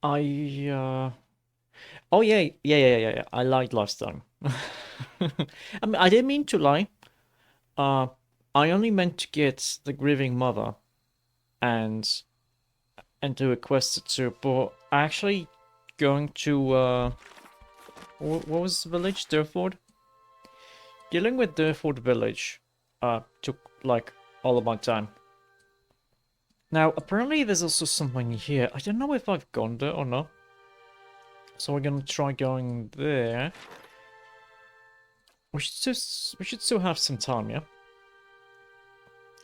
I oh yeah. I lied last time. I mean, I didn't mean to lie. Uh, I only meant to get the grieving mother and do a quest or two, but actually going to what was the village? Durford? Dealing with Durford village took like all of my time. Now apparently there's also something here. I don't know if I've gone there or not. So we're gonna try going there. We should still have some time, yeah?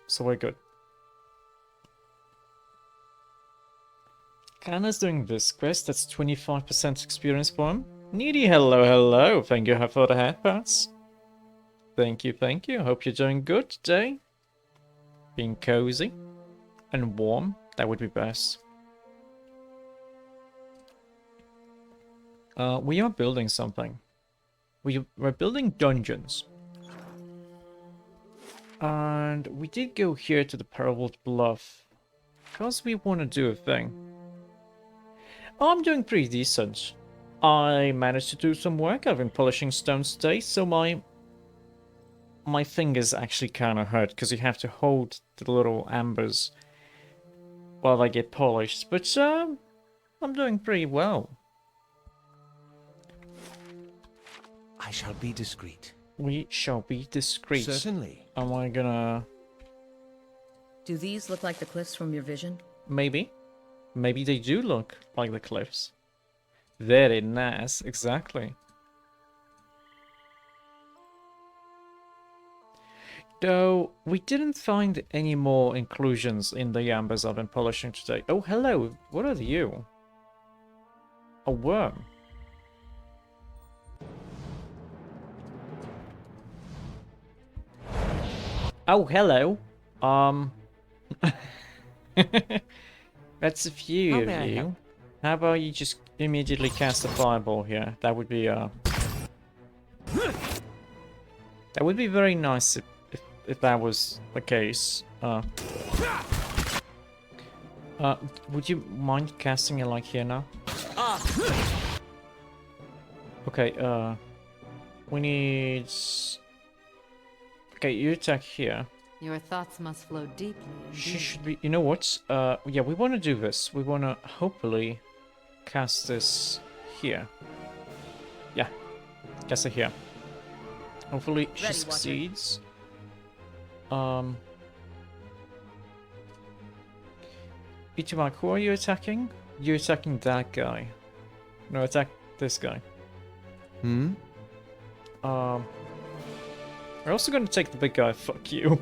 So we're good. Anna's doing this quest, that's 25% experience for him. Needy, hello, hello. Thank you for the headpats. Thank you. Hope you're doing good today. Being cozy and warm, that would be best. We are building something. We're building dungeons. And we did go here to the Periled Bluff because we want to do a thing. I'm doing pretty decent. I managed to do some work. I've been polishing stones today, so my fingers actually kind of hurt because you have to hold the little ambers while they get polished. But I'm doing pretty well. I shall be discreet. We shall be discreet. Certainly. Am I gonna... Do these look like the cliffs from your vision? Maybe. Maybe they do look like the cliffs. Very nice, exactly. Though, we didn't find any more inclusions in the ambers I've been polishing today. Oh, hello. What are you? A worm. Oh, hello. That's a few of you. How about you just immediately cast a fireball here? That would be that would be very nice if that was the case. Would you mind casting it like here now? Okay, we need... Okay, you attack here. Your thoughts must flow deeply. She should be... You know what? Yeah, we want to do this. We want to hopefully cast this here. Yeah, cast it here. Hopefully she Ready, succeeds. Ichimak, who are you attacking? You're attacking that guy. No, attack this guy. Hmm? We're also gonna take the big guy, fuck you.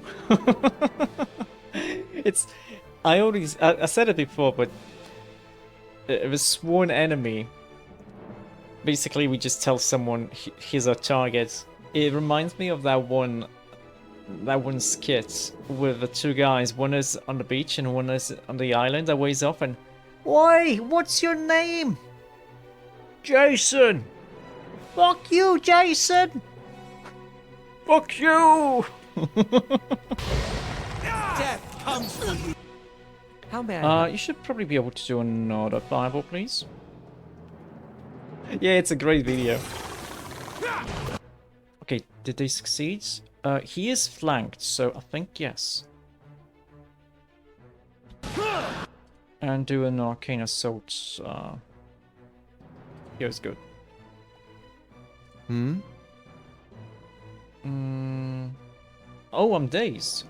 It's... I said it before, but... If a sworn enemy... Basically, we just tell someone he's our target. It reminds me of that one skit with the two guys. One is on the beach and one is on the island a ways off and... Oi! What's your name? Jason! Fuck you, Jason! Fuck you! Death comes for you. How may I? You should probably be able to do another fireball, please. Yeah, it's a great video. Okay, did they succeed? He is flanked, so I think yes. And do an arcane assault. Here is good. Hmm? Oh, I'm dazed.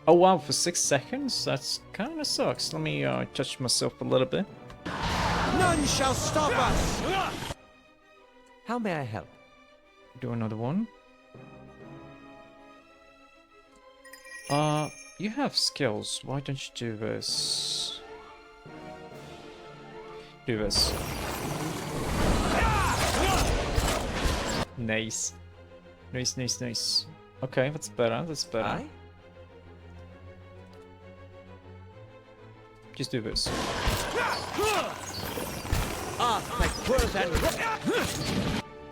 Oh wow, for 6 seconds? That's kind of sucks. Let me touch myself a little bit. None shall stop us. How may I help? Do another one. You have skills. Why don't you do this? Do this. Nice. Nice. Okay, that's better. Aye? Just do this.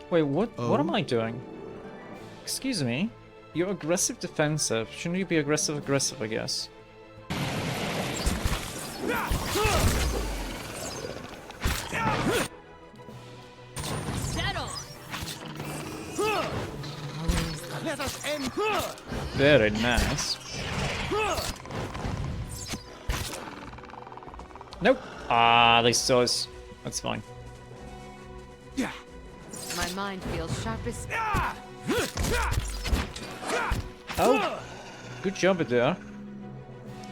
Wait, what? What am I doing? Excuse me? You're aggressive defensive. Shouldn't you be aggressive, I guess? Very nice. Nope. Ah, they saw us. That's fine. My mind feels sharp as... Oh, good job there.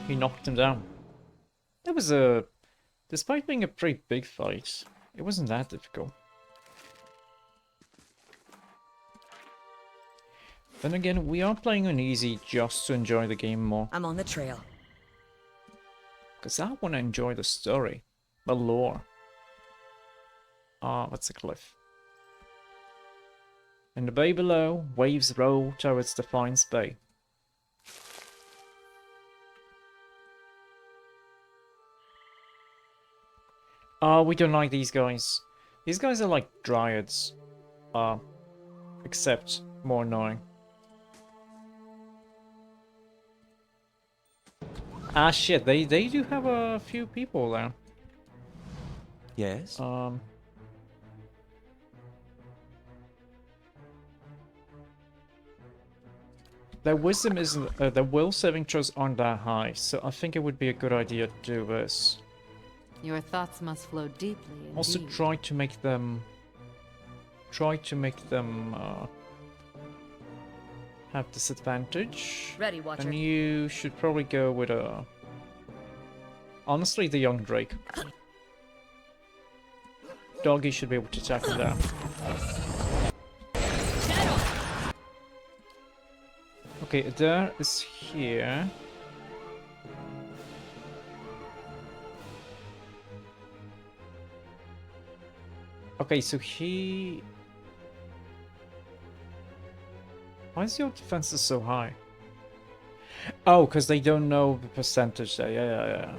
He knocked him down. That was despite being a pretty big fight, it wasn't that difficult. Then again, we are playing on easy just to enjoy the game more. I'm on the trail. Because I want to enjoy the story, the lore. Ah, that's a cliff. In the bay below, waves roll towards Defiance Bay. Oh, we don't like these guys. These guys are like dryads. Except more annoying. Ah shit, they do have a few people there. Yes? Their wisdom isn't, their will saving throws aren't that high, so I think it would be a good idea to do this. Your thoughts must flow deeply indeed. Also try to make them have disadvantage. Ready, Watcher. And you should probably go with honestly, the young Drake. Doggy should be able to tackle that. Okay, there is here. Okay, so he... Why is your defenses so high? Oh, because they don't know the percentage there. Yeah.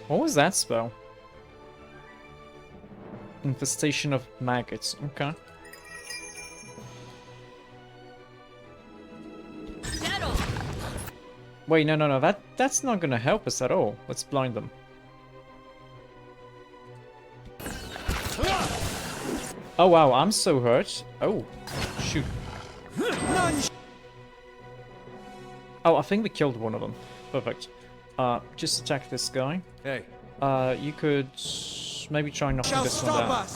What was that spell? Infestation of maggots. Okay. Wait, no. That's not gonna help us at all. Let's blind them. Oh wow, I'm so hurt. Oh, shoot. Oh, I think we killed one of them. Perfect. Just attack this guy. Hey. You could maybe try knocking this one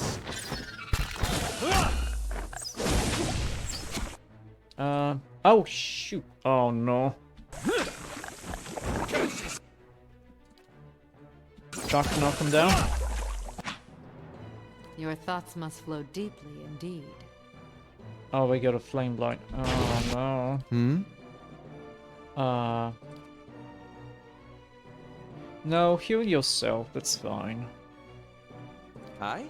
down. Oh shoot. Oh no. Try to knock him down. Your thoughts must flow deeply indeed. Oh, we got a flame blight. Oh no. No, heal yourself. That's fine. Hi?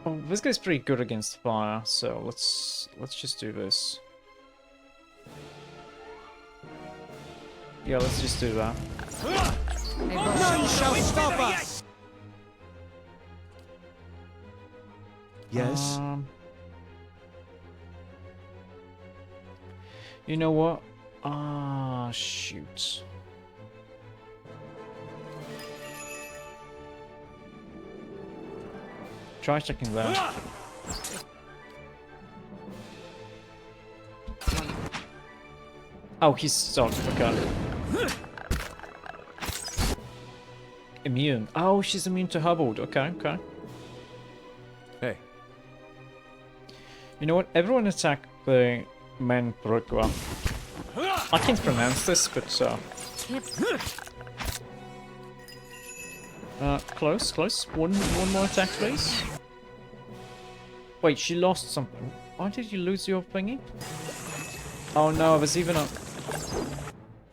Oh, this guy's pretty good against fire, so let's just do this. Yeah, let's just do that. None shall stop us! Yes? You know what? Ah, shoot. Try checking that. Oh, he's stuck. Okay. Immune. Oh, she's immune to Hubbled. Okay. Hey. You know what? Everyone attack the Menbrugwa. I can't pronounce this, but close. One more attack, please. Wait, she lost something. Why did you lose your thingy? Oh no, there's even a...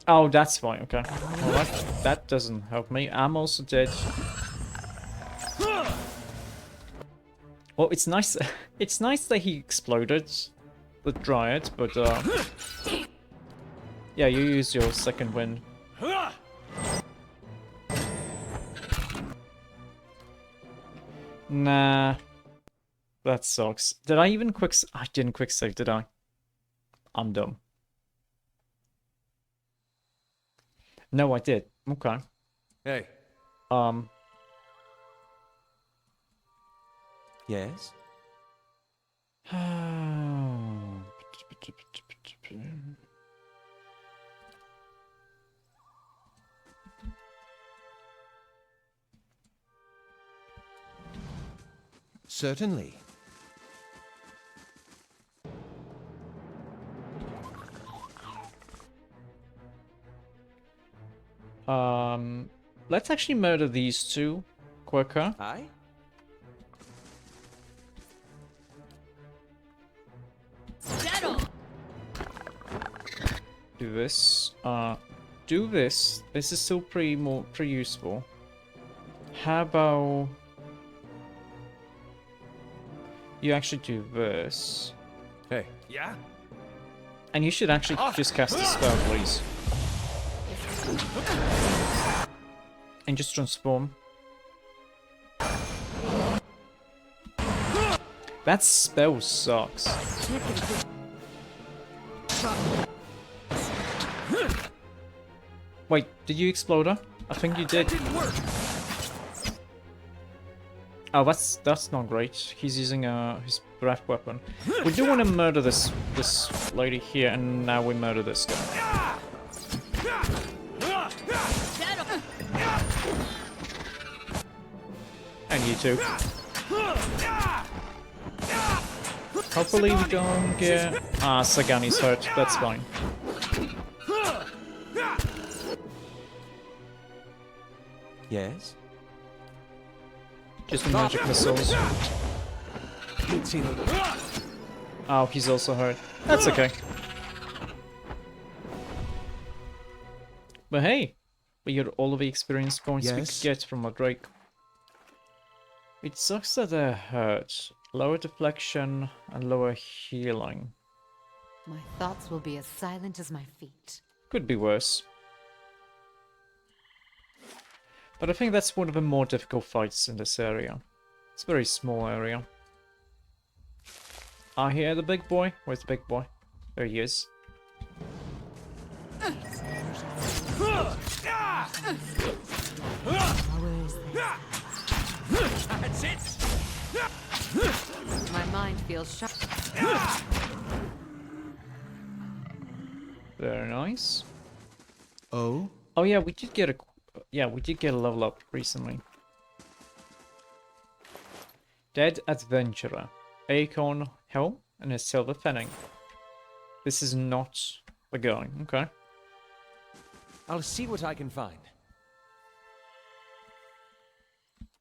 Oh, that's fine, okay. Well, that doesn't help me. I'm also dead. Well, it's nice. It's nice that he exploded, the Dryad, but yeah, you use your second wind. Nah, that sucks. Did I even I didn't quick save, did I? I'm dumb. No, I did. Okay. Hey. Um, Yes? Certainly. let's actually murder these two quicker. Aye? Do this. Do this. This is still pretty useful. How about you actually do this? Hey. Yeah? And you should actually just cast a spell, please. And just transform. That spell sucks. Wait, did you explode her? I think you did. Oh, that's not great. He's using his breath weapon. We do want to murder this lady here, and now we murder this guy. And you too. Hopefully we don't get... Ah, Sagani's hurt. That's fine. Yes? Just the magic missiles. Oh, he's also hurt. That's okay. But hey, we got all of the experience points we could get from a Drake. It sucks that they're hurt. Lower deflection and lower healing. My thoughts will be as silent as my feet. Could be worse. But I think that's one of the more difficult fights in this area. It's a very small area. I hear the big boy. Where's the big boy? There he is. That's it! My mind feels sharp. Very nice. Oh? Oh yeah, we did get a level up recently. Dead Adventurer, Acorn Helm, and a Silver Fenning. This is not the guy. Okay. I'll see what I can find.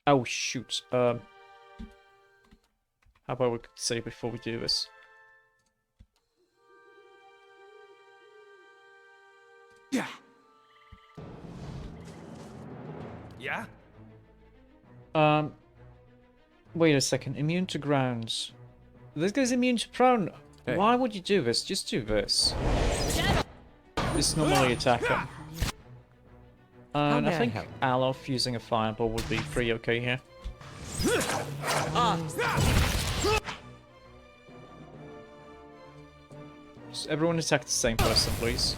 Oh shoot. How about we say before we do this? Yeah. Yeah? Wait a second. Immune to grounds. This guy's immune to prone. Hey. Why would you do this? Just do this. This normally attack him. And I may I think help? Alof using a fireball would be pretty okay here. Just everyone attack the same person, please.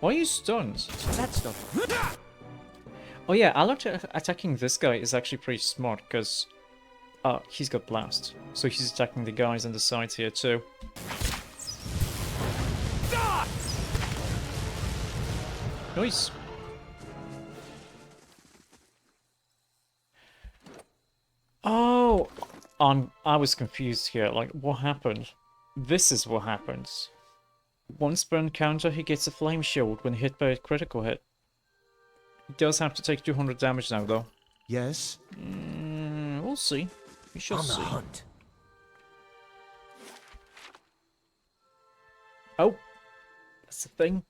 Why are you stunned? That's not... Oh yeah, Alof attacking this guy is actually pretty smart, because he's got blast. So he's attacking the guys on the sides here too. Nice. Oh, I was confused here. Like, what happened? This is what happens. Once per encounter, he gets a flame shield when hit by a critical hit. He does have to take 200 damage now, though. Yes? We'll see. We shall see. Hunt. Oh, that's the thing.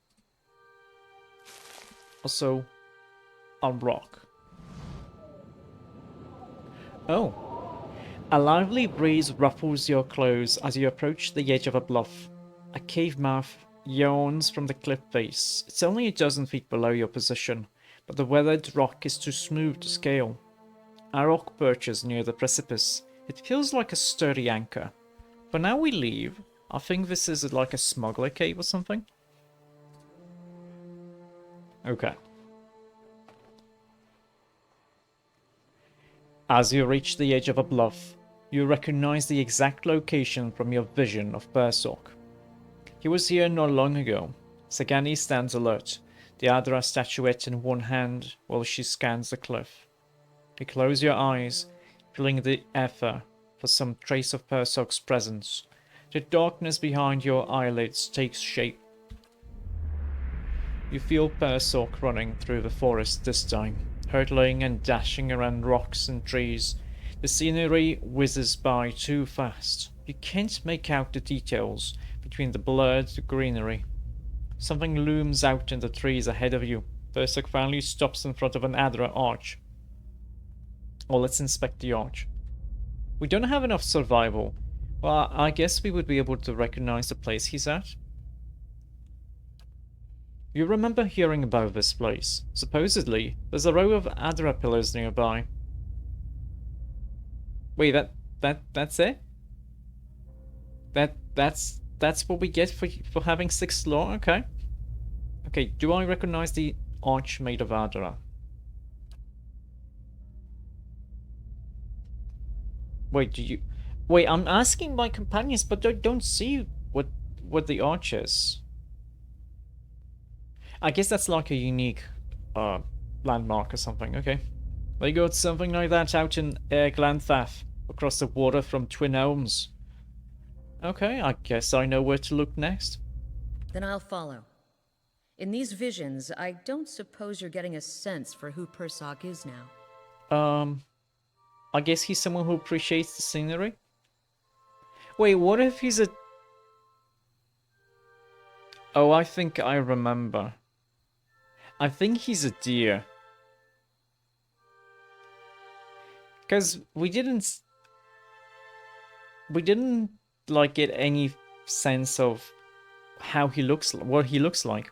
Also, on rock. Oh. A lively breeze ruffles your clothes as you approach the edge of a bluff. A cave mouth yawns from the cliff face. It's only a dozen feet below your position, but the weathered rock is too smooth to scale. A rock perches near the precipice. It feels like a sturdy anchor. But now we leave. I think this is like a smuggler cave or something. Okay. As you reach the edge of a bluff, you recognize the exact location from your vision of Persok. He was here not long ago. Sagani stands alert, the Adra statuette in one hand while she scans the cliff. You close your eyes, feeling the ether for some trace of Persok's presence. The darkness behind your eyelids takes shape. You feel Persok running through the forest this time, hurtling and dashing around rocks and trees. The scenery whizzes by too fast. You can't make out the details between the blurred greenery. Something looms out in the trees ahead of you. Persok finally stops in front of an Adra arch. Well, let's inspect the arch. We don't have enough survival. Well, I guess we would be able to recognize the place he's at. You remember hearing about this place. Supposedly, there's a row of Adra pillars nearby. Wait, that's it? That's what we get for having 6 lore? Okay. Okay, do I recognize the arch made of Adra? Wait, do you... Wait, I'm asking my companions, but I don't see what the arch is. I guess that's like a unique landmark or something. Okay. They got something like that out in Glanthath, across the water from Twin Elms. Okay, I guess I know where to look next. Then I'll follow. In these visions, I don't suppose you're getting a sense for who Persok is now. I guess he's someone who appreciates the scenery? Wait, what if he's a... Oh, I think I remember. I think he's a deer. Because we didn't like get any sense of how he looks, what he looks like.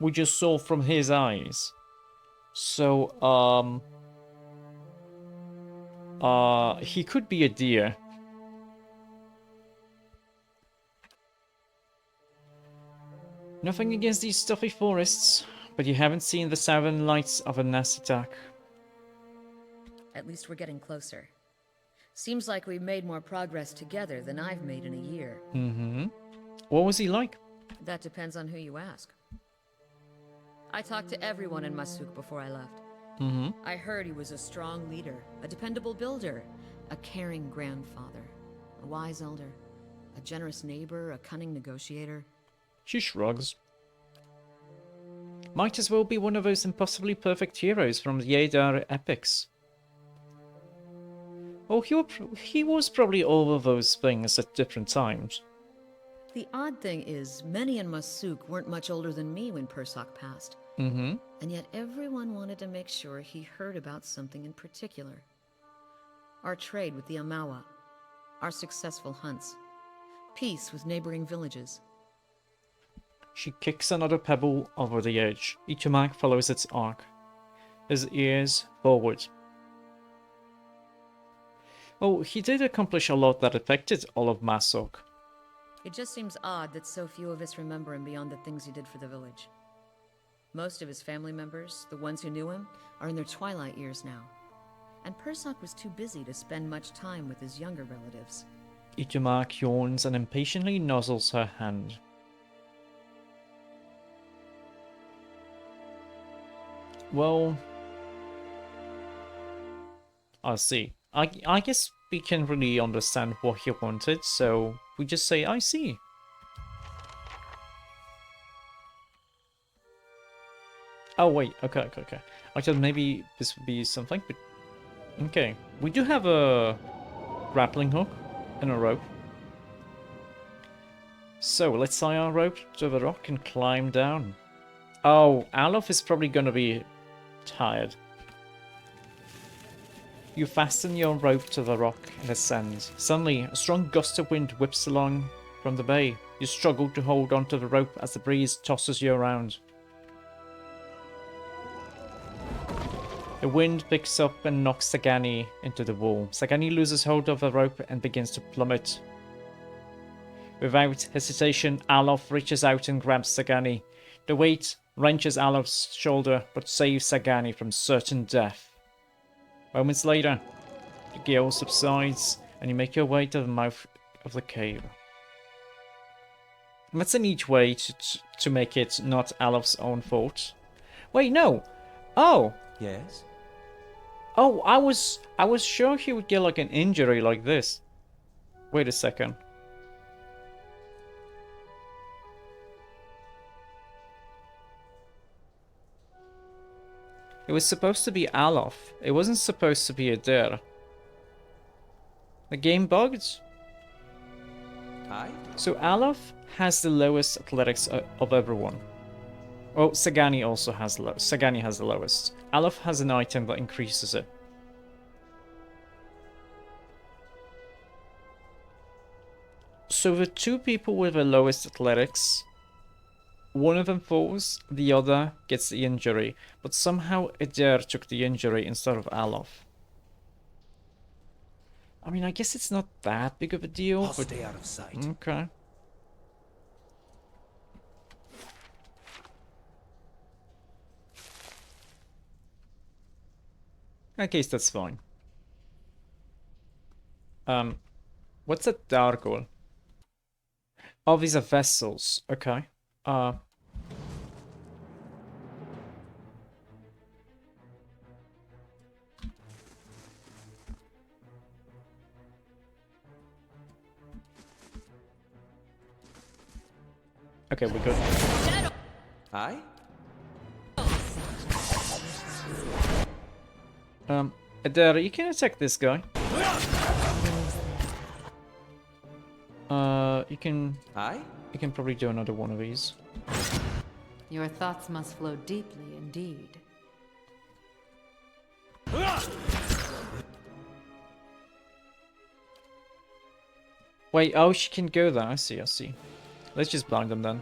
We just saw from his eyes. So, he could be a deer. Nothing against these stuffy forests, but you haven't seen the southern lights of a Nasitak. At least we're getting closer. Seems like we made more progress together than I've made in a year. Mm-hmm. What was he like? That depends on who you ask. I talked to everyone in Masuk before I left. Mm-hmm. I heard he was a strong leader, a dependable builder, a caring grandfather, a wise elder, a generous neighbor, a cunning negotiator. She shrugs. Might as well be one of those impossibly perfect heroes from the Yadar epics. Oh, he was probably all of those things at different times. The odd thing is, many in Masuk weren't much older than me when Persok passed. Mm-hmm. And yet everyone wanted to make sure he heard about something in particular. Our trade with the Amawa, our successful hunts, peace with neighboring villages. She kicks another pebble over the edge. Itumak follows its arc, his ears forward. Oh, he did accomplish a lot that affected all of Masok. It just seems odd that so few of us remember him beyond the things he did for the village. Most of his family members, the ones who knew him, are in their twilight years now. And Persok was too busy to spend much time with his younger relatives. Itumak yawns and impatiently nuzzles her hand. Well, I see. I guess we can really understand what he wanted, so we just say, I see. Oh, wait, okay. I thought maybe this would be something, but... Okay, we do have a grappling hook and a rope. So, let's tie our rope to the rock and climb down. Oh, Alof is probably gonna be tired. You fasten your rope to the rock and ascend. Suddenly, a strong gust of wind whips along from the bay. You struggle to hold onto the rope as the breeze tosses you around. The wind picks up and knocks Sagani into the wall. Sagani loses hold of the rope and begins to plummet. Without hesitation, Alof reaches out and grabs Sagani. The weight wrenches Alof's shoulder, but saves Sagani from certain death. Moments later, the gale subsides, and you make your way to the mouth of the cave. And that's a neat way to make it not Alof's own fault. Wait, no! Oh! Yes? Oh, I was sure he would get like an injury like this. Wait a second. It was supposed to be Alof. It wasn't supposed to be Adair. The game bugged? Aye? So Alof has the lowest athletics of everyone. Well, Sagani also has the lowest. Sagani has the lowest. Alof has an item that increases it. So the two people with the lowest athletics, one of them falls, the other gets the injury, but somehow Adair took the injury instead of Alof. I mean, I guess it's not that big of a deal, I'll but stay out of sight. okay. I guess that's fine. What's a Dargol? Oh, these are vessels. Okay. Okay, we're good. Aye? Adair, you can attack this guy. Aye? You can probably do another one of these. Your thoughts must flow deeply indeed. Wait, oh, she can go there. I see, I see. Let's just blind them then.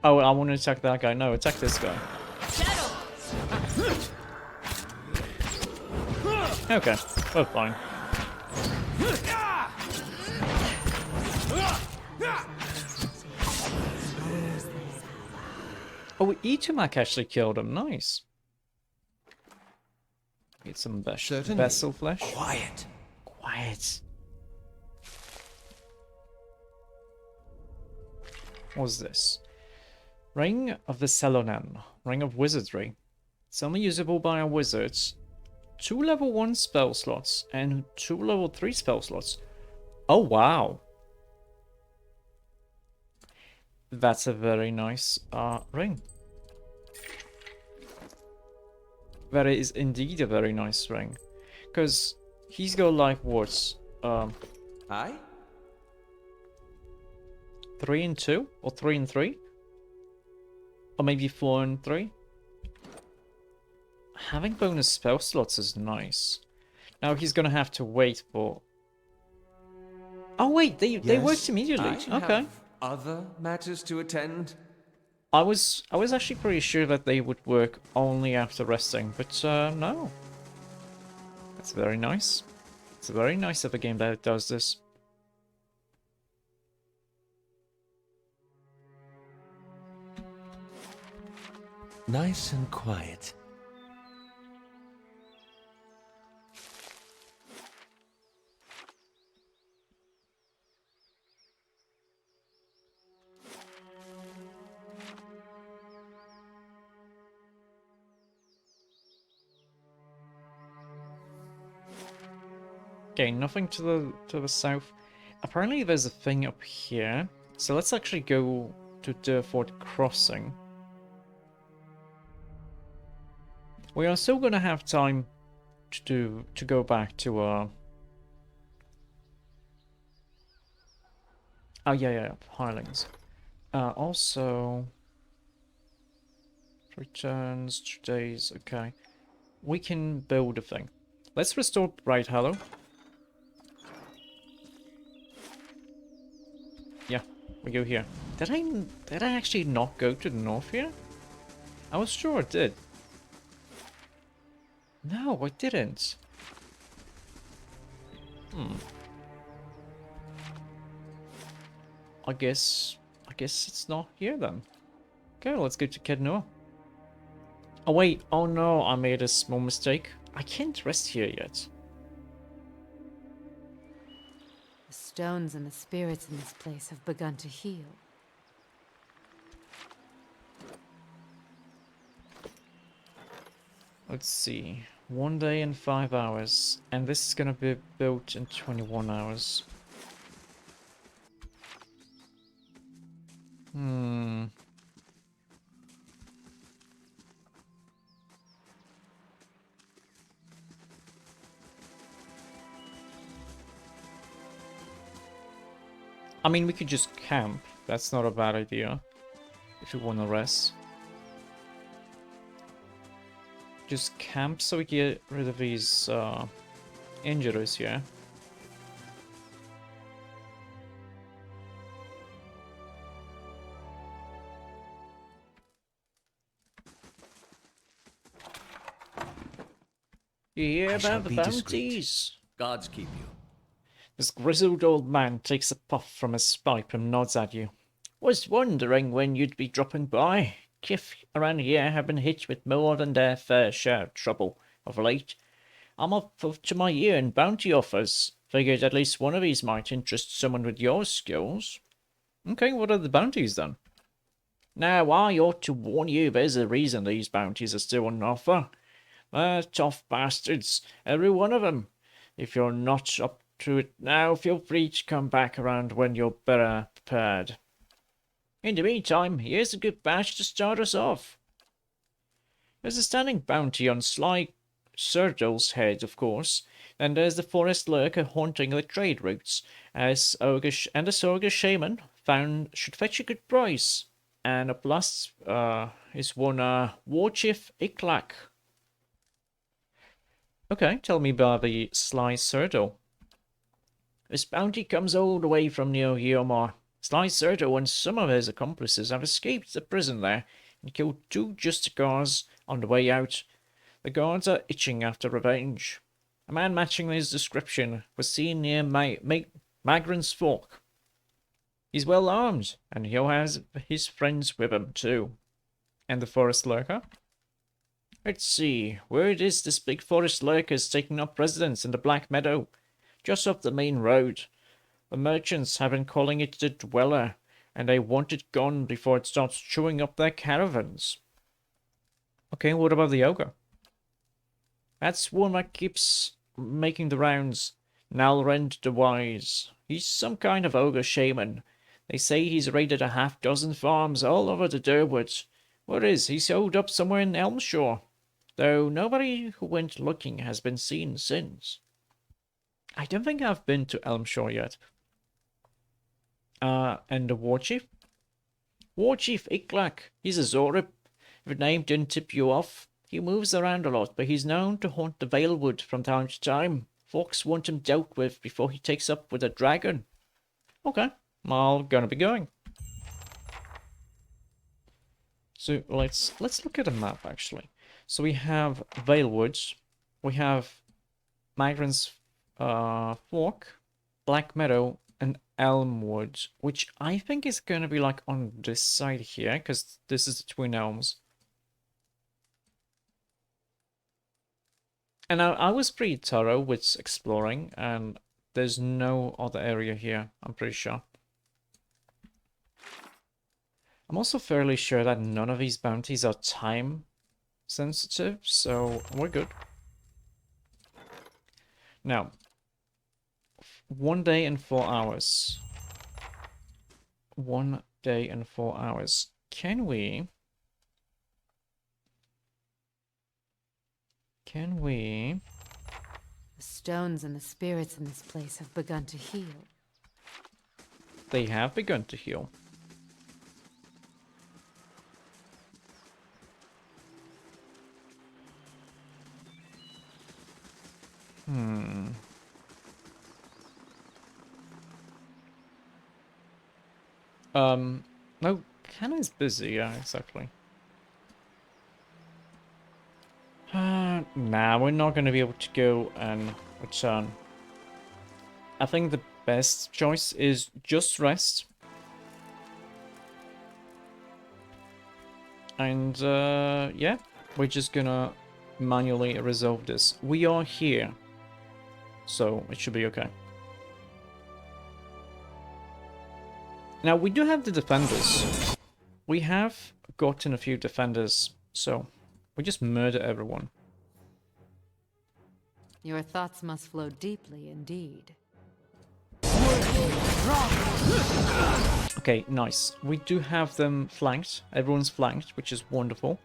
Oh, I want to attack that guy. No, attack this guy. Okay, we're fine. Oh, Itumak actually killed him. Nice. Get some Certainly. vessel flesh. Quiet. Quiet. What's this? Ring of the Celonan. Ring of Wizardry. It's only usable by a wizard. 2 level 1 spell slots and 2 level 3 spell slots. Oh, wow. That's a very nice ring. That is indeed a very nice ring. Because he's got like what? Aye? 3 and 2? Or 3 and 3? Or maybe 4 and 3? Having bonus spell slots is nice. Now he's gonna have to wait for... Oh wait, they worked immediately. I Okay. have other matters to attend. I was actually pretty sure that they would work only after resting, but no. That's very nice. It's very nice of a game that does this. Nice and quiet. Okay, nothing to the south. Apparently there's a thing up here. So let's actually go to Durford Crossing. We are still gonna have time to go back to Oh yeah, Hirelings. Also returns 2 days, okay. We can build a thing. Let's restore Bright Hollow. Yeah, we go here. Did I actually not go to the north here? I was sure I did. No, I didn't. Hmm. I guess it's not here then. Okay, let's go to Kednor. Oh wait, oh no, I made a small mistake. I can't rest here yet. The stones and the spirits in this place have begun to heal. Let's see. 1 day and 5 hours. And this is gonna be built in 21 hours. Hmm. I mean, we could just camp. That's not a bad idea. If we want to rest. Just camp so we get rid of these injuries here. You hear I shall about the be discreet. bounties? Gods keep you. This grizzled old man takes a puff from his pipe and nods at you. Was wondering when you'd be dropping by. Kiff around here have been hit with more than their fair share of trouble of late. I'm up to my ear in bounty offers. Figured at least one of these might interest someone with your skills. Okay, what are the bounties then? Now, I ought to warn you, there's a reason these bounties are still on offer. They're tough bastards, every one of them. If you're not up to it now, feel free to come back around when you're better prepared. In the meantime, here's a good batch to start us off. There's a standing bounty on Sly Sergil's head, of course. Then there's the forest lurker haunting the trade routes, as and a Ogre shaman found should fetch a good price. And a plus is one War Chief Iklak. Okay, tell me about the Sly Sergil. This bounty comes all the way from near Hiomar. Sly Sergil and some of his accomplices have escaped the prison there and killed 2 just guards on the way out. The guards are itching after revenge. A man matching his description was seen near Magran's Fork. He's well armed, and he'll have his friends with him too. And the forest lurker? Let's see, word is this big forest lurker's taking up residence in the Black Meadow, just off the main road. The merchants have been calling it the Dweller, and they want it gone before it starts chewing up their caravans. Okay, what about the ogre? That's one that keeps making the rounds. Nalrend the Wise. He's some kind of ogre shaman. They say he's raided a half-dozen farms all over the Durwood. What is, he's holed up somewhere in Elmshore, though nobody who went looking has been seen since. I don't think I've been to Elmshore yet. And the War Chief? War Chief Iklak. He's a Zorip. If the name didn't tip you off. He moves around a lot, but he's known to haunt the Valewood from time to time. Folks want him dealt with before he takes up with a dragon. Okay, I'm gonna be going. So let's look at a map actually. So we have Valewood, we have Magran's Fork, Black Meadow, and Elmwood, which I think is gonna be like on this side here, because this is the Twin Elms. And I was pretty thorough with exploring, and there's no other area here, I'm pretty sure. I'm also fairly sure that none of these bounties are time sensitive, so we're good. Now, 1 day and 4 hours. 1 day and 4 hours. Can we... The stones and the spirits in this place have begun to heal. They have begun to heal. No, Cannon's busy, yeah, exactly. Nah, we're not going to be able to go and return. I think the best choice is just rest. And yeah, we're just gonna manually resolve this. We are here, so it should be okay. Now, we do have the defenders. We have gotten a few defenders, so we just murder everyone. Your thoughts must flow deeply indeed. Okay, nice. We do have them flanked. Everyone's flanked, which is wonderful.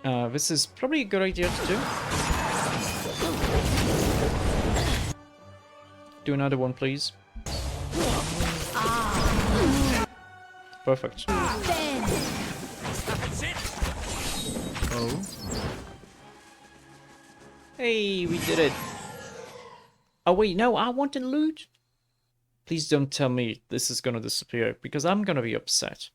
This is probably a good idea to do. Do another one, please. Perfect. That's it. Oh. Hey, we did it. Oh wait, no, I wanted loot. Please don't tell me this is gonna disappear, because I'm gonna be upset.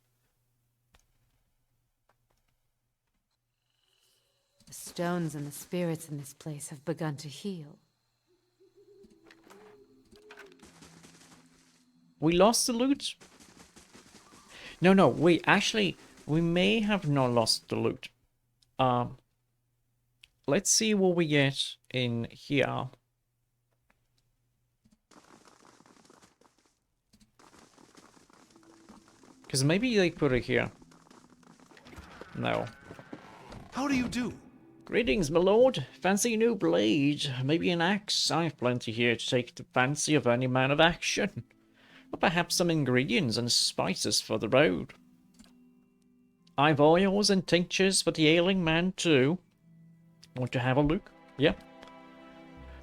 The stones and the spirits in this place have begun to heal. We lost the loot? No, wait, actually, we may have not lost the loot. Let's see what we get in here. Because maybe they put it here. No. How do you do? Greetings, my lord. Fancy a new blade? Maybe an axe? I have plenty here to take the fancy of any man of action. Or perhaps some ingredients and spices for the road. I've oils and tinctures for the ailing man too. Want to have a look? Yeah.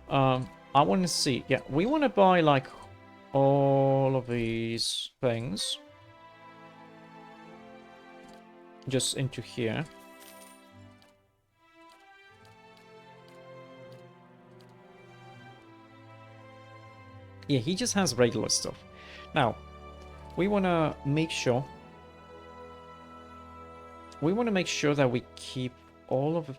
I want to see. Yeah, we want to buy like all of these things. Just into here. Yeah, he just has regular stuff. Now, we want to make sure... We want to make sure that we keep all of the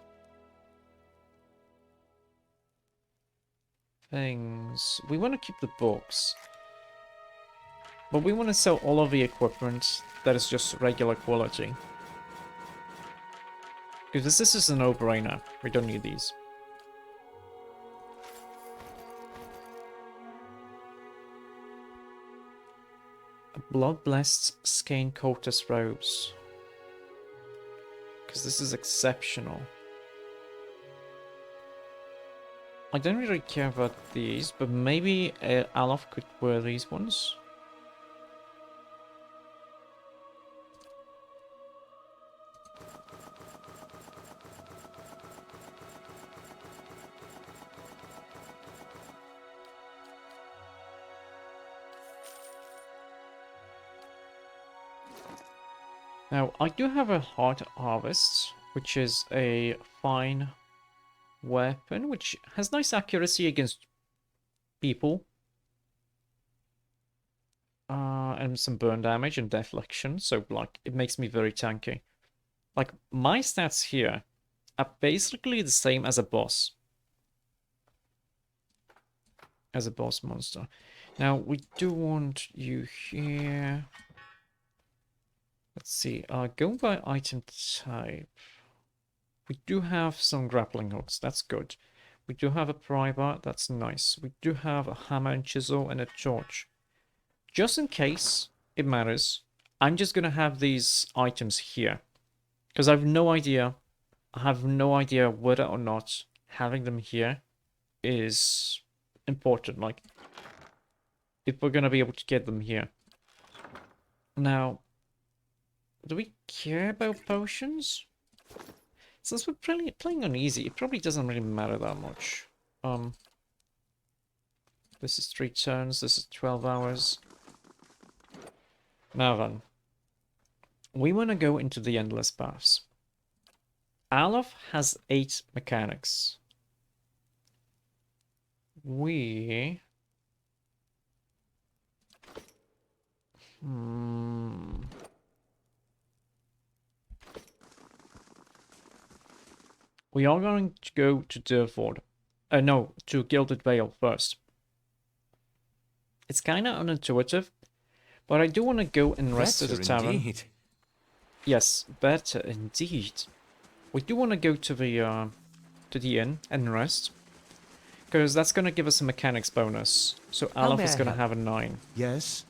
things. We want to keep the books. But we want to sell all of the equipment that is just regular quality. Because this is a no-brainer. We don't need these. Blood-blessed skein cultist robes. Because this is exceptional. I don't really care about these, but maybe Alaf could wear these ones. Now, I do have a Heart Harvest, which is a fine weapon, which has nice accuracy against people. And some burn damage and deflection, so, like, it makes me very tanky. Like, my stats here are basically the same as a boss. As a boss monster. Now, we do want you here... Let's see, going by item type, we do have some grappling hooks, that's good. We do have a pry bar, that's nice. We do have a hammer and chisel and a torch. Just in case it matters, I'm just gonna have these items here. Because I have no idea whether or not having them here is important. Like, if we're gonna be able to get them here. Now, do we care about potions? Since we're playing on easy, it probably doesn't really matter that much. This is 3 turns, this is 12 hours. Now then, we want to go into the Endless Paths. Alaf has 8 mechanics. We... We are going to go to Durford No, to Gilded Vale first. It's kind of unintuitive, but I do want to go and rest at the Better tavern. indeed. Yes, better indeed. We do want to go to the inn and rest, because that's going to give us a mechanics bonus. So How Alaf may is I going to help? have a 9. Yes.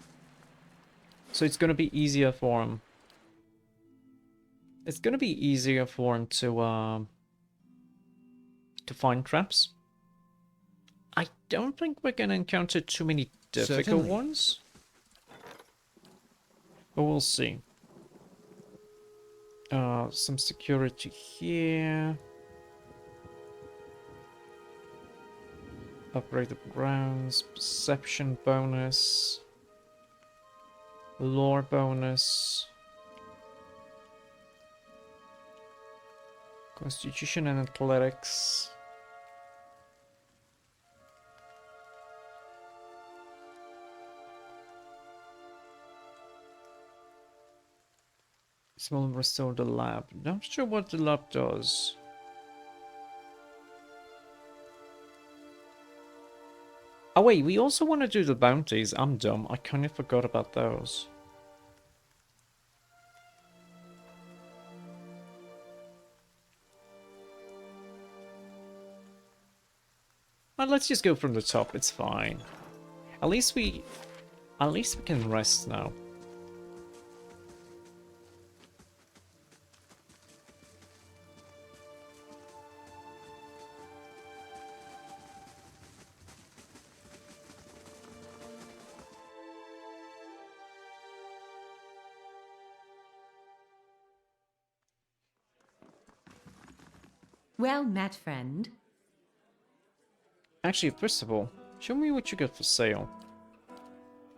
So it's going to be easier for him. It's going to be easier for him to find traps. I don't think we're going to encounter too many difficult Certainly. ones. But we'll see. Some security here. Upgrade the grounds. Perception bonus. Lore bonus. Constitution and athletics. This will restore the lab. Not sure what the lab does. Oh wait, we also want to do the bounties. I'm dumb. I kind of forgot about those. Well, let's just go from the top. It's fine. At least we can rest now. Well met, friend. Actually, first of all, show me what you got for sale.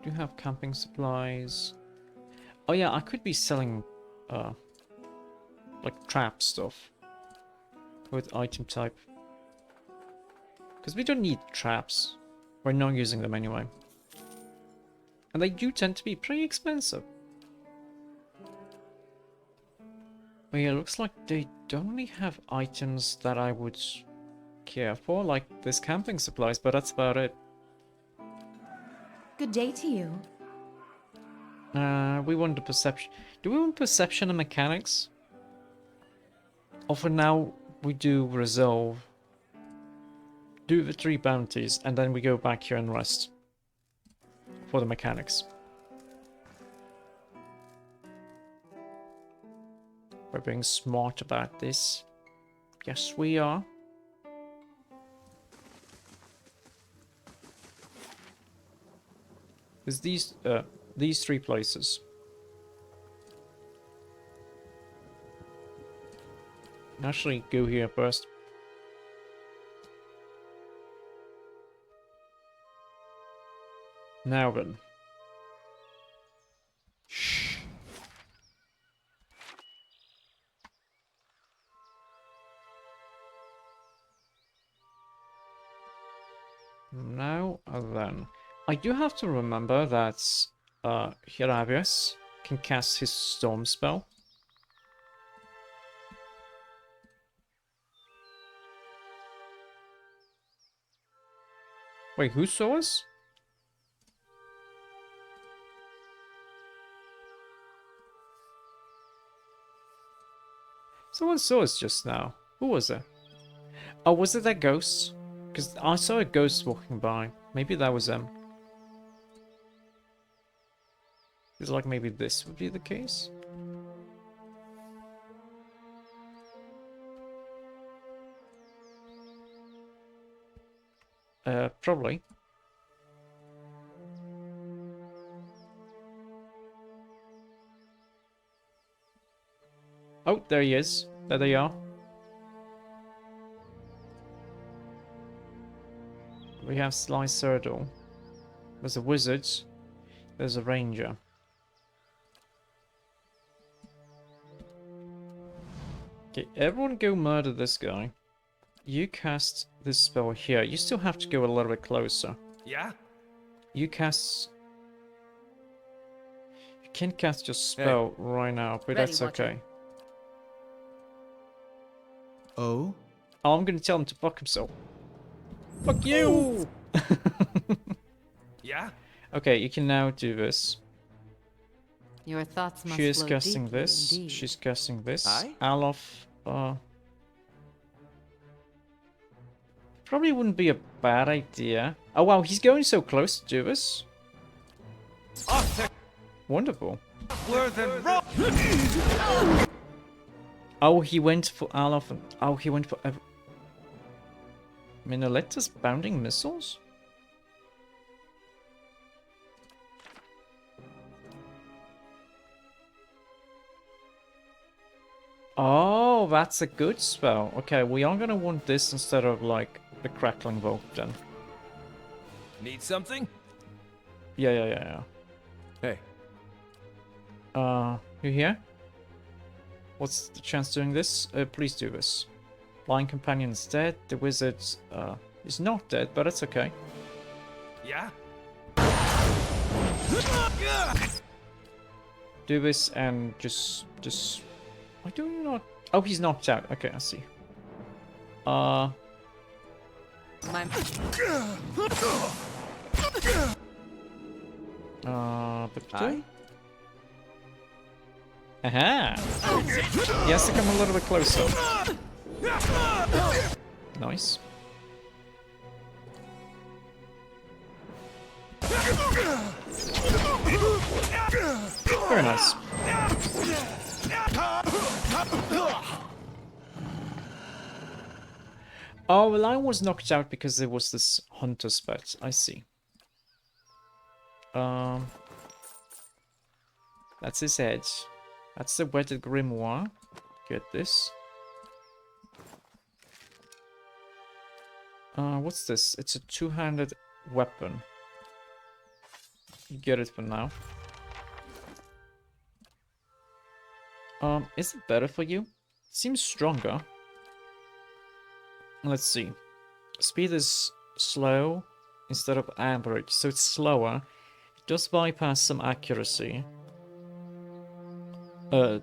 Do you have camping supplies? Oh yeah, I could be selling, like trap stuff with item type. Because we don't need traps. We're not using them anyway. And they do tend to be pretty expensive. But yeah, it looks like they don't really have items that I would care for, like this camping supplies, but that's about it. Good day to you. We want the perception. Do we want perception and mechanics? Or for now, we do resolve. Do the 3 bounties, and then we go back here and rest. For the mechanics. We're being smart about this. Yes, we are. There's these 3 places. Actually, go here first. Now then. Shh. Now then. I do have to remember that Hirabius can cast his storm spell. Wait, who saw us? Someone saw us just now. Who was it? Oh, was it that ghost? Because I saw a ghost walking by. Maybe that was them. It's like maybe this would be the case. Probably. Oh, there he is. There they are. We have Sly Cerdal. There's a wizard. There's a ranger. Okay, everyone go murder this guy. You cast this spell here. You still have to go a little bit closer. Yeah? You cast... You can cast your spell right now, but Ready, that's Watcher. okay. Oh? Oh, I'm gonna tell him to fuck himself. Fuck you! Yeah? Okay, you can now do this. Your thoughts must She is flow casting deeply this. indeed. She's casting this. Aye? Alof, probably wouldn't be a bad idea. Oh wow, he's going so close to do this. Off to Wonderful. where than rock! Oh, he went for Alof and... Oh, he went for... Minolettas bounding missiles? Oh, that's a good spell. Okay, we are gonna want this instead of, like, the Crackling Bolt then. Need something? Yeah. Hey. You here? What's the chance doing this? Please do this. Lion Companion is dead. The wizard, is not dead, but it's okay. Yeah? Do this and just... Why do you not... Oh, he's knocked out. Okay, I see. My But Aye? Aha! He has to come a little bit closer. Nice. Very nice. Oh, well, I was knocked out because there was this hunter spot. I see. That's his head. That's the wetted grimoire. Get this. What's this? It's a two-handed weapon. You get it for now. Is it better for you? Seems stronger. Let's see. Speed is slow instead of average, so it's slower. It does bypass some accuracy. It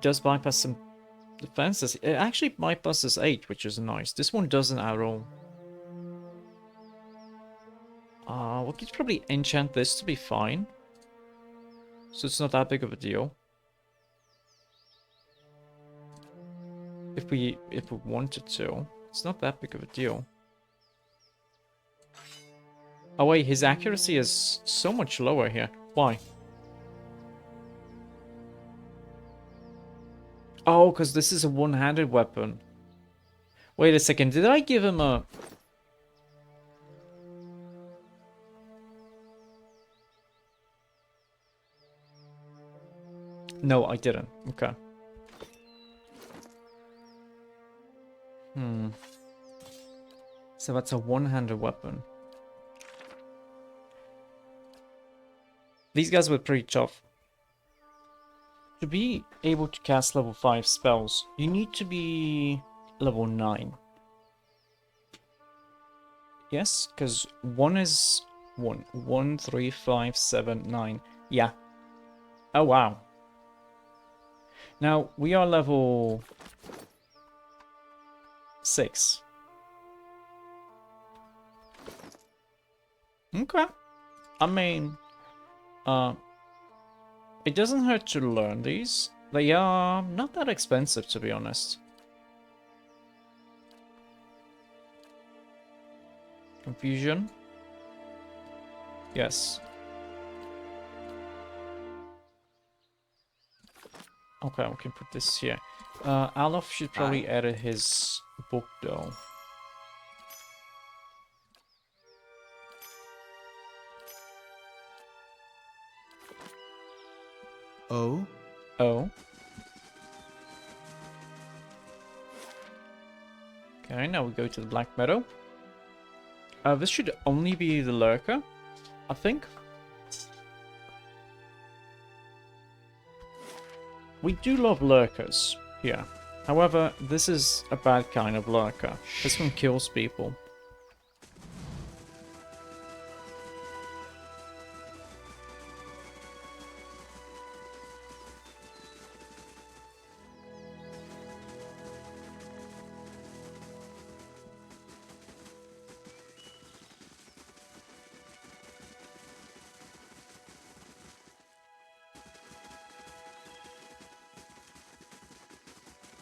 does bypass some defenses. It actually bypasses 8, which is nice. This one doesn't at all. We could probably enchant this to be fine. So it's not that big of a deal. If we wanted to. It's not that big of a deal. Oh wait, his accuracy is so much lower here. Why? Oh, because this is a one-handed weapon. Wait a second, did I give him a... No, I didn't. Okay. So that's a one-handed weapon. These guys were pretty tough. To be able to cast level 5 spells, you need to be level 9. Yes, because 1 is 1. 1, 3, 5, 7, 9. Yeah. Oh, wow. Now, we are level 6. Okay. I mean, it doesn't hurt to learn these. They are not that expensive, to be honest. Confusion. Yes. Okay, we can put this here. Alof should probably edit his book, though. Oh? Oh. Okay, now we go to the Black Meadow. This should only be the lurker, I think. We do love lurkers here. However, this is a bad kind of lurker. This one kills people.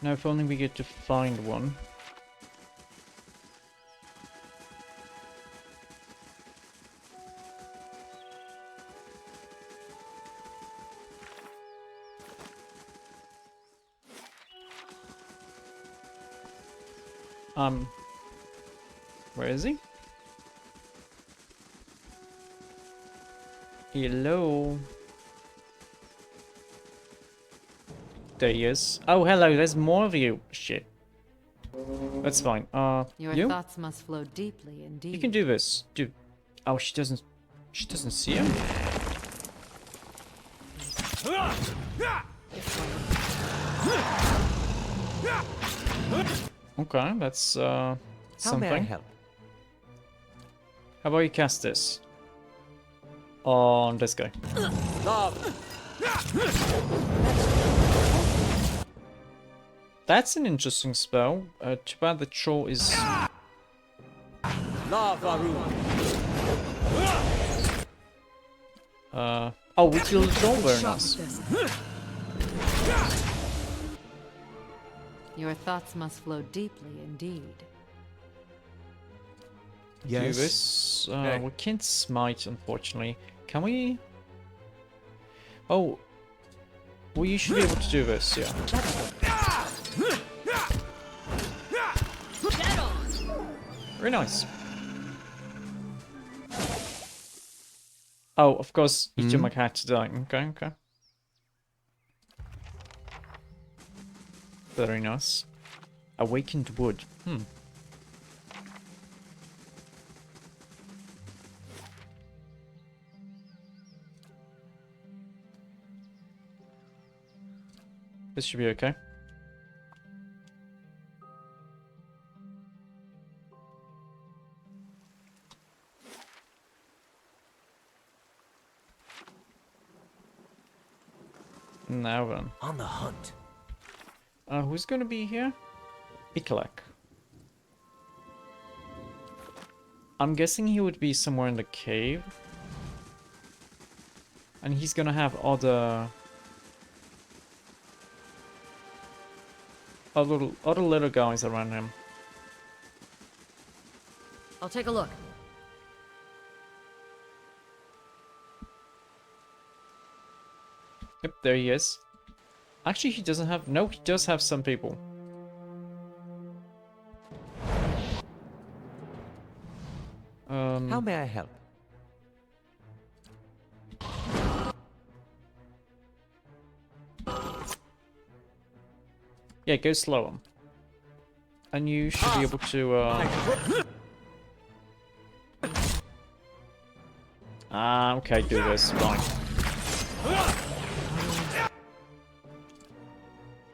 Now, if only we get to find one. Where is he? Hello? There he is. Oh, hello, there's more of you. Shit. That's fine. Your you? thoughts must flow deeply indeed. You can do this. Do. Oh, she doesn't see him? Okay, that's, How something. may I help? How about you cast this? On this guy. That's an interesting spell. Too bad the troll is... oh, we killed the troll, very nice. Your thoughts must flow deeply indeed. Do this. We can't smite, unfortunately. Can we? Oh. Well, you should be able to do this, yeah. Very nice. Oh, of course, each of my had to die. Okay, okay. Very nice. Awakened wood. This should be okay. Now then. On the hunt. Who's gonna be here? Ikalak. I'm guessing he would be somewhere in the cave. And he's gonna have other little guys around him. I'll take a look. Yep, there he is. Actually, he doesn't have... No, he does have some people. How may I help? Yeah, go slow him. And you should be able to, okay, do this. Fine.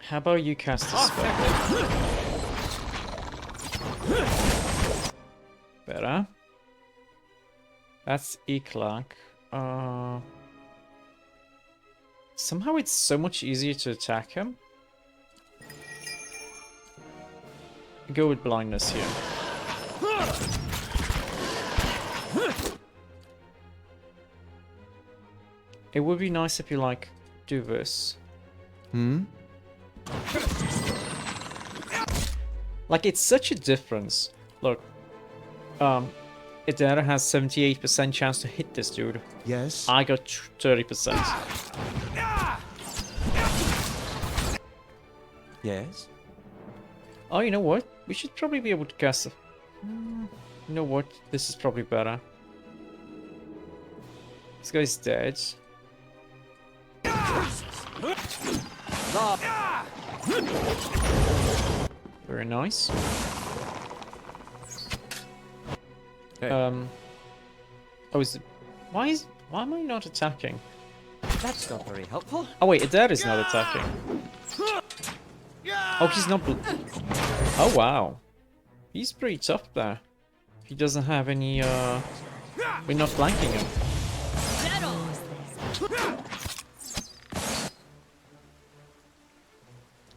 How about you cast a spell? Better. That's Iklak. Somehow it's so much easier to attack him. Go with blindness here. It would be nice if you, like, do this. Like, it's such a difference. Look. Idera has 78% chance to hit this dude. Yes. I got 30%. Yes. Oh, you know what? We should probably be able to cast a... You know what? This is probably better. This guy's dead. Very nice. Hey. Oh, is it... Why am I not attacking? That's not very helpful. Oh wait, Adair is not attacking. Oh, he's not... Oh, wow. He's pretty tough there. He doesn't have any, we're not flanking him.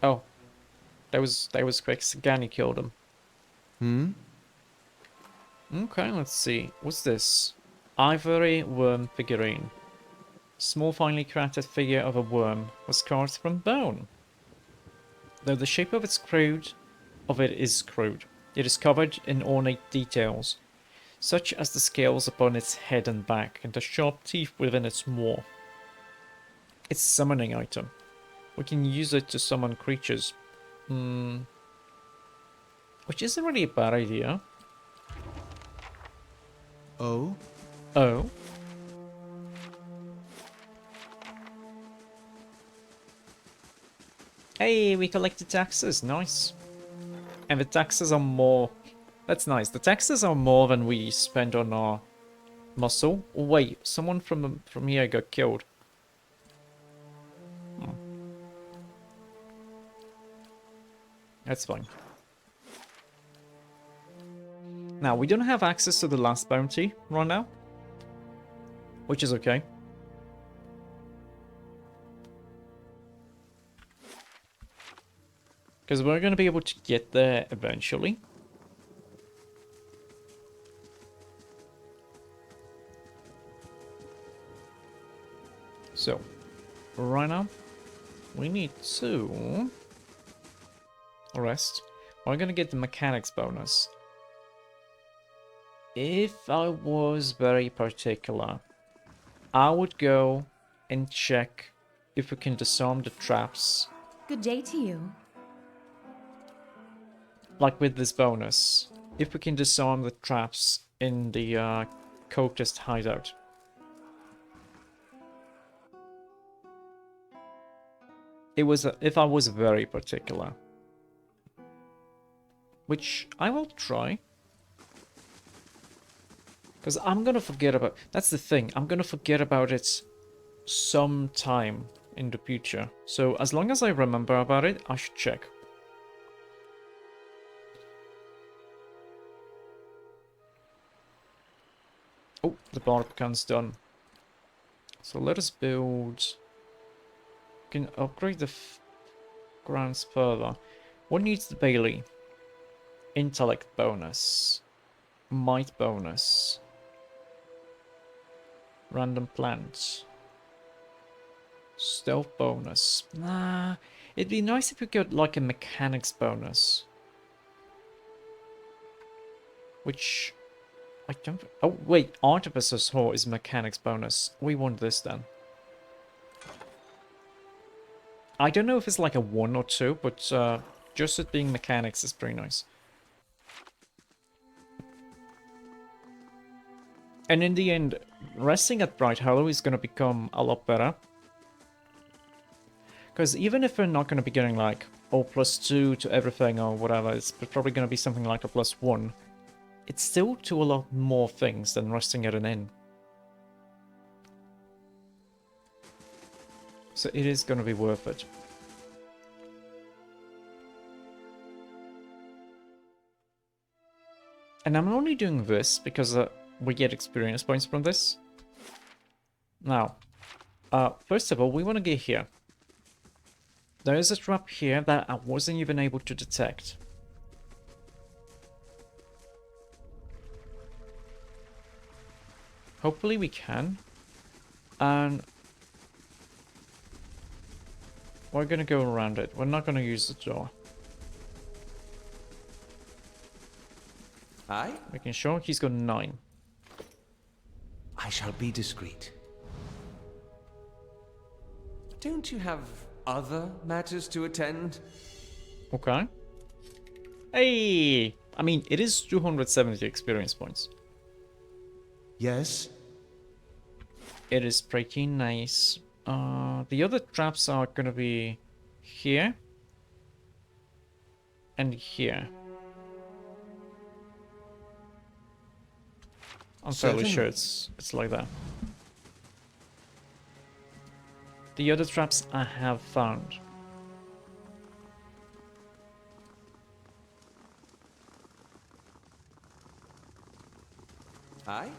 Oh. That was quick. Sagani killed him. Okay, let's see. What's this? Ivory worm figurine. Small finely crafted figure of a worm was carved from bone. Though the shape of it is crude, it is covered in ornate details, such as the scales upon its head and back, and the sharp teeth within its maw. It's a summoning item. We can use it to summon creatures. Which isn't really a bad idea. Oh? Oh. Hey, we collected taxes. Nice. And the taxes are more... That's nice. The taxes are more than we spend on our muscle. Oh, wait, someone from here got killed. That's fine. Now, we don't have access to the last bounty right now, which is okay. Because we're going to be able to get there eventually. So, right now, we need to rest. We're going to get the mechanics bonus. If I was very particular, I would go and check if we can disarm the traps. Good day to you. Like with this bonus. If we can disarm the traps in the cultist hideout. If I was very particular. Which I will try. Because I'm gonna forget about... That's the thing. I'm gonna forget about it sometime in the future. So as long as I remember about it, I should check. Oh, the Barbican's done. So let us build... We can upgrade the grants further. What needs the Bailey? Intellect bonus. Might bonus. Random plants. Stealth bonus. Nah, it'd be nice if we got like a mechanics bonus. Which I don't... Oh wait, Artificer's Whore is mechanics bonus. We want this then. I don't know if it's like a 1 or 2, but just it being mechanics is pretty nice. And in the end, resting at Bright Hollow is going to become a lot better. Because even if we're not going to be getting like, oh, +2 to everything or whatever, it's probably going to be something like a +1. It's still to a lot more things than resting at an inn. So it is going to be worth it. And I'm only doing this because we get experience points from this. Now, first of all, we want to get here. There is a trap here that I wasn't even able to detect. Hopefully we can. And we're going to go around it. We're not going to use the door. Aye? Making sure he's got 9. I shall be discreet. Don't you have other matters to attend? Okay. Hey! I mean, it is 270 experience points. Yes? It is pretty nice. The other traps are gonna be here. And here. I'm fairly Certainly. sure it's like that. The other traps I have found. Aye?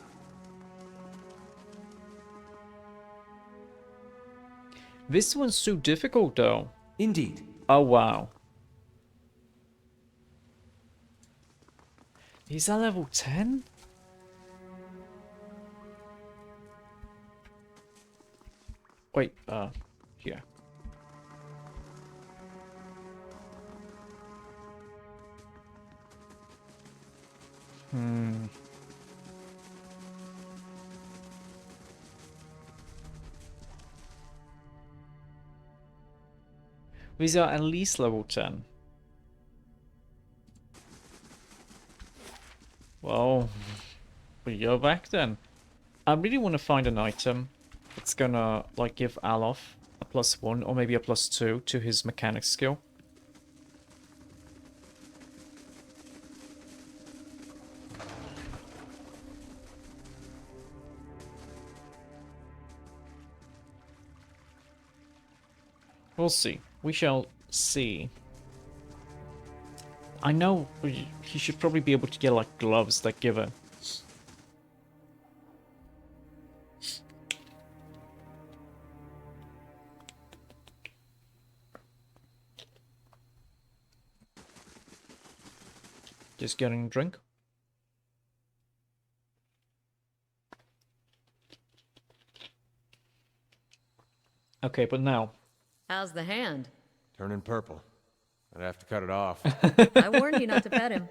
This one's so difficult though. Indeed. Oh wow. He's at level 10? Wait, here. These are at least level 10. Well, we go back then. I really want to find an item that's gonna, like, give Alof a +1 or maybe a +2 to his mechanics skill. We'll see. We shall see. I know he should probably be able to get, like, gloves that give it. Just getting a drink. Okay, but now. How's the hand? Turning purple. I'd have to cut it off. I warned you not to pet him.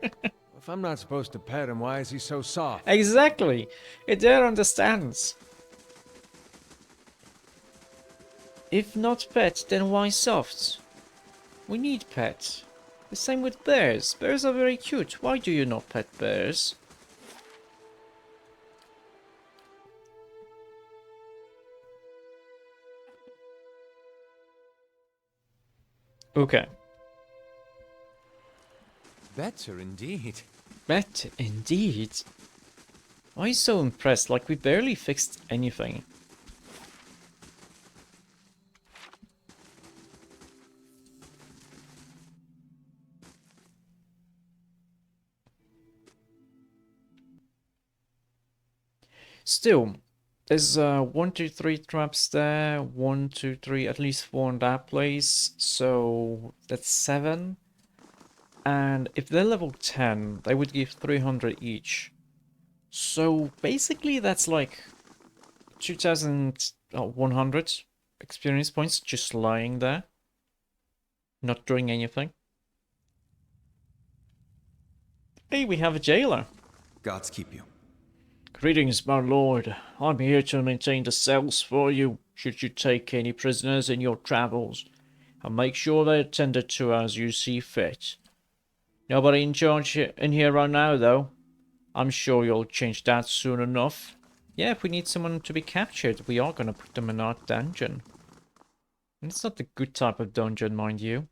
If I'm not supposed to pet him, why is he so soft? Exactly! It there understands. If not pet, then why soft? We need pet. The same with bears. Bears are very cute. Why do you not pet bears? Okay. Better indeed. Bet indeed. Why are you so impressed? Like, we barely fixed anything. Still, there's 1, 2, 3 traps there. 1, 2, 3, at least 4 in that place. So that's 7. And if they're level 10, they would give 300 each. So basically that's like 2,100 experience points just lying there. Not doing anything. Hey, we have a jailer. Gods keep you. Greetings, my lord. I'm here to maintain the cells for you, should you take any prisoners in your travels. I'll make sure they're tended to as you see fit. Nobody in charge in here right now, though. I'm sure you'll change that soon enough. Yeah, if we need someone to be captured, we are gonna put them in our dungeon. And it's not the good type of dungeon, mind you.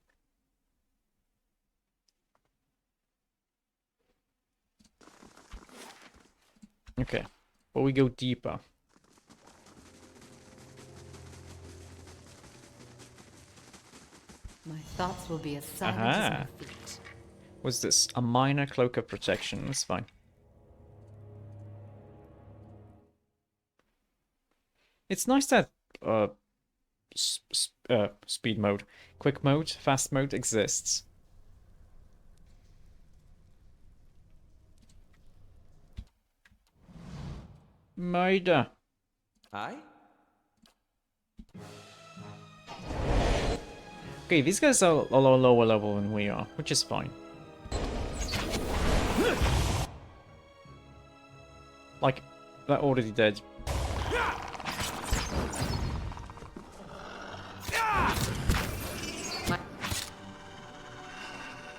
Okay, but we go deeper. My thoughts will be as silent as my feet. What's this? A minor cloak of protection. That's fine. It's nice that speed mode, quick mode, fast mode exists. Murder. Aye? Okay, these guys are a lot lower level than we are, which is fine. Like, they're already dead.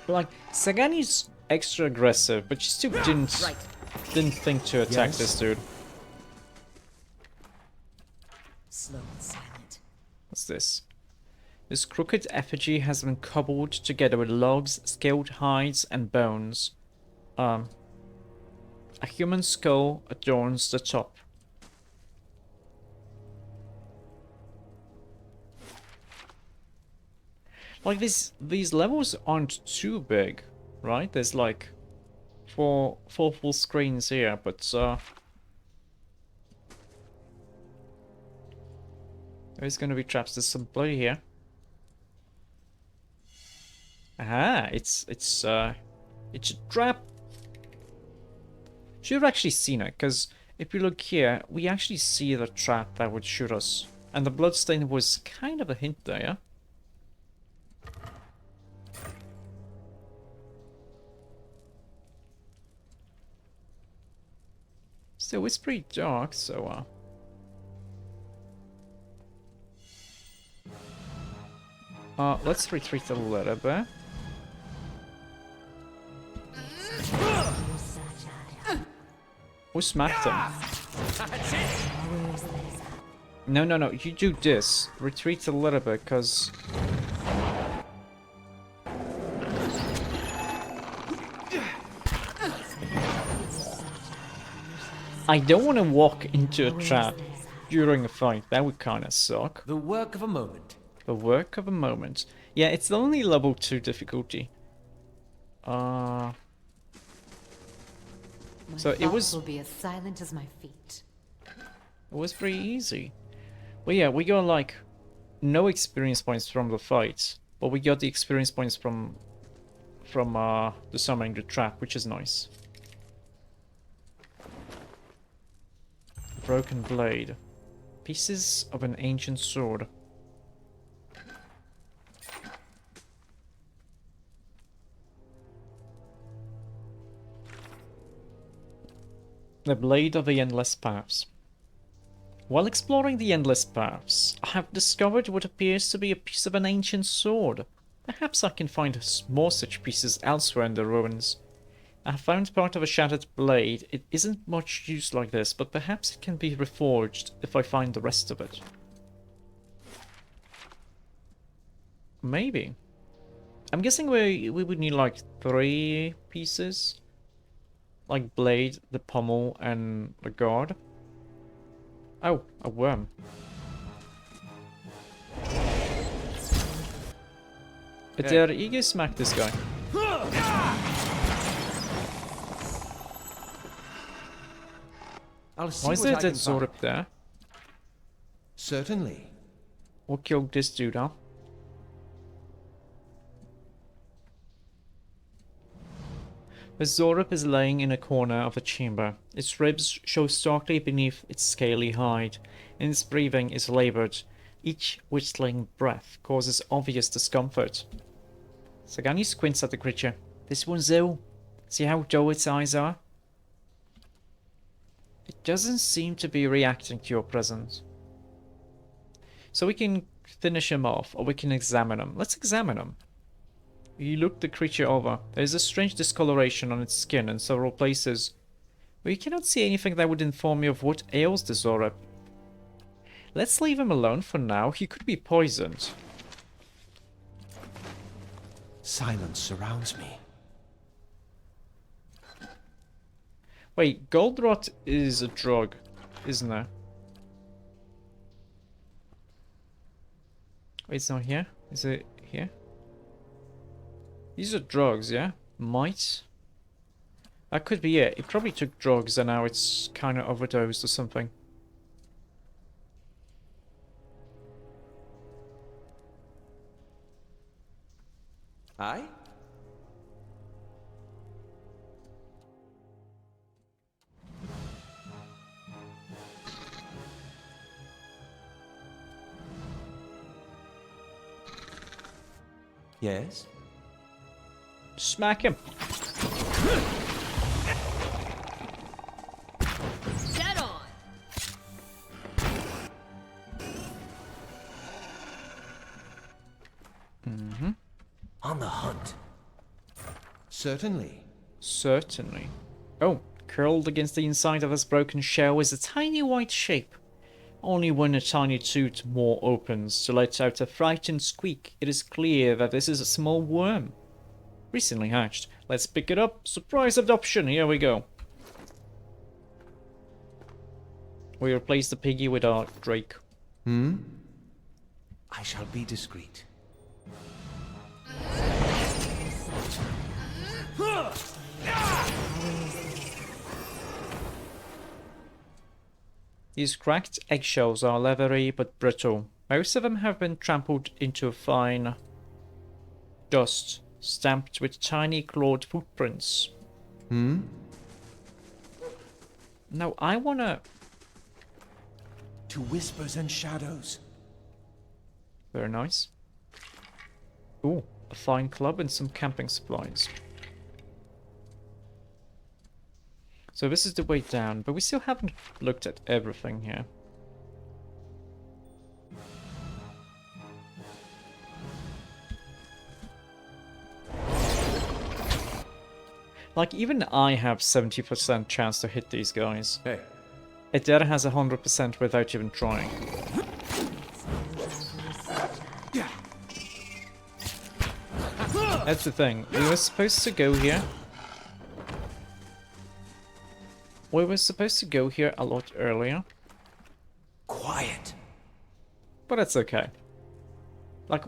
But like, Sagani's extra aggressive, but she still didn't think to attack this dude. Slow and silent. What's this? This crooked effigy has been cobbled together with logs, scaled hides, and bones. A human skull adorns the top. Like, these levels aren't too big, right? There's like four full screens here, but there's gonna be traps. There's some bloody here. Aha! It's a trap. Should have actually seen it, because if you look here, we actually see the trap that would shoot us, and the bloodstain was kind of a hint there. Yeah? Still, it's pretty dark, so let's retreat a little bit. Who smacked him? No, no, no, you do this. Retreat a little bit, because... I don't want to walk into a trap during a fight. That would kind of suck. The work of a moment. The work of a moment. Yeah, it's only level 2 difficulty. My So it thoughts was... will be as silent as my feet. It was pretty easy. Well, yeah, we got like no experience points from the fights, but we got the experience points from disarming the trap, which is nice. Broken blade. Pieces of an ancient sword. The blade of the endless paths. While exploring the endless paths, I have discovered what appears to be a piece of an ancient sword. Perhaps I can find more such pieces elsewhere in the ruins. I have found part of a shattered blade. It isn't much use like this, but perhaps it can be reforged if I find the rest of it. Maybe. I'm guessing we would need like 3 pieces. Like blade, the pommel, and the guard. Oh, a worm. But there, Ego smacked this guy. I'll see Why is what there I a can dead sword find. up there? Certainly. What killed this dude, huh? The Zorup is laying in a corner of the chamber. Its ribs show starkly beneath its scaly hide, and its breathing is labored. Each whistling breath causes obvious discomfort. Sagani squints at the creature. This one's ill. See how dull its eyes are? It doesn't seem to be reacting to your presence. So we can finish him off, or we can examine him. Let's examine him. You look the creature over. There is a strange discoloration on its skin in several places, but you cannot see anything that would inform you of what ails the Zorup. Let's leave him alone for now. He could be poisoned. Silence surrounds me. Wait, gold rot is a drug, isn't it? Wait, it's not here? Is it here? These are drugs, yeah? Might? That could be it. It probably took drugs and now it's kind of overdosed or something. Aye? Yes? Smack him! Dead on! On the hunt. Certainly. Certainly. Oh, curled against the inside of this broken shell is a tiny white shape. Only when a tiny tooth more opens to let out a frightened squeak, it is clear that this is a small worm. Recently hatched. Let's pick it up. Surprise adoption. Here we go. We replace the piggy with our Drake. I shall be discreet. These cracked eggshells are leathery but brittle. Most of them have been trampled into fine dust, stamped with tiny clawed footprints. Now I wanna... To whispers and shadows. Very nice. Ooh, a fine club and some camping supplies. So this is the way down, but we still haven't looked at everything here. Like, even I have 70% chance to hit these guys. Hey. Eder has 100% without even trying. That's the thing. We were supposed to go here. We were supposed to go here a lot earlier. Quiet. But that's okay. Like,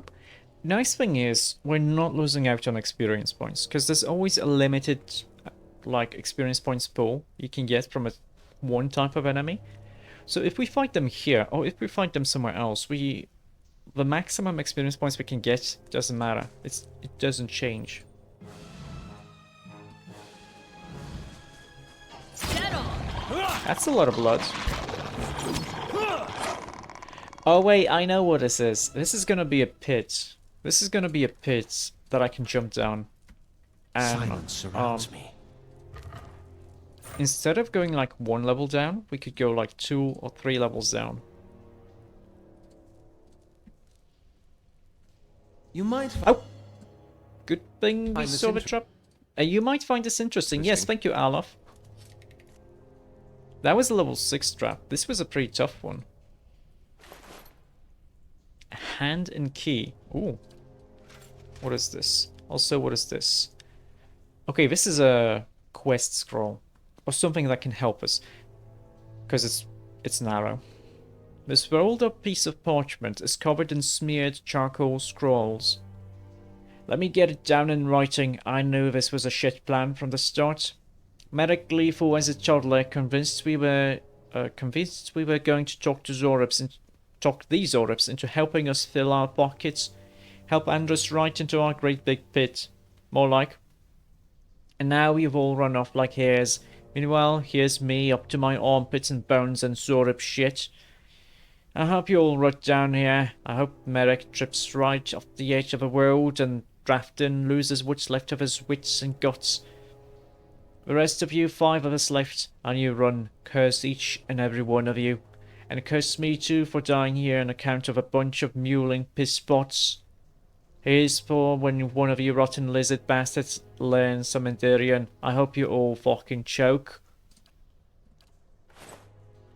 nice thing is, we're not losing out on experience points, because there's always a limited, like, experience points pool you can get from one type of enemy. So if we fight them here, or if we fight them somewhere else, the maximum experience points we can get doesn't matter. It doesn't change. That's a lot of blood. Oh wait, I know what this is. This is gonna be a pit. This is gonna be a pit that I can jump down. And, Silence surrounds me. instead of going like 1 level down, we could go like 2 or 3 levels down. You might. Oh! Good thing we Find this saw the trap. You might find this interesting. Yes, thank you, Alaf. That was a level 6 trap. This was a pretty tough one. Hand and key. Ooh. What is this? Also, what is this? Okay, this is a quest scroll. Or something that can help us. Because it's narrow. This rolled up piece of parchment is covered in smeared charcoal scrolls. Let me get it down in writing. I knew this was a shit plan from the start. Medic Lethal as a toddler, convinced we were going to talk to Zoribs and talk these Zoribs into helping us fill our pockets, help Andros right into our great big pit, more like. And now we've all run off like hares. Meanwhile, here's me up to my armpits in bones and Zorib shit. I hope you all rot down here. I hope Merrick trips right off the edge of the world and Drafton loses what's left of his wits and guts. The rest of you, 5 of us left, and you run. Curse each and every one of you. And curse me too for dying here on account of a bunch of mewling piss spots. Here's for when one of you rotten lizard bastards learns some Enderian. I hope you all fucking choke.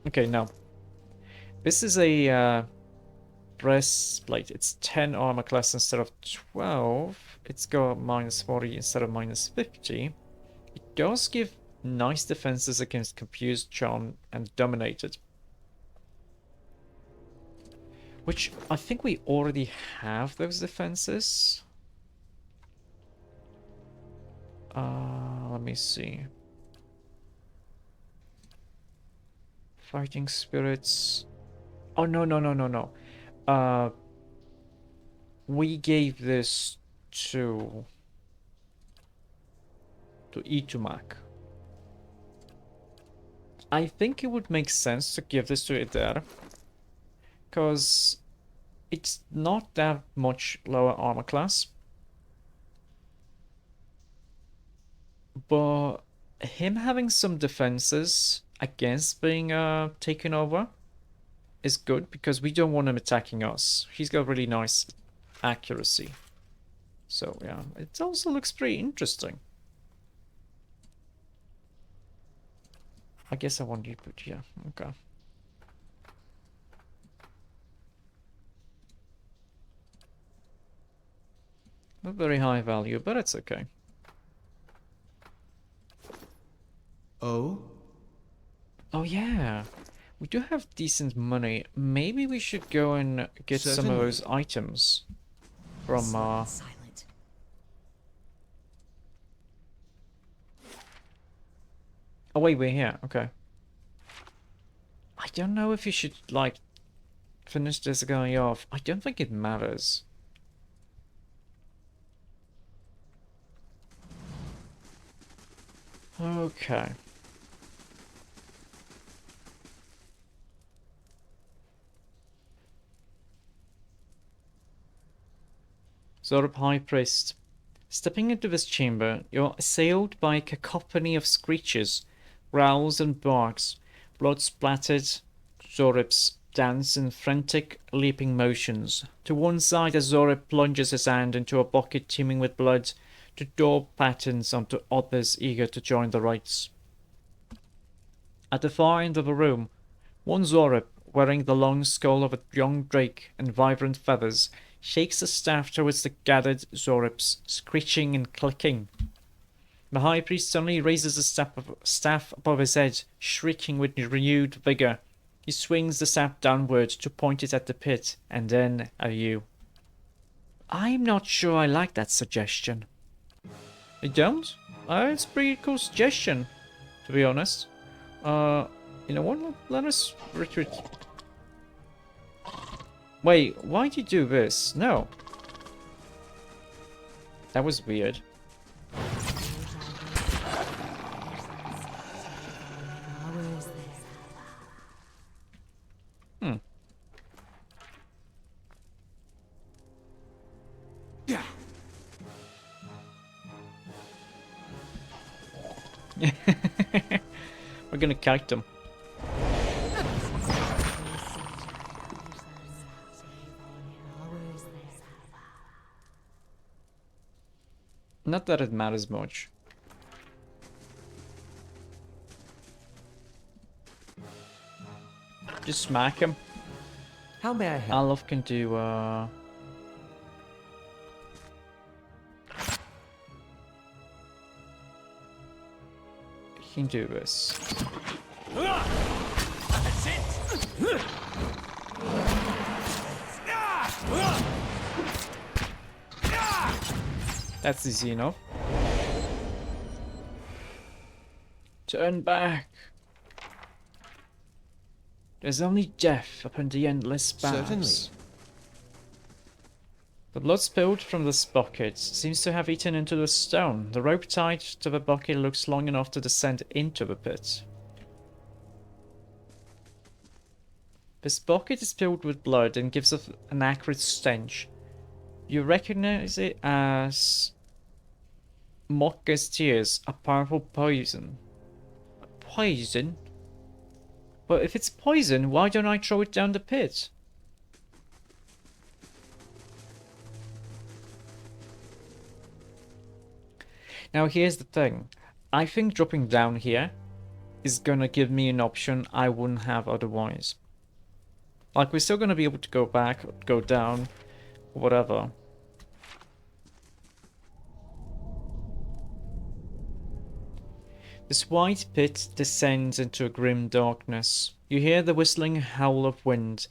Okay, now. This is a breastplate. It's 10 armor class instead of 12. It's got minus 40 instead of minus 50. It does give nice defenses against Confused, Charm, and Dominated. Which I think we already have those defenses. Let me see. Fighting Spirits. Oh, no. We gave this to Itumak. I think it would make sense to give this to Eder, because it's not that much lower armor class, but him having some defenses against being taken over is good, because we don't want him attacking us. He's got really nice accuracy. So yeah, it also looks pretty interesting. I guess I want you to put, yeah, okay. Not very high value, but it's okay. Oh? Oh yeah, we do have decent money. Maybe we should go and get some of Certainly. those items from Silent. Oh wait, we're here. Okay. I don't know if you should like finish this guy off. I don't think it matters. Okay. Zorb High Priest. Stepping into this chamber, you're assailed by a cacophony of screeches, growls and barks. Blood splattered. Zoribs dance in frantic, leaping motions. To one side, as Zorib plunges his hand into a bucket teeming with blood, to daub patterns onto others eager to join the rites. At the far end of the room, one Zorib, wearing the long skull of a young drake and vibrant feathers, shakes the staff towards the gathered Zoribs, screeching and clicking. The high priest suddenly raises the staff above his head, shrieking with renewed vigor. He swings the staff downward to point it at the pit, and then at you. I'm not sure I like that suggestion. You don't? It's a pretty cool suggestion, to be honest. You know what? Let us retreat. Wait, why'd you do this? No. That was weird. Hmm. Yeah. We're gonna kite them. Not that it matters much. Just smack him. How may I help? Alov can do, he can do this. That's it. That's easy enough. Turn back. There's only death upon the endless boughs. Certainly. The blood spilled from this bucket seems to have eaten into the stone. The rope tied to the bucket looks long enough to descend into the pit. This bucket is filled with blood and gives off an acrid stench. You recognize it as Mokka's tears, a powerful poison. Poison? But if it's poison, why don't I throw it down the pit? Now here's the thing. I think dropping down here is gonna give me an option I wouldn't have otherwise. Like, we're still gonna be able to go back, go down, whatever. This white pit descends into a grim darkness. You hear the whistling howl of wind,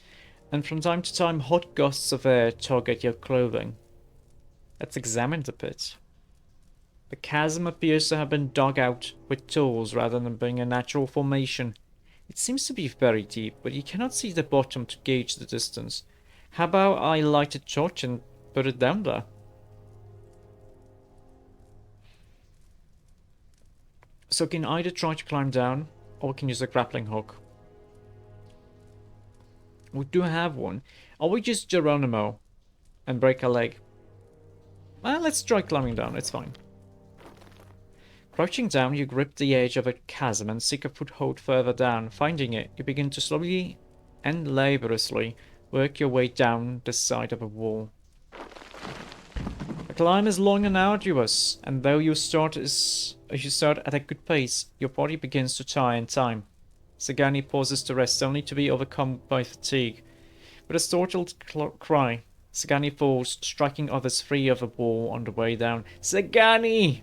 and from time to time hot gusts of air tug at your clothing. Let's examine the pit. The chasm appears to have been dug out with tools rather than being a natural formation. It seems to be very deep, but you cannot see the bottom to gauge the distance. How about I light a torch and put it down there? So we can either try to climb down, or we can use a grappling hook. We do have one. Or we just Geronimo and break a leg. Well, let's try climbing down, it's fine. Crouching down, you grip the edge of a chasm and seek a foothold further down. Finding it, you begin to slowly and laboriously work your way down the side of a wall. The climb is long and arduous, and though you start at a good pace, your body begins to tire in time. Sagani pauses to rest, only to be overcome by fatigue. With a startled cry, Sagani falls, striking others free of the wall on the way down. Sagani!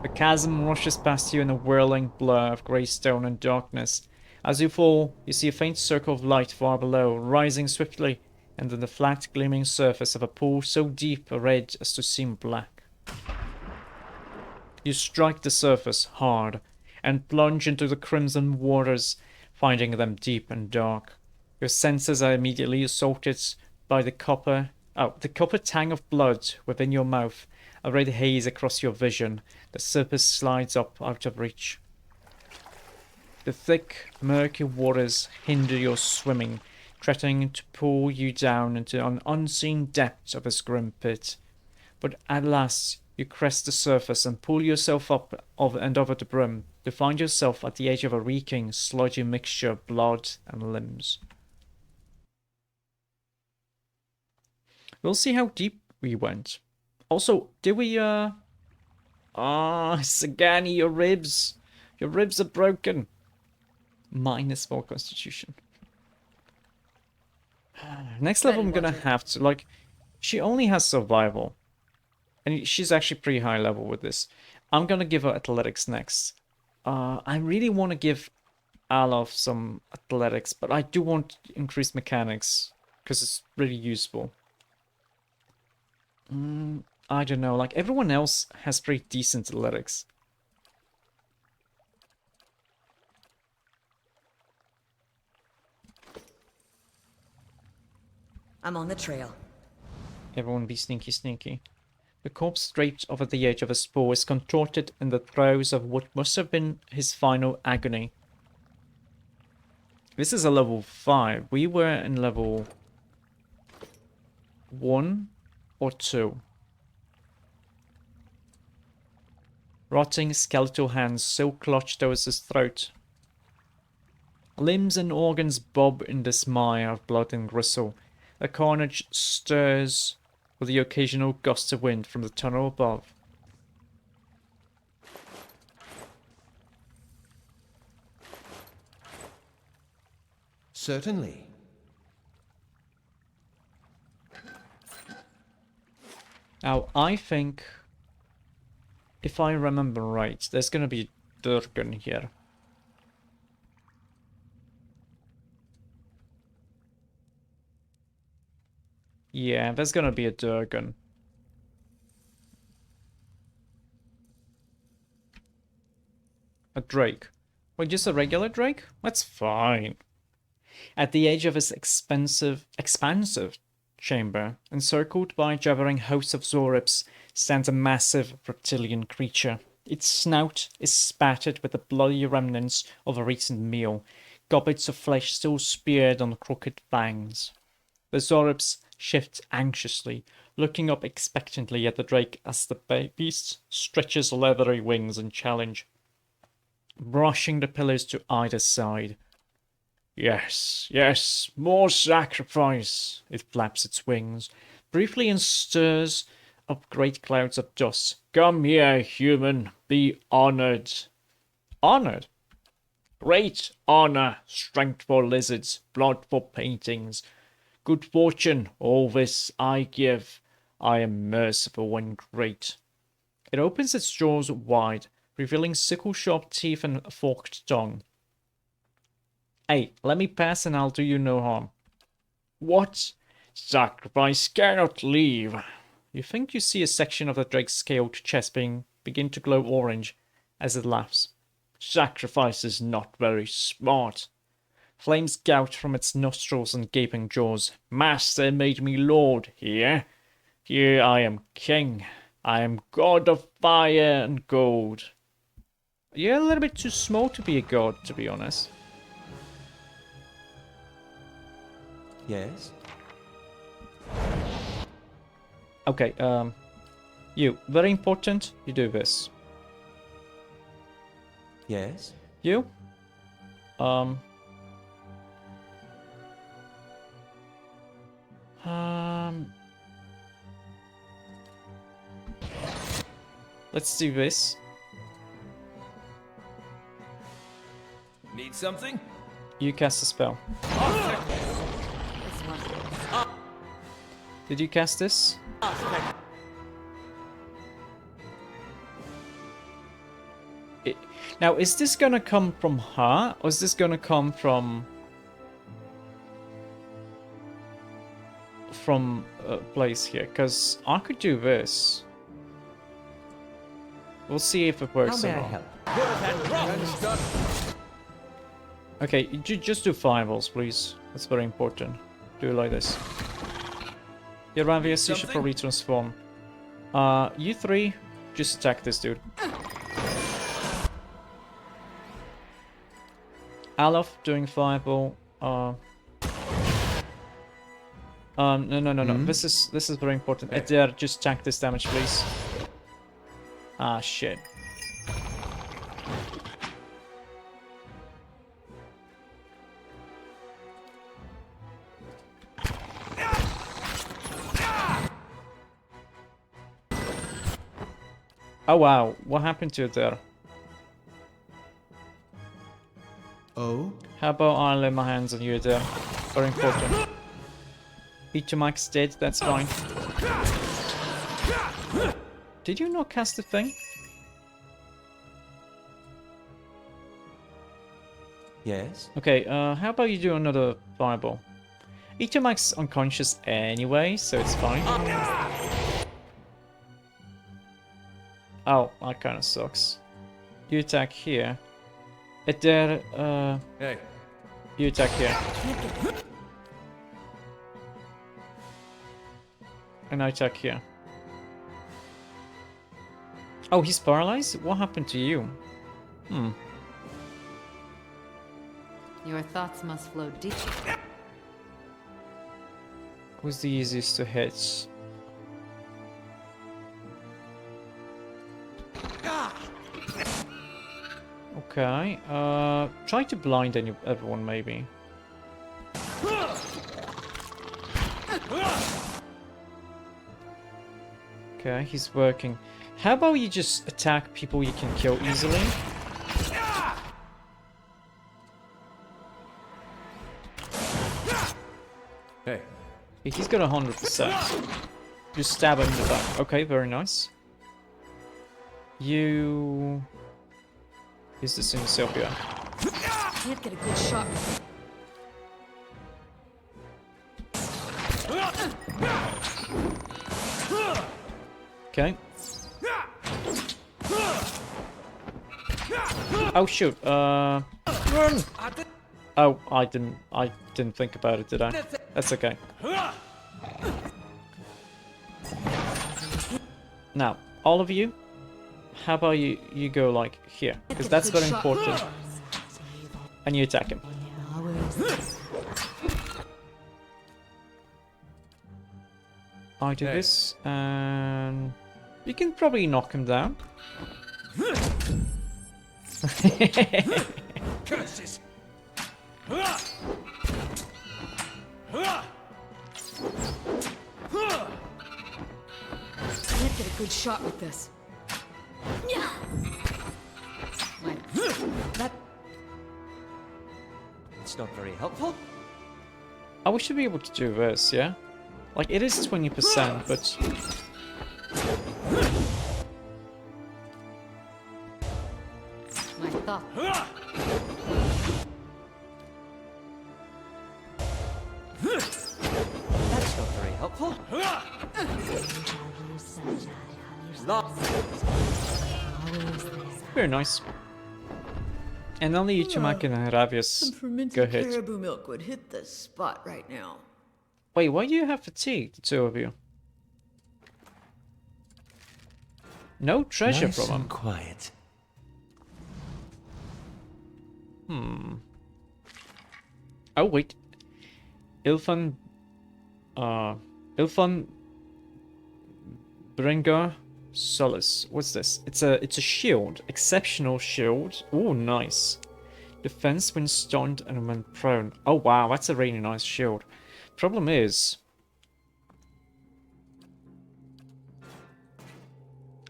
The chasm rushes past you in a whirling blur of grey stone and darkness. As you fall, you see a faint circle of light far below, rising swiftly, and then the flat, gleaming surface of a pool so deep a red as to seem black. You strike the surface hard, and plunge into the crimson waters, finding them deep and dark. Your senses are immediately assaulted by the copper tang of blood within your mouth, a red haze across your vision. The surface slides up out of reach. The thick, murky waters hinder your swimming, threatening to pull you down into an unseen depth of this grim pit. But at last, You crest the surface and pull yourself up and over the brim to find yourself at the edge of a reeking, sludgy mixture of blood and limbs. We'll see how deep we went. Also, did we, Sagani, your ribs! Your ribs are broken! -4 constitution. Next level I'm gonna have to, like, she only has survival. And she's actually pretty high level with this. I'm gonna give her athletics next. I really want to give Alof some athletics, but I do want increased mechanics, because it's really useful. I don't know, like, everyone else has pretty decent athletics. I'm on the trail. Everyone be sneaky sneaky. The corpse draped over the edge of a spore is contorted in the throes of what must have been his final agony. This is a level 5. We were in level 1 or 2. Rotting skeletal hands still clutched over his throat. Limbs and organs bob in this mire of blood and gristle. The carnage stirs with the occasional gust of wind from the tunnel above. Certainly. Now, I think, if I remember right, there's gonna be a Durgan here. Yeah, there's gonna be a Durgan. A Drake. Wait, just a regular Drake? That's fine. At the edge of his expansive chamber, encircled by a jabbering host of Zorips, stands a massive reptilian creature. Its snout is spattered with the bloody remnants of a recent meal, gobbets of flesh still speared on crooked fangs. The Zorips shift anxiously, looking up expectantly at the Drake as the beast stretches leathery wings in challenge, brushing the pillars to either side. Yes, yes, more sacrifice! It flaps its wings, briefly, and stirs up great clouds of dust. Come here, human, be honored. Honored? Great honor, strength for lizards, blood for paintings. Good fortune, all this I give. I am merciful and great. It opens its jaws wide, revealing sickle-sharp teeth and a forked tongue. Hey, let me pass and I'll do you no harm. What? Sacrifice cannot leave. You think you see a section of the drake's scaled chest begin to glow orange as it laughs. Sacrifice is not very smart. Flames gout from its nostrils and gaping jaws. Master made me lord here. Here I am king. I am god of fire and gold. You're a little bit too small to be a god, to be honest. Yes? Okay, you, very important, you do this. Yes? You, let's do this. Need something? You cast a spell. Did you cast this? Now, is this gonna come from her, or is this gonna come from a place here? Because I could do this. We'll see if it works How or may I not. help? Okay, just do fireballs, please. That's very important. Do it like this. Yeah, Ravius, you should probably transform. You three, just attack this dude. Alof doing fireball. No. This is very important. Adair, just tank this damage, please. Ah, shit. Oh wow, what happened to it there? Oh? How about I lay my hands on you there? Very important. Max dead, that's fine. Did you not cast the thing? Yes? Okay, how about you do another fireball? Max unconscious anyway, so it's fine. Oh, that kinda sucks. You attack here. There, Hey. you attack here. And I attack here. Oh, he's paralyzed? What happened to you? Hmm. Your thoughts must flow deep. Who's the easiest to hit? Okay, try to blind everyone maybe. Okay, he's working. How about you just attack people you can kill easily? Hey. He's got 100%. Just stab him in the back. Okay, very nice. You... Is this in Sylvia? Can't get a good shot. Okay. Oh shoot, run! Oh, I didn't think about it, did I? That's okay. Now, all of you, how about you go like here? Because that's very important. And you attack him. I do this, and you can probably knock him down. Curses! Can't get a good shot with this. That It's not very helpful. Oh, we should be able to do this, yeah? Like, it is 20%, but... My thought. That's not very helpful. Very nice. And only Ichimaki and Ravius go ahead. caribou milk would hit this spot right now. Wait, why do you have fatigue, the two of you? No treasure Nice from him. and quiet. Oh, wait. Ilfan... Ilfan... Bringer Solace. What's this? It's a shield. Exceptional shield. Oh, nice. Defense when stunned and when prone. Oh, wow. That's a really nice shield. Problem is...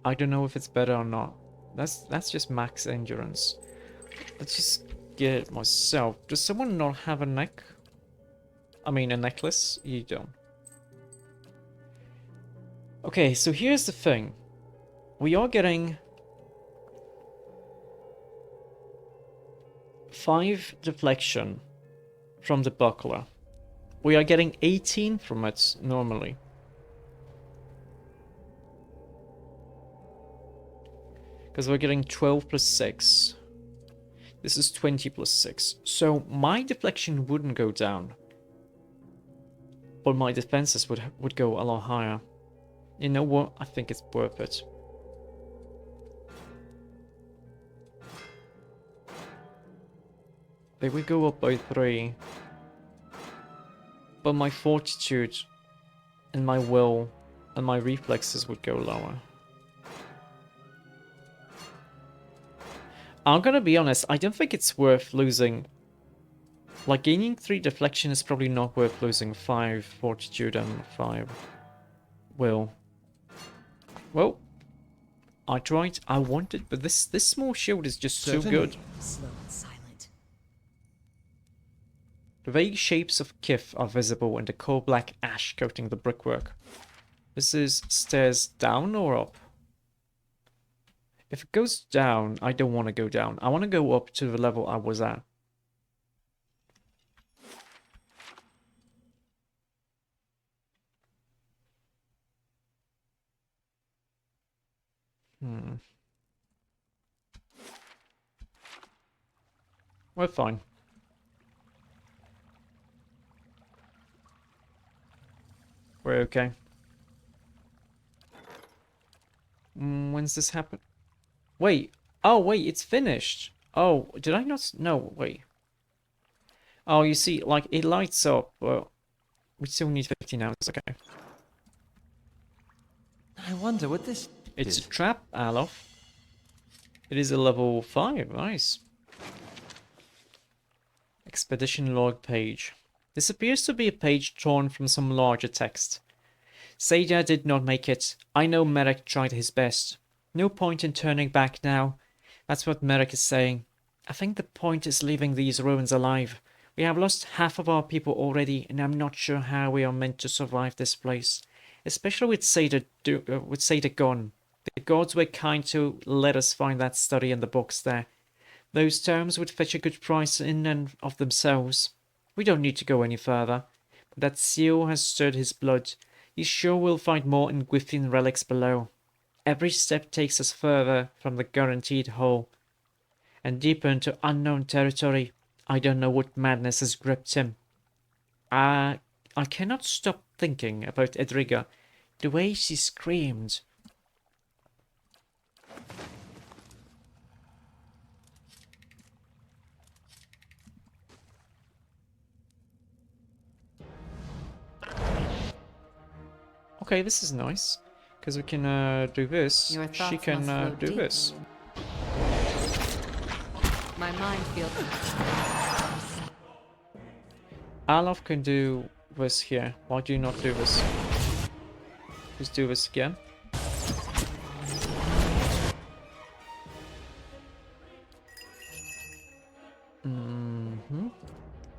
I don't know if it's better or not. That's just max endurance. Let's just get it myself. Does someone not have a neck? I mean, a necklace? You don't. Okay, so here's the thing. We are getting 5 deflection from the buckler. We are getting 18 from it normally. Because we're getting 12 plus 6. This is 20 plus 6. So my deflection wouldn't go down. But my defenses would go a lot higher. You know what? I think it's worth it. They would go up by 3. But my fortitude and my will and my reflexes would go lower. I'm gonna be honest, I don't think it's worth losing. Like, gaining 3 deflection is probably not worth losing 5 fortitude and 5 will. Well, I tried, I wanted, but this small shield is just too good. Slow and silent. The vague shapes of Kith are visible in the coal-black ash coating the brickwork. This is stairs down or up? If it goes down, I don't want to go down. I want to go up to the level I was at. We're fine. We're okay. When's this happen? Wait. Oh, wait, it's finished. Oh, did I not? No, wait. Oh, you see, like, it lights up, but we still need 15 hours, okay. I wonder what this It's is. a trap, Alof. It is a level 5, nice. Expedition log page. This appears to be a page torn from some larger text. Seda did not make it. I know Merrick tried his best. No point in turning back now. That's what Merrick is saying. I think the point is leaving these ruins alive. We have lost half of our people already, and I'm not sure how we are meant to survive this place. Especially with Seda gone. The gods were kind to let us find that study in the books there. Those terms would fetch a good price in and of themselves. We don't need to go any further. But that seal has stirred his blood. He's sure we'll find more Ingwithian relics below. Every step takes us further from the guaranteed hole. And deeper into unknown territory. I don't know what madness has gripped him. I cannot stop thinking about Edriga. The way she screamed. Okay, this is nice. Because we can do this. Your She thoughts can must flow do deep this. in you. My mind feels. Alof can do this here. Why do you not do this? Just do this again.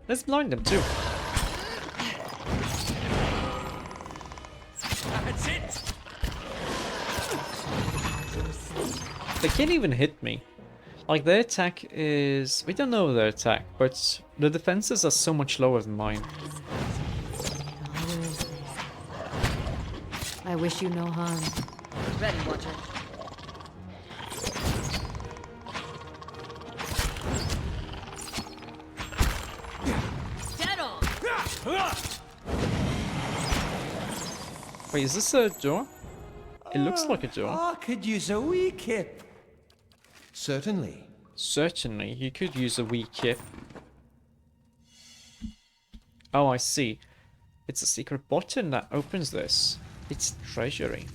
Let's blind them too. That's it! They can't even hit me. Like, their attack is... We don't know their attack, but the defenses are so much lower than mine. I wish you no harm. Ready, Watcher. Dead on! Wait, is this a door? It looks like a door. I could use a wee kip. Certainly. Certainly, you could use a wee kip. Oh, I see. It's a secret button that opens this. It's treasury.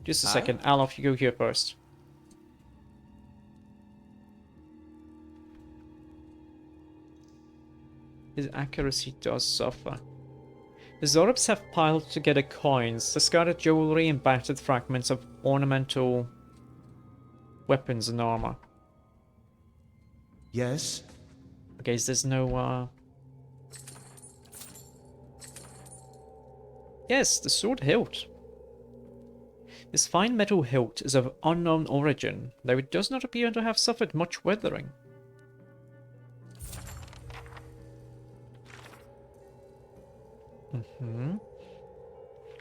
Just a second. Alof, you go here first. His accuracy does suffer. The Zorobs have piled together coins, discarded jewelry, and battered fragments of ornamental weapons and armor. Yes? Okay, so there's no, Yes, the sword hilt. This fine metal hilt is of unknown origin, though it does not appear to have suffered much weathering.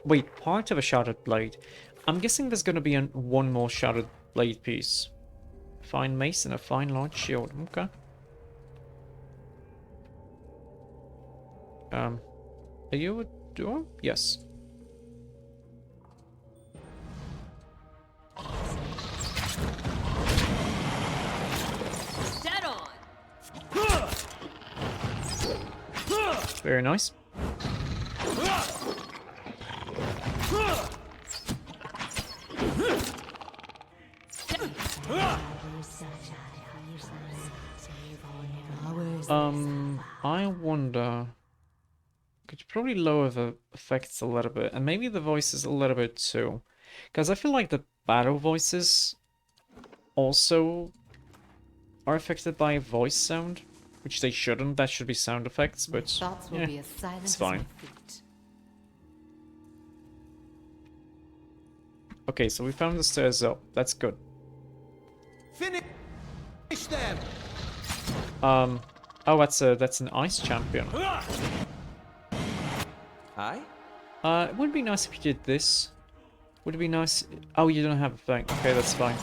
Wait, part of a shattered blade. I'm guessing there's gonna be one more shattered blade piece. Fine mace and a fine large shield. Okay. Are you a door? Yes. Dead on! Very nice. I wonder. Could you probably lower the effects a little bit, and maybe the voices a little bit too, because I feel like the battle voices also are affected by voice sound, which they shouldn't. That should be sound effects, but Thoughts will yeah, be as silent it's as my fine. feet. Okay, so we found the stairs up. That's good. Finish them! Oh, that's an ice champion. Aye? It would be nice if you did this. Would it be nice? Oh, you don't have a thing. Okay, that's fine.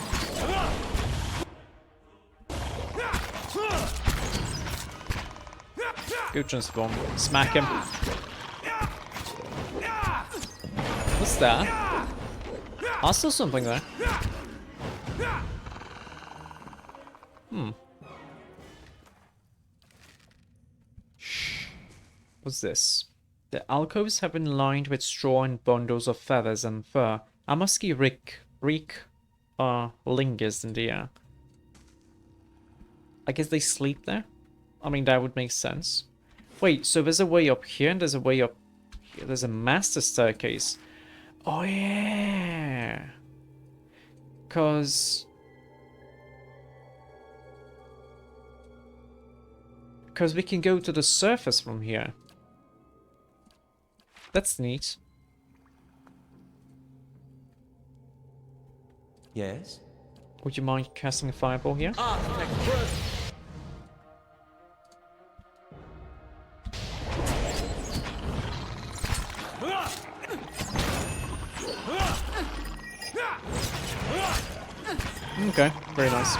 Go transform. Smack him. What's that? I saw something there. What's this? The alcoves have been lined with straw and bundles of feathers and fur. A musky reek lingers in the air. I guess they sleep there? I mean, that would make sense. Wait, so there's a way up here and there's a way up here. There's a master staircase. Oh, yeah. Because we can go to the surface from here. That's neat. Yes? Would you mind casting a fireball here? Okay, very nice.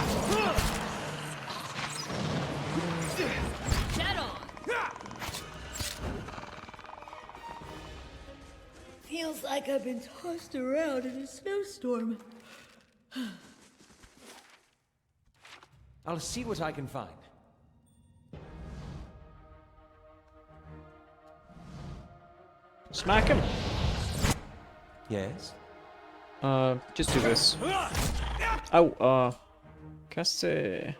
Feels like I've been tossed around in a snowstorm. I'll see what I can find. Smack him. Yes? Just do this. Oh, cast it.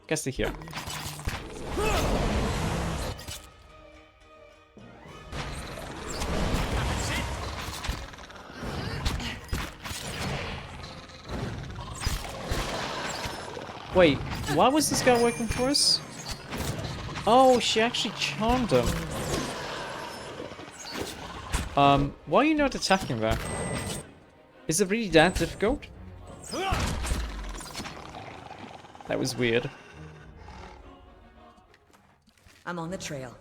Cast it here. Wait, why was this guy working for us? Oh, she actually charmed him. Why are you not attacking there? Is it really that difficult? That was weird. I'm on the trail.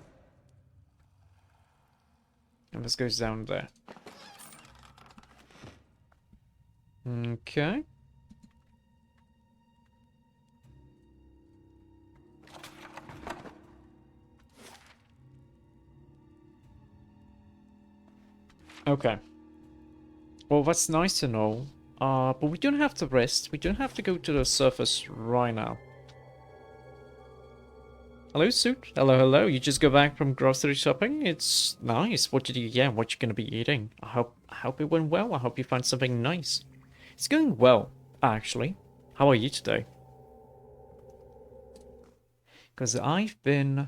And this goes down there. Okay. Okay. Well, that's nice to know. But we don't have to rest. We don't have to go to the surface right now. Hello, Suit. Hello, hello. You just go back from grocery shopping? It's nice. What did you get? What you gonna be eating? I hope it went well. I hope you found something nice. It's going well, actually. How are you today? Because I've been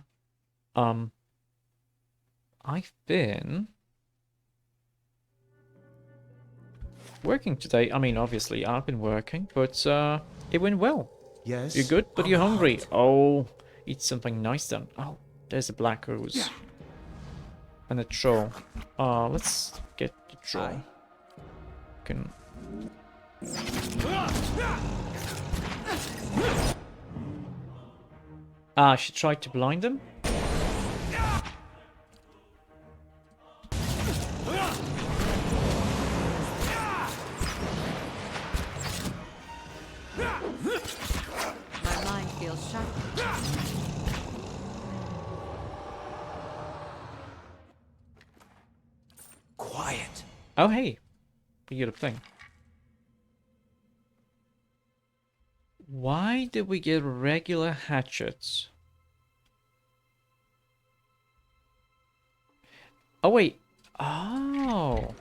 working today. I mean, obviously, I've been working, but it went well. Yes? You're good, but you're hungry. Oh, eat something nice then. Oh, there's a black rose. And a troll. Let's get the troll. Aye. Can... she tried to blind him? My mind feels sharp. Quiet. Oh, hey. You got a thing. Why did we get regular hatchets? Oh, wait. Oh.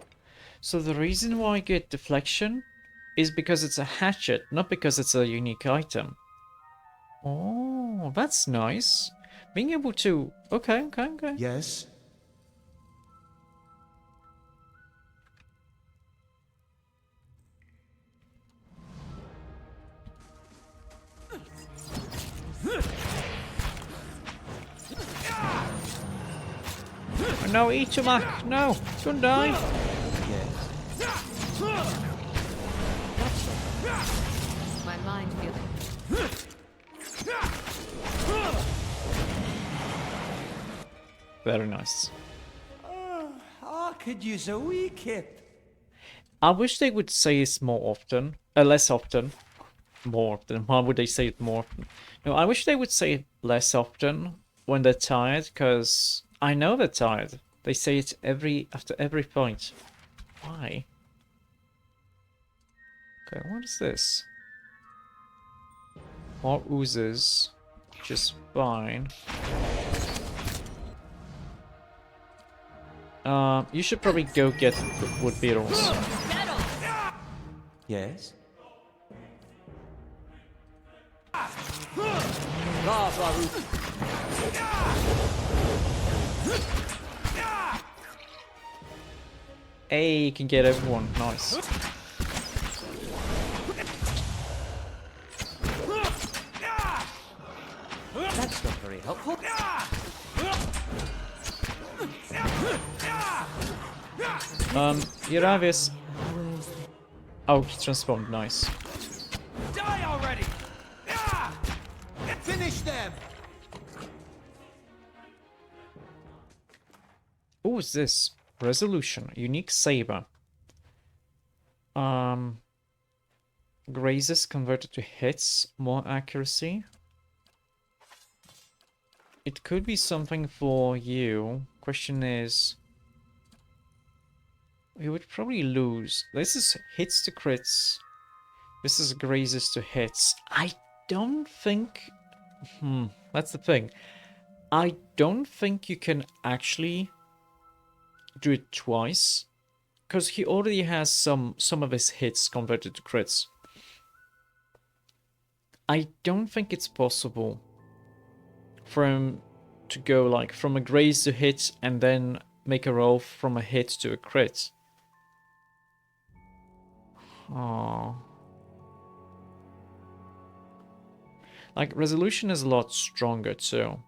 So the reason why I get deflection is because it's a hatchet, not because it's a unique item. Oh, that's nice. Being able to... Okay. Yes? Oh, no, Itumak! No! It's gonna die! Yes. My mind feeling. Very nice. I could use a wee kip. I wish they would say this more often. Less often. More often. Why would they say it more often? No, I wish they would say it less often when they're tired, because I know they're tired. They say it after every point. Why? Okay, what is this? More oozes. Which is fine. You should probably go get wood beetles. Yes. Hey, you can get everyone. Nice. That's not very helpful. Iravis. Oh, he transformed. Nice. Die already! Finish them! What was this? Resolution. Unique saber. Grazes converted to hits. More accuracy. It could be something for you. Question is... You would probably lose. This is hits to crits. This is grazes to hits. I don't think... that's the thing. I don't think you can actually do it twice. Because he already has some of his hits converted to crits. I don't think it's possible for him to go like from a graze to hit and then make a roll from a hit to a crit. Oh. Like, resolution is a lot stronger too.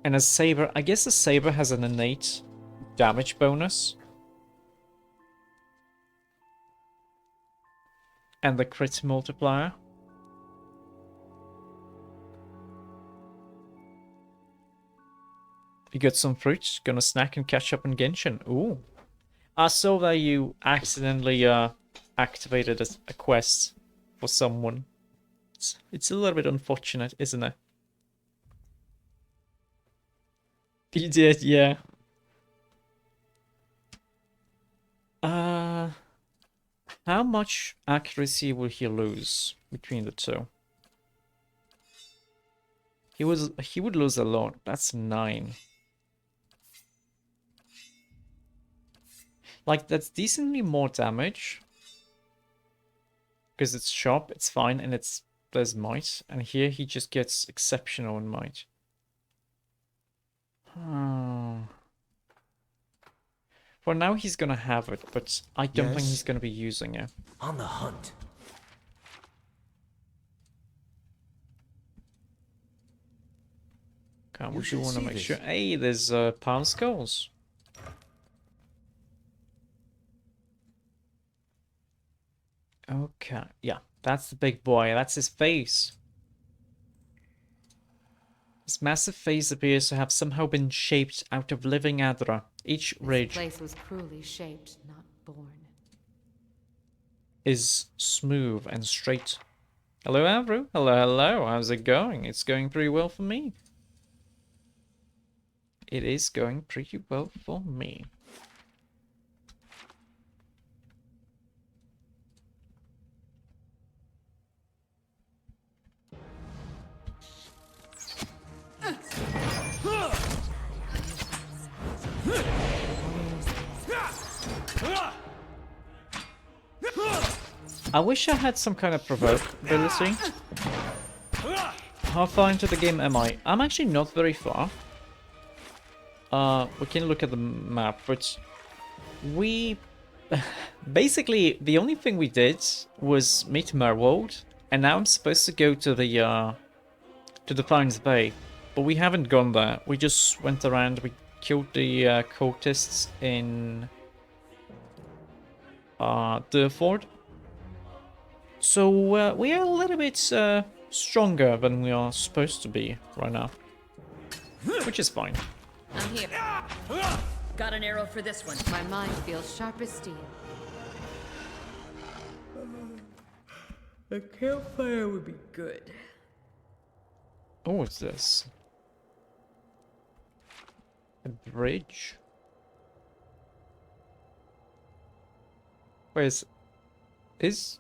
And a saber, I guess a saber has an innate damage bonus. And the crit multiplier. You got some fruit, gonna snack and catch up on Genshin. Ooh. I saw that you accidentally activated a quest for someone. It's a little bit unfortunate, isn't it? You did, yeah. How much accuracy will he lose between the two? He would lose a lot. That's 9. Like, that's decently more damage. Because it's sharp, it's fine, and there's might. And here he just gets exceptional in might. For now he's gonna have it, but I don't think he's gonna be using it. On the hunt. Okay, You we do should want to see make this. sure. Hey, there's pound skulls. Okay, yeah, that's the big boy. That's his face. His massive face appears to have somehow been shaped out of living Adra. Each This ridge place was cruelly shaped, not born. is smooth and straight. Hello, Avru. Hello. How's it going? It's going pretty well for me. It is going pretty well for me. I wish I had some kind of provoke ability. How far into the game am I? I'm actually not very far. We can look at the map, but we... Basically, the only thing we did was meet Merwold, and now I'm supposed to go to the Pines Bay, but we haven't gone there. We just went around, we killed the cultists in Durford. So we are a little bit stronger than we are supposed to be right now, which is fine. I'm here. Got an arrow for this one. My mind feels sharp as steel. A campfire would be good. Oh, what's this? A bridge? Wait, is...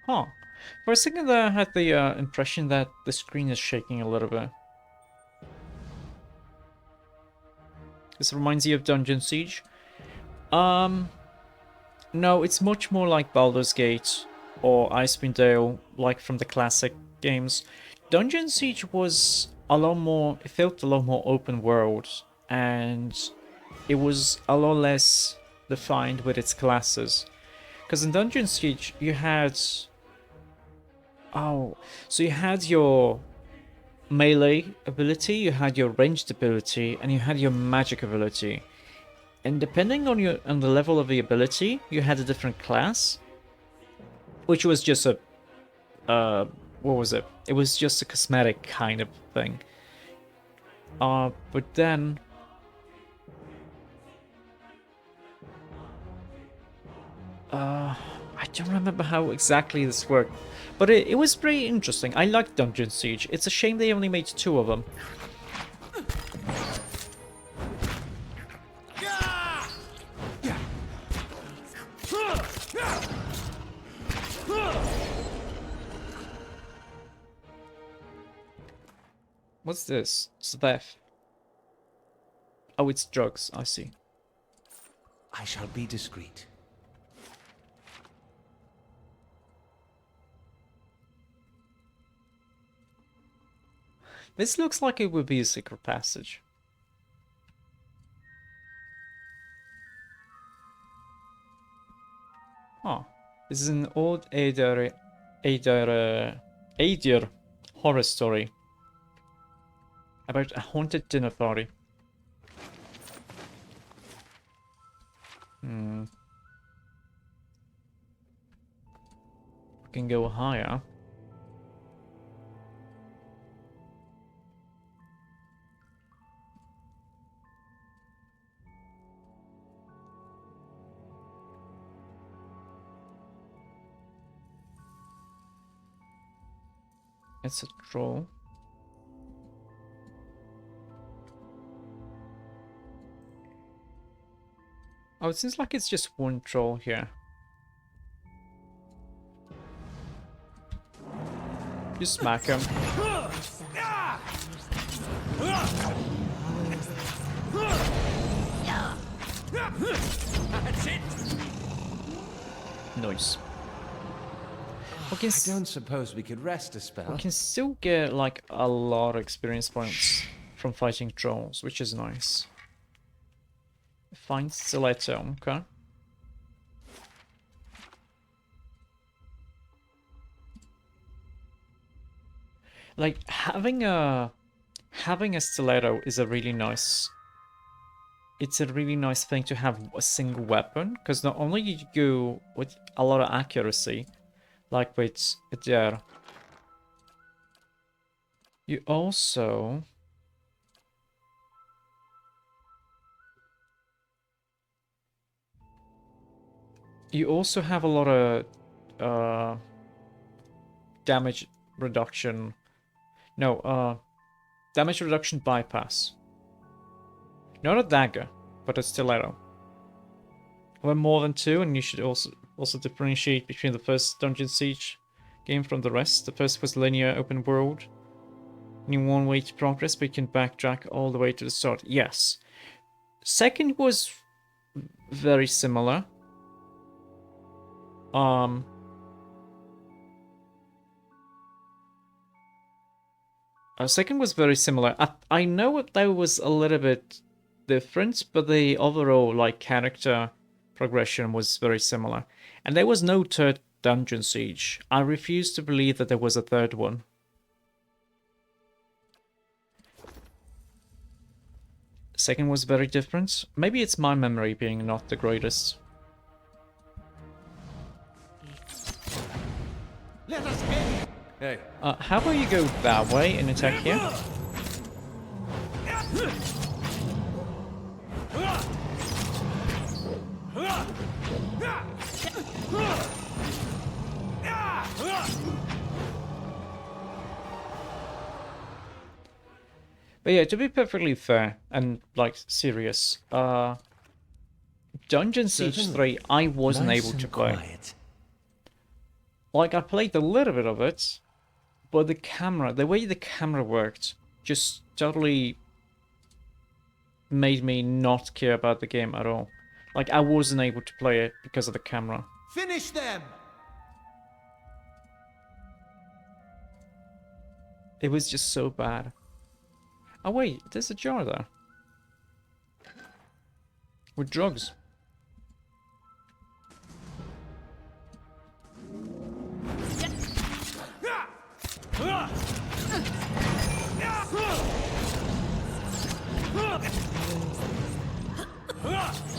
Huh. For a second there, I had the impression that the screen is shaking a little bit. This reminds you of Dungeon Siege? No, it's much more like Baldur's Gate or Icewind Dale, like from the classic games. Dungeon Siege was a lot more, it felt a lot more open world, and it was a lot less defined with its classes. Because in Dungeon Siege, you had... Oh, so you had your melee ability, you had your ranged ability, and you had your magic ability. And depending on the level of the ability, you had a different class, which was just a what was it? It was just a cosmetic kind of thing. But then I don't remember how exactly this worked, but it was pretty interesting. I liked Dungeon Siege. It's a shame they only made 2 of them. What's this? Sveff. Oh, it's drugs. I see. I shall be discreet. This looks like it would be a secret passage. Huh. This is an old Adir horror story about a haunted dinner party. We can go higher. It's a troll. Oh, it seems like it's just one troll here. You smack him. That's it. Nice. I don't suppose we could rest a spell. We can still get like a lot of experience points from fighting trolls, which is nice. Find stiletto, okay. Like having a stiletto is a really nice. It's a really nice thing to have a single weapon, because not only do you go with a lot of accuracy, like with there, you also have a lot of damage reduction. No, damage reduction bypass. Not a dagger, but a stiletto. We're more than 2, and you should also differentiate between the first Dungeon Siege game from the rest. The first was linear open world. Only one way to progress, but you can backtrack all the way to the start. Yes. Second was very similar. Second was very similar. I know that was a little bit different, but the overall like character progression was very similar. And there was no third dungeon siege. I refuse to believe that there was a third one. Second was very different. Maybe it's my memory being not the greatest. Let us end. Hey. How about you go that way and attack here? But yeah, to be perfectly fair and like serious, Dungeon Siege 3 I wasn't able to play. Quiet. Like I played a little bit of it, but the way the camera worked just totally made me not care about the game at all. Like I wasn't able to play it because of the camera. Finish them. It was just so bad. Oh wait, there's a jar there. With drugs.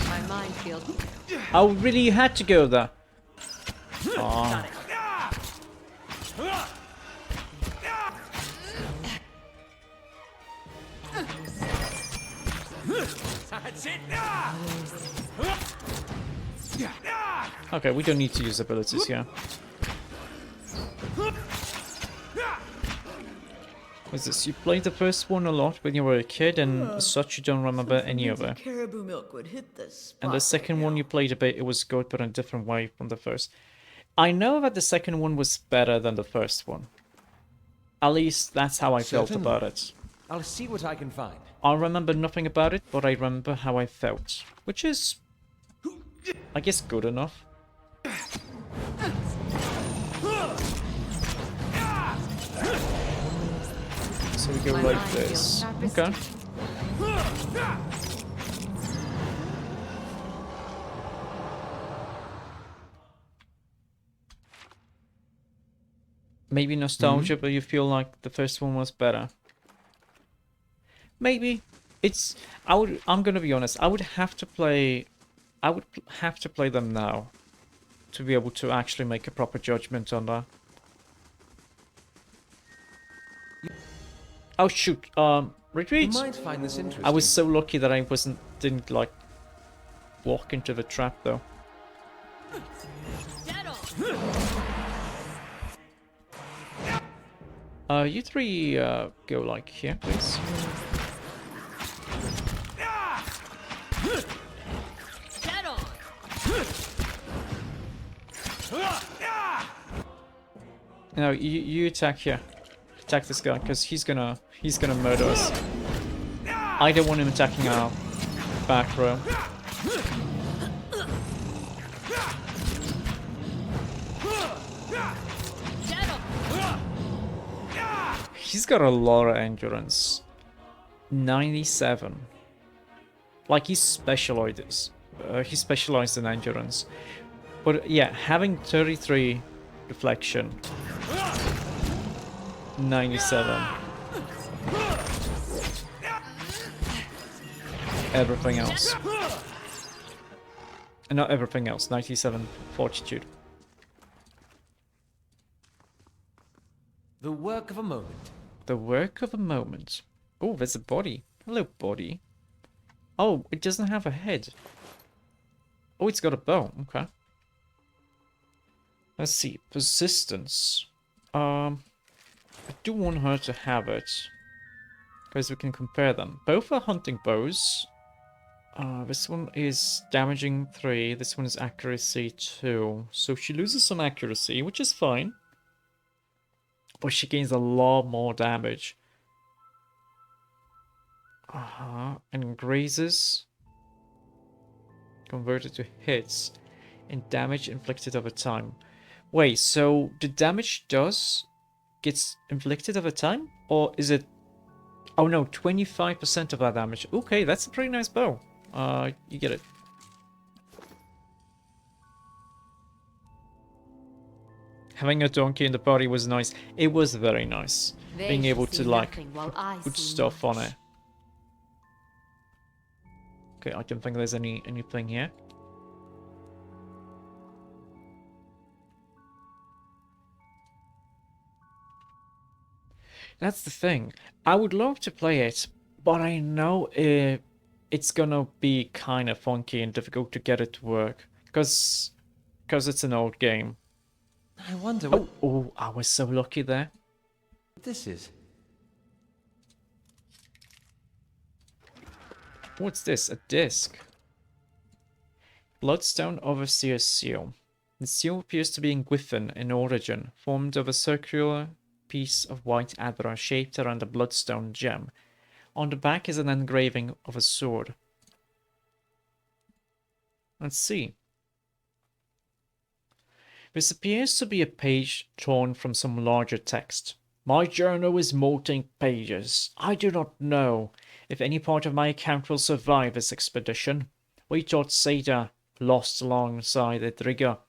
My mind field. Oh really, you had to go there. Oh. That's it. Okay, we don't need to use abilities here. What's this? You played the first one a lot when you were a kid, and as such you don't remember any of it. Caribou milk would hit this. And the second one you played a bit, it was good, but in a different way from the first. I know that the second one was better than the first one. At least that's how I felt Certainly. about it. I'll see what I can find. I remember nothing about it, but I remember how I felt. Which is, I guess, good enough. So we go My like mind feels this. sharp as Okay. Maybe nostalgia, but you feel like the first one was better. Maybe. I'm gonna be honest, I would have to play them now to be able to actually make a proper judgment on that. Oh shoot, You retreat! might find this interesting. I was so lucky that I didn't like walk into the trap though. You three go like here, please. No, you attack here. Attack this guy, because he's gonna murder us. I don't want him attacking our back row. He's got a lot of endurance. 97. Like he specialized in endurance. But yeah, having 33 deflection. 97. Everything else. Not everything else, 97 fortitude. The work of a moment. The work of a moment. Oh, there's a body. Hello, body. Oh, it doesn't have a head. Oh, it's got a bow. Okay. Let's see. Persistence. I do want her to have it. Because we can compare them. Both are hunting bows. This one is damaging 3. This one is accuracy 2. So she loses some accuracy, which is fine. But she gains a lot more damage. And grazes. converted to hits and damage inflicted over time. Wait, so the damage gets inflicted over time? Or is it... Oh no, 25% of that damage. Okay, that's a pretty nice bow. You get it. Having a donkey in the party was nice. It was very nice. They Being shall able see to, like, nothing while I put see stuff on much. it. Okay, I don't think there's anything here. That's the thing. I would love to play it, but I know it's gonna be kind of funky and difficult to get it to work. Because it's an old game. I wonder what Oh, I was so lucky there. this is. What's this? A disc. Bloodstone Overseer Seal. The seal appears to be in Gwyphon in origin, formed of a circular piece of white adra shaped around a bloodstone gem. On the back is an engraving of a sword. Let's see. This appears to be a page torn from some larger text. My journal is molting pages. I do not know if any part of my account will survive this expedition. We thought Seda lost alongside Edriga,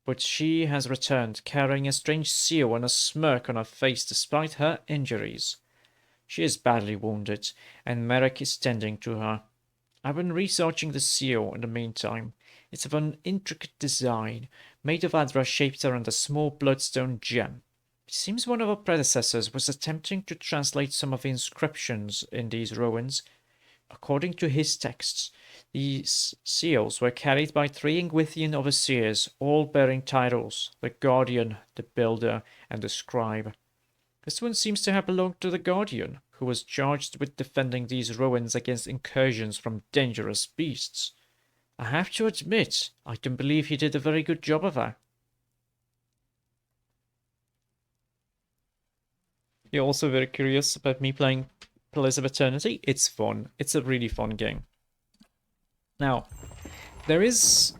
but she has returned, carrying a strange seal and a smirk on her face despite her injuries. She is badly wounded, and Merrick is tending to her. I've been researching the seal in the meantime. It's of an intricate design, made of adra shaped around a small bloodstone gem. It seems one of our predecessors was attempting to translate some of the inscriptions in these ruins. According to his texts, these seals were carried by 3 Ingwithian overseers, all bearing titles: the Guardian, the Builder, and the Scribe. This one seems to have belonged to the Guardian, who was charged with defending these ruins against incursions from dangerous beasts. I have to admit, I don't believe he did a very good job of that. You're also very curious about me playing Pillars of Eternity? It's fun. It's a really fun game. Now, there is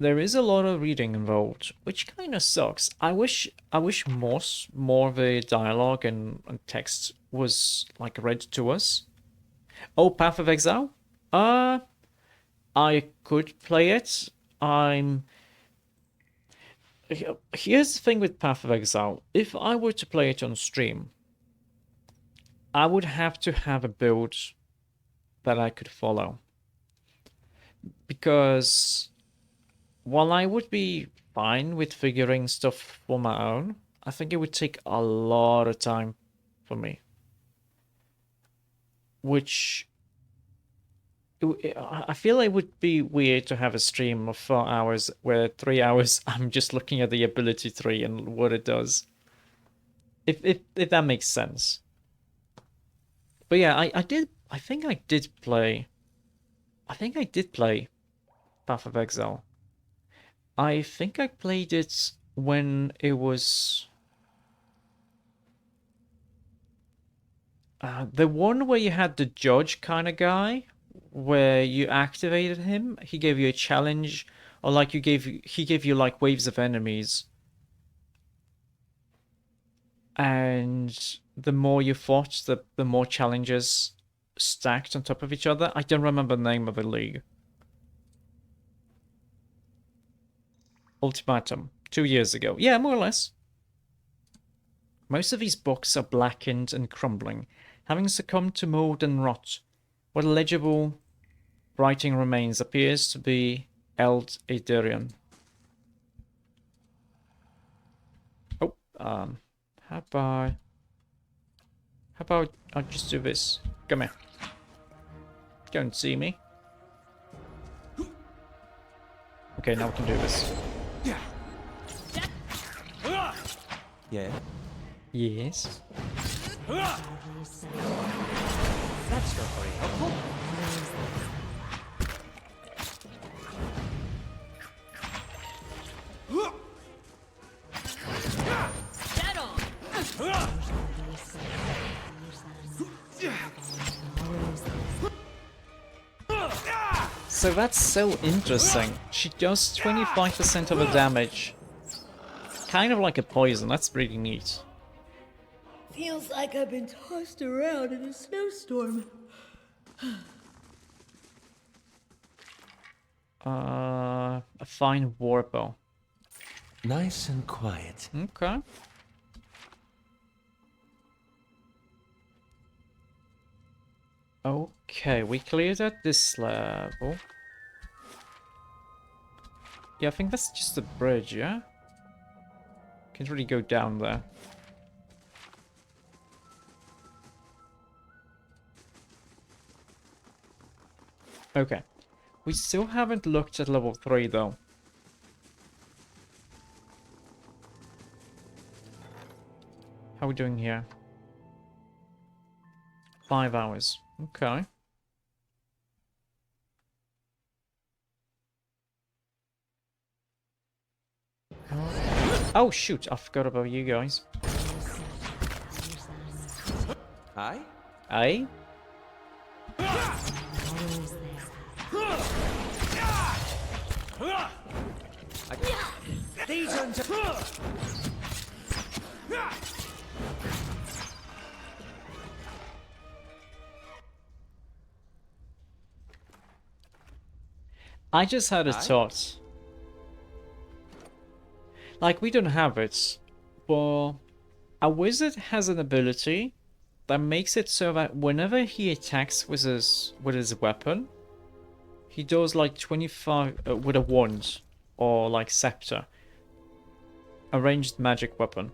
a lot of reading involved, which kind of sucks. I wish more of the dialogue and text was like read to us. Oh, Path of Exile? I could play it. Here's the thing with Path of Exile. If I were to play it on stream, I would have to have a build that I could follow. Because while I would be fine with figuring stuff for my own, I think it would take a lot of time for me. Which... I feel it would be weird to have a stream of 4 hours where 3 hours I'm just looking at the ability tree and what it does. If that makes sense. But yeah, I think I did play Path of Exile. I think I played it when it was the one where you had the judge kind of guy, where you activated him. He gave you a challenge, or like he gave you like waves of enemies, and the more you fought, the more challenges stacked on top of each other. I don't remember the name of the league. Ultimatum, 2 years ago. Yeah, more or less. Most of these books are blackened and crumbling, having succumbed to mold and rot. What legible writing remains appears to be Eld Adirian. Oh, how about I just do this? Come here. Don't see me. Okay, now we can do this. Yeah. Yes. That's not very helpful. Dead on! So that's so interesting. She does 25% of the damage. Kind of like a poison, that's pretty neat. Feels like I've been tossed around in a snowstorm. A fine warbow. Nice and quiet. Okay. Okay, we cleared at this level. Yeah, I think that's just a bridge, yeah? Can't really go down there. Okay. We still haven't looked at level 3 though. How are we doing here? 5 hours. Okay. Oh shoot, I forgot about you guys. Aye? Aye? These ones are... I just had a thought. Like, we don't have it, but a wizard has an ability that makes it so that whenever he attacks with his weapon, he does like 25 with a wand or like scepter, a ranged magic weapon.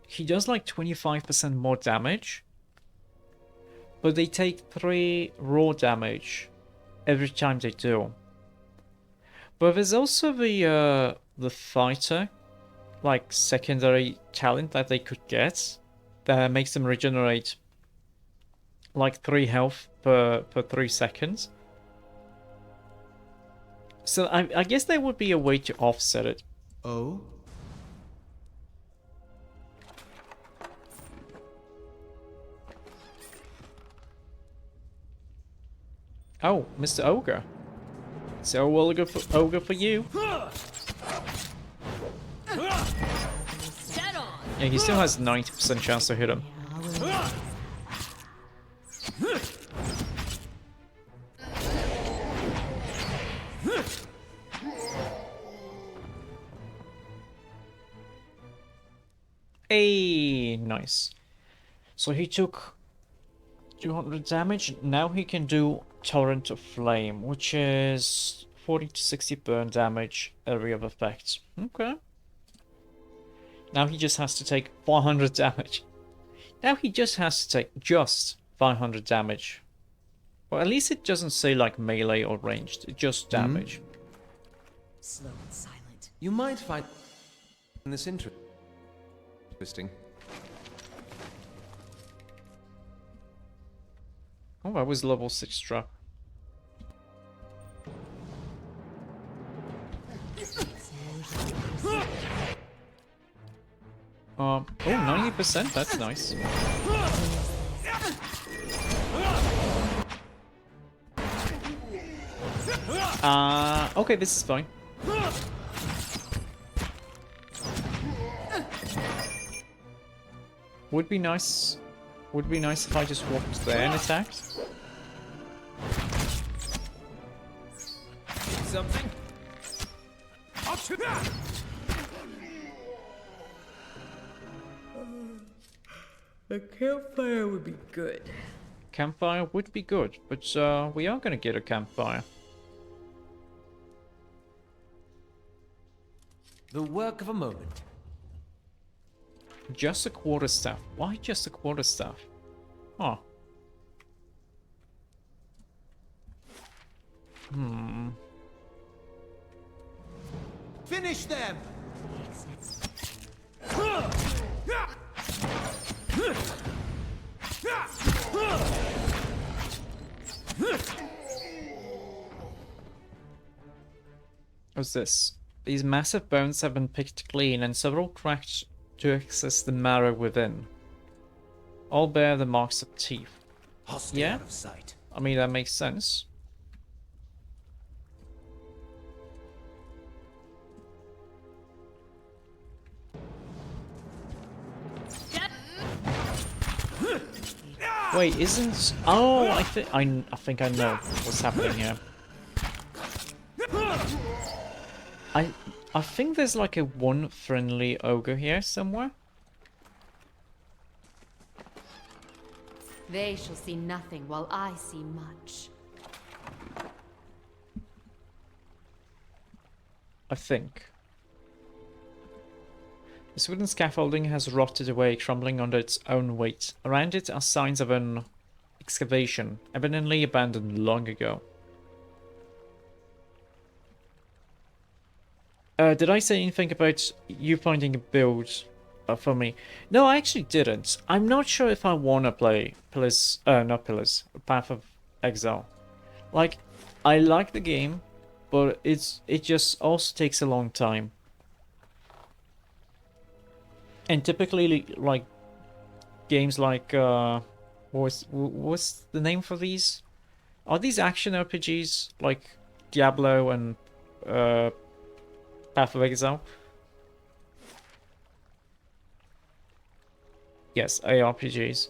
He does like 25% more damage, but they take 3 raw damage every time they do. But there's also the fighter, like secondary talent that they could get that makes them regenerate like 3 health per 3 seconds. So I guess there would be a way to offset it. Oh? Oh, Mr. Ogre. So ogre for you. Yeah, he still has 90% chance to hit him. Hey, nice. So he took 200 damage. Now he can do Torrent of Flame, which is 40 to 60 burn damage, area of effect. Okay. Now he just has to take 400 damage. Now he just has to take just 500 damage. Well, at least it doesn't say like melee or ranged, it's just damage. Slow and silent. You might find this interesting. Oh, I was level 6 drop. Oh, 90%, that's nice. Okay, this is fine. Would be nice if I just walked there and attacked. Something? A campfire would be good. Campfire would be good, but we are gonna get a campfire. The work of a moment. Just a quarterstaff. Why just a quarterstaff? Oh. Finish them! What's this? These massive bones have been picked clean and several cracked to access the marrow within. All bear the marks of teeth. I'll stay Yeah? out of sight. I mean, that makes sense. Wait, isn't... Oh, I think I know what's happening here. I I think there's like a one friendly ogre here somewhere. They shall see nothing while I see much. I think. This wooden scaffolding has rotted away, crumbling under its own weight. Around it are signs of an excavation, evidently abandoned long ago. Did I say anything about you finding a build for me? No, I actually didn't. I'm not sure if I want to play Pillars, not Pillars, Path of Exile. Like, I like the game, but it just also takes a long time. And typically, like, games like, what's the name for these? Are these action RPGs, like Diablo and, Path of Exile? Yes, ARPGs.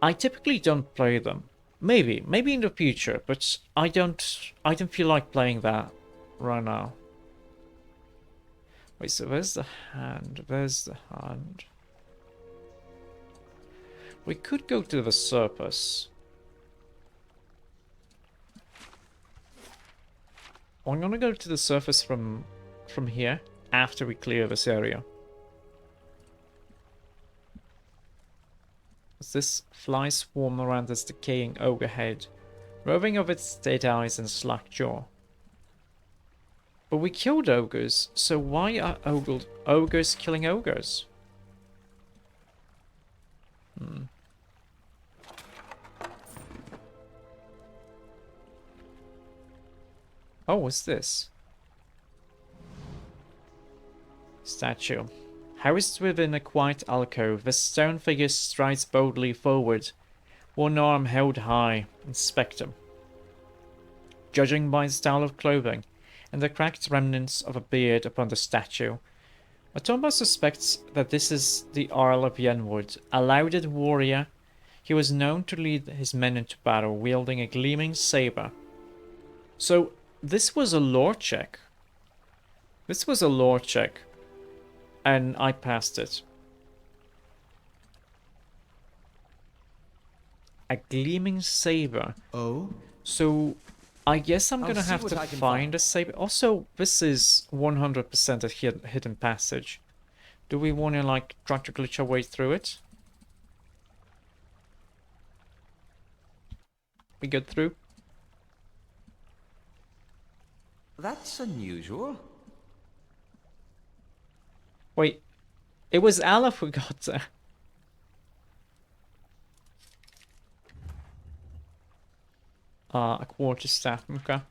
I typically don't play them. Maybe in the future, but I don't feel like playing that right now. Wait, so where's the hand? Where's the hand? We could go to the surface. I'm gonna go to the surface from here after we clear this area. As this fly swarm around this decaying ogre head, roving of its dead eyes and slack jaw. But we killed ogres, so why are ogres killing ogres? Oh, what's this? Statue. Housed within a quiet alcove, the stone figure strides boldly forward, one arm held high, inspector. Judging by the style of clothing and the cracked remnants of a beard upon the statue, Matombar suspects that this is the Earl of Yenwood, a lauded warrior. He was known to lead his men into battle, wielding a gleaming saber. So, this was a lore check. This was a lore check. And I passed it. A gleaming saber. Oh? So, I guess I'm gonna see have what to I can find a saber. Also, this is 100% a hidden passage. Do we want to, like, try to glitch our way through it? We get through? That's unusual. Wait, it was Aleph who got there. A quarter staff, okay.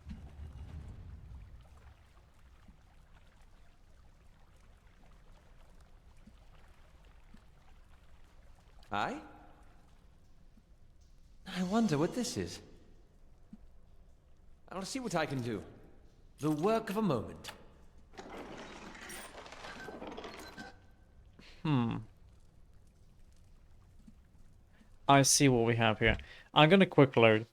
Aye? I wonder what this is. I'll see what I can do. The work of a moment. I see what we have here. I'm gonna quick load.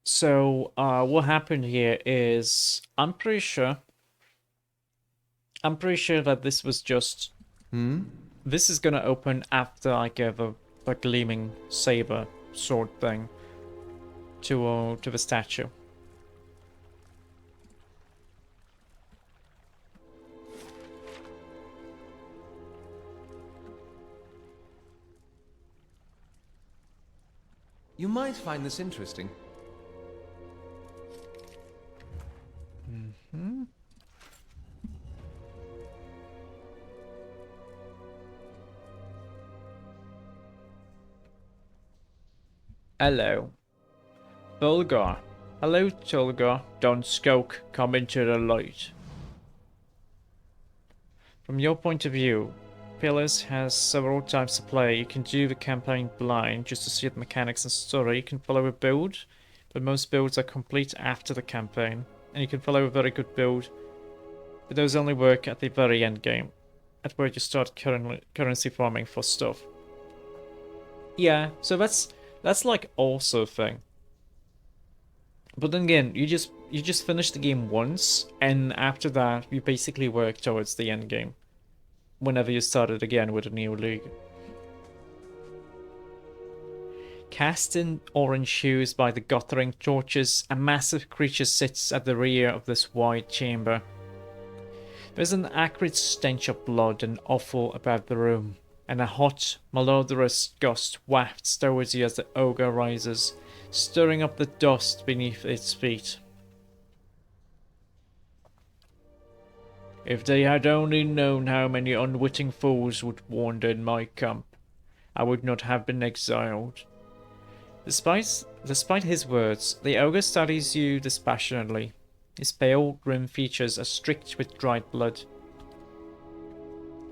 So, what happened here is I'm pretty sure that this was just this is gonna open after I give a gleaming saber sword thing to the statue. You might find this interesting. Hello. Tulgar. Hello, Tulgar. Don't skulk. Come into the light. From your point of view, Pillars has several types to play. You can do the campaign blind, just to see the mechanics and story. You can follow a build, but most builds are complete after the campaign. And you can follow a very good build, but those only work at the very end game, at where you start currency farming for stuff. Yeah, so that's That's like also a thing. But then again, you just finish the game once, and after that, you basically work towards the end game. Whenever you start it again with a new league. Cast in orange hues by the guttering torches, a massive creature sits at the rear of this wide chamber. There's an acrid stench of blood and offal about the room, and a hot, malodorous gust wafts towards you as the ogre rises, stirring up the dust beneath its feet. If they had only known how many unwitting fools would wander in my camp, I would not have been exiled. Despite his words, the ogre studies you dispassionately. His pale, grim features are streaked with dried blood.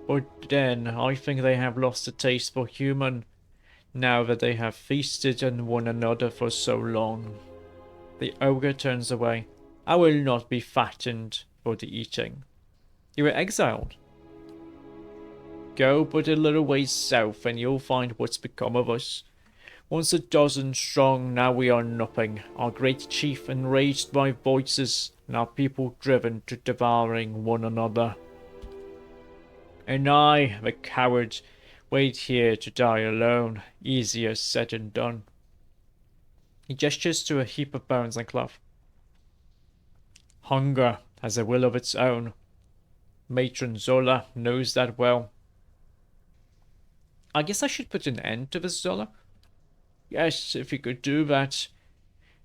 But then, I think they have lost a taste for human, now that they have feasted on one another for so long. The ogre turns away. I will not be fattened for the eating. You were exiled. Go but a little ways south and you'll find what's become of us. Once a dozen strong, now we are nothing. Our great chief enraged by voices, and our people driven to devouring one another. And I, the coward, wait here to die alone. Easier said than done. He gestures to a heap of bones and cloth. Hunger has a will of its own. Matron Zola knows that well. I guess I should put an end to this, Zola. Yes, if we could do that,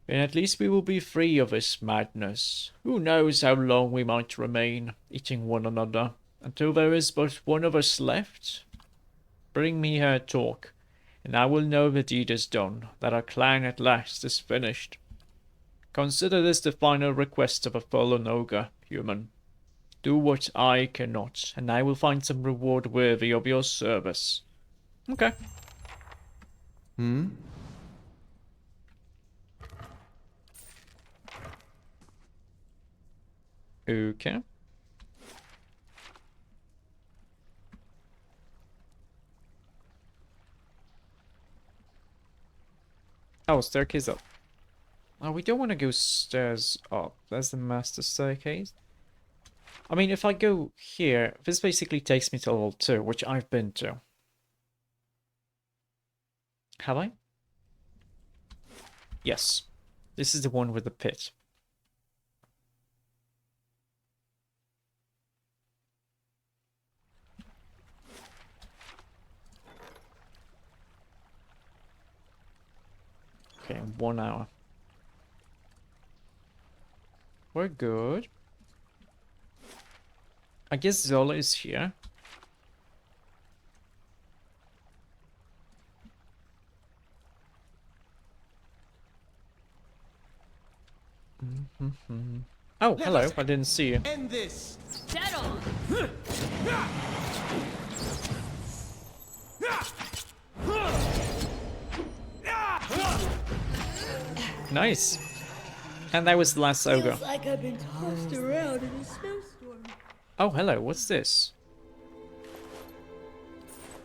then at least we will be free of this madness. Who knows how long we might remain, eating one another, until there is but one of us left? Bring me her talk, and I will know the deed is done, that our clan at last is finished. Consider this the final request of a fallen ogre, human. Do what I cannot, and I will find some reward worthy of your service. Okay. Okay. Oh, staircase up. Oh, we don't want to go stairs up. There's the master staircase. I mean, if I go here, this basically takes me to level 2, which I've been to. Have I? Yes. This is the one with the pit. Okay, 1 hour. We're good. I guess Zola is here. Oh, hello. I didn't see you. End this. Nice. And that was the last ogre. Like I've been tossed around in a snowstorm. Oh, hello. What's this?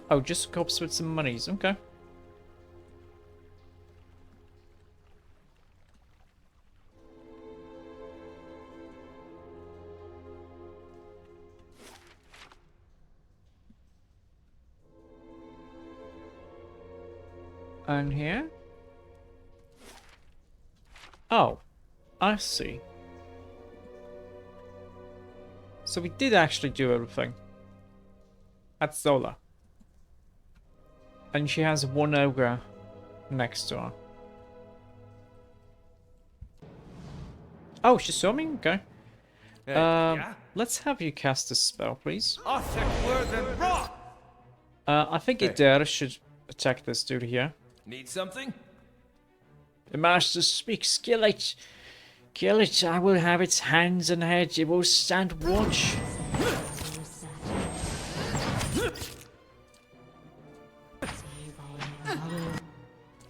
Oh, just a corpse with some monies. Okay. And here? Oh, I see. So we did actually do everything. That's Zola. And she has one ogre next to her. Oh, she saw me? Okay. Yeah? Let's have you cast a spell, please. Arthur were the rock. I think Idera should attack this dude here. Need something? The master speaks. Kill it. Kill it. I will have its hands and head. It will stand watch.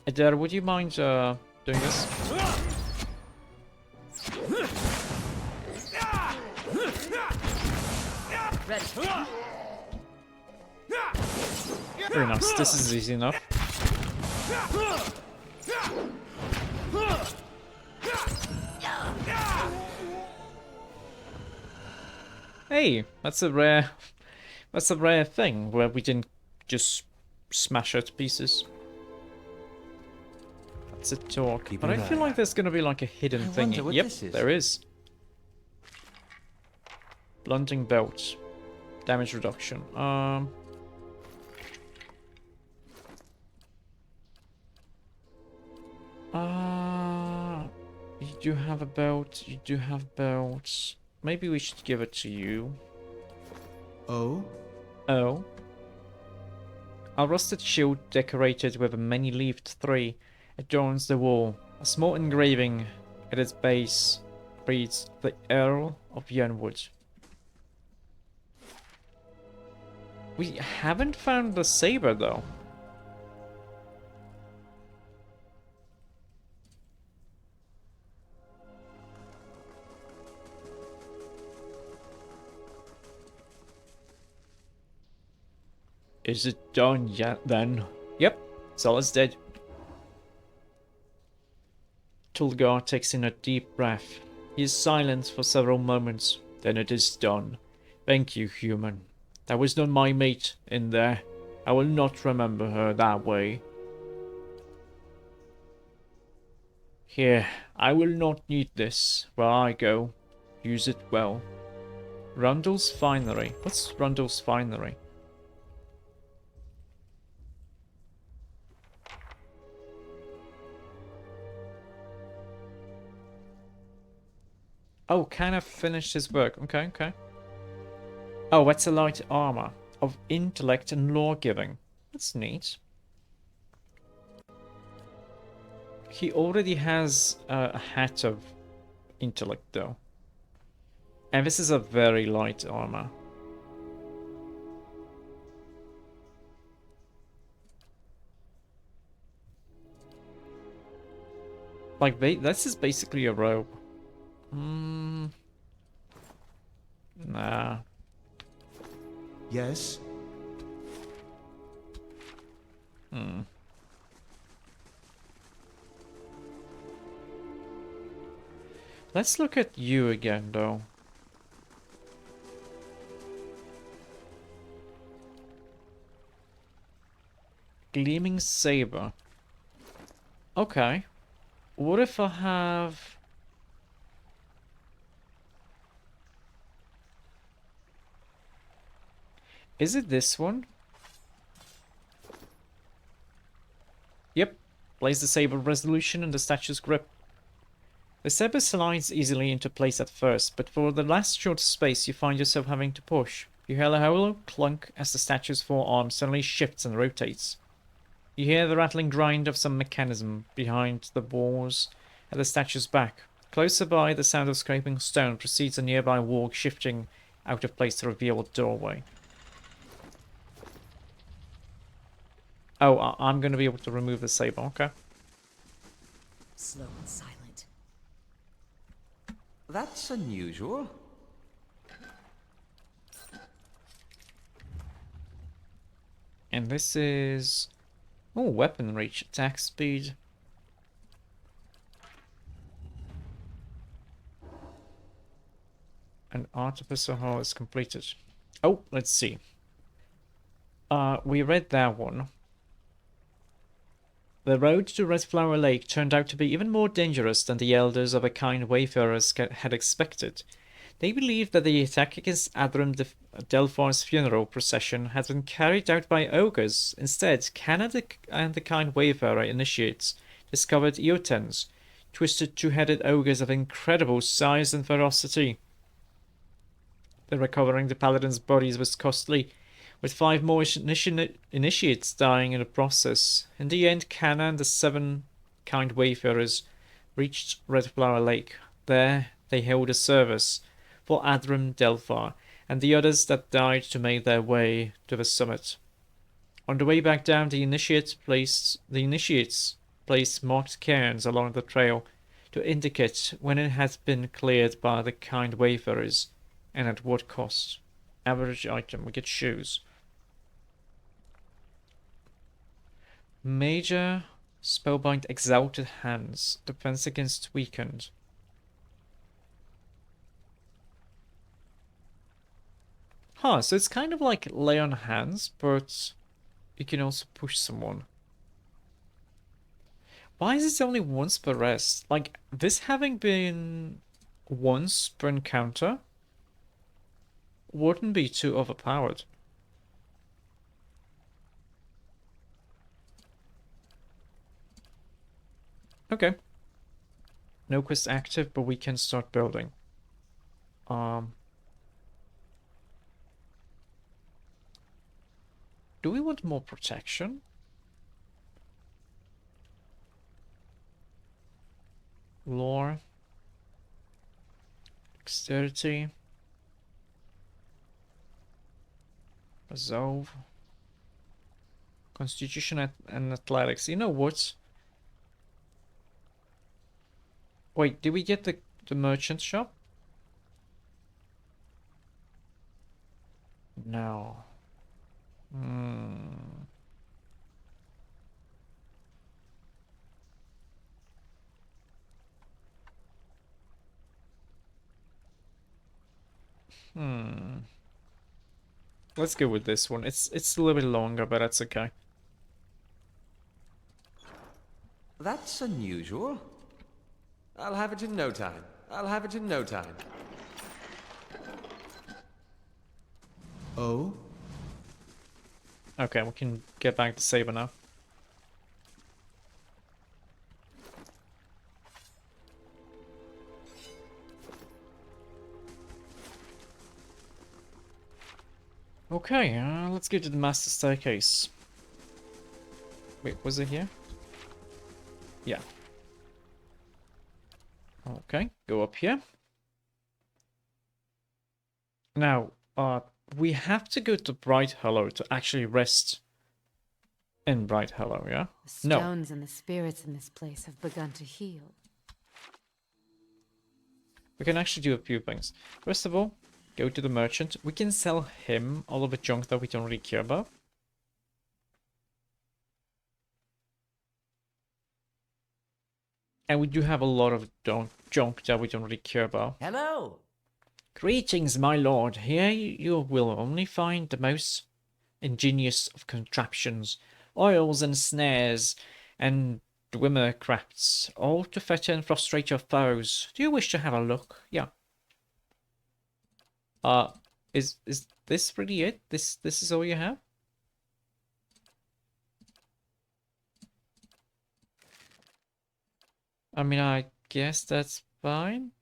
Idera, would you mind doing this? Ready. Very nice. This is easy enough. Hey, that's a rare thing where we didn't just smash it to pieces. That's a talk. Keep But I an feel eye like out. there's gonna be like a hidden I thing. wonder what Yep, this is. there is. Blunting belt. Damage reduction. You do have a belt. You do have belts. Maybe we should give it to you. Oh? Oh. A rusted shield decorated with a many-leaved tree adorns the wall. A small engraving at its base reads the Earl of Yernwood. We haven't found the saber though. Is it done yet then? Yep, Solid's dead. Tulgar takes in a deep breath. He is silent for several moments. Then it is done. Thank you, human. That was not my mate in there. I will not remember her that way. Here, I will not need this where I go. Use it well. Rundle's Finery. What's Rundle's Finery? Oh, kind of finished his work. Okay, okay. Oh, that's a light armor of intellect and law-giving. That's neat. He already has a hat of intellect, though. And this is a very light armor. Like, this is basically a robe. Hmm. Nah. Yes? Hmm. Let's look at you again, though. Gleaming saber. Okay. What if I have... Is it this one? Yep. Place the saber resolution in the statue's grip. The saber slides easily into place at first, but for the last short space you find yourself having to push. You hear a hollow clunk as the statue's forearm suddenly shifts and rotates. You hear the rattling grind of some mechanism behind the walls at the statue's back. Closer by, the sound of scraping stone precedes a nearby wall shifting out of place to reveal a doorway. Oh, I'm going to be able to remove the saber, okay. Slow and silent. That's unusual. And this is... Oh, weapon reach, attack speed. An artificer hole is completed. Oh, let's see. We read that one. The road to Red Flower Lake turned out to be even more dangerous than the elders of a kind wayfarers had expected. They believed that the attack against Adram Delphar's funeral procession had been carried out by ogres. Instead, Canada and the kind wayfarer initiates discovered Eotens, twisted two-headed ogres of incredible size and ferocity. The recovering the paladin's bodies was costly, with 5 more initiates dying in the process. In the end, Canna and the 7 kind wayfarers reached Red Flower Lake. There, they held a service for Adram Delphar and the others that died to make their way to the summit. On the way back down, the initiates placed marked cairns along the trail to indicate when it had been cleared by the kind wayfarers and at what cost. Average item, we get shoes. Major Spellbind Exalted Hands. Defense against weakened. Huh, so it's kind of like lay on hands, but you can also push someone. Why is it only once per rest? Like, this having been once per encounter wouldn't be too overpowered. Okay. No quest active, but we can start building. Do we want more protection? Lore. Dexterity. Resolve. Constitution and athletics. You know what? Wait, did we get the merchant shop? No. Hmm. Hmm. Let's go with this one. It's a little bit longer, but that's okay. That's unusual. I'll have it in no time. I'll have it in no time. Oh? Okay, we can get back to Saber now. Okay, let's go to the master staircase. Wait, was it here? Yeah. Okay, go up here. Now, we have to go to Bright Hollow to actually rest in Bright Hollow, yeah? The No. stones and the spirits in this place have begun to heal. We can actually do a few things. First of all, go to the merchant. We can sell him all of the junk that we don't really care about. And we do have a lot of junk that we don't really care about. Hello! Greetings, my lord. Here you will only find the most ingenious of contraptions, oils and snares, and dwimmer crafts, all to fetter and frustrate your foes. Do you wish to have a look? Yeah. Is this really it? This is all you have? I mean, I guess that's fine.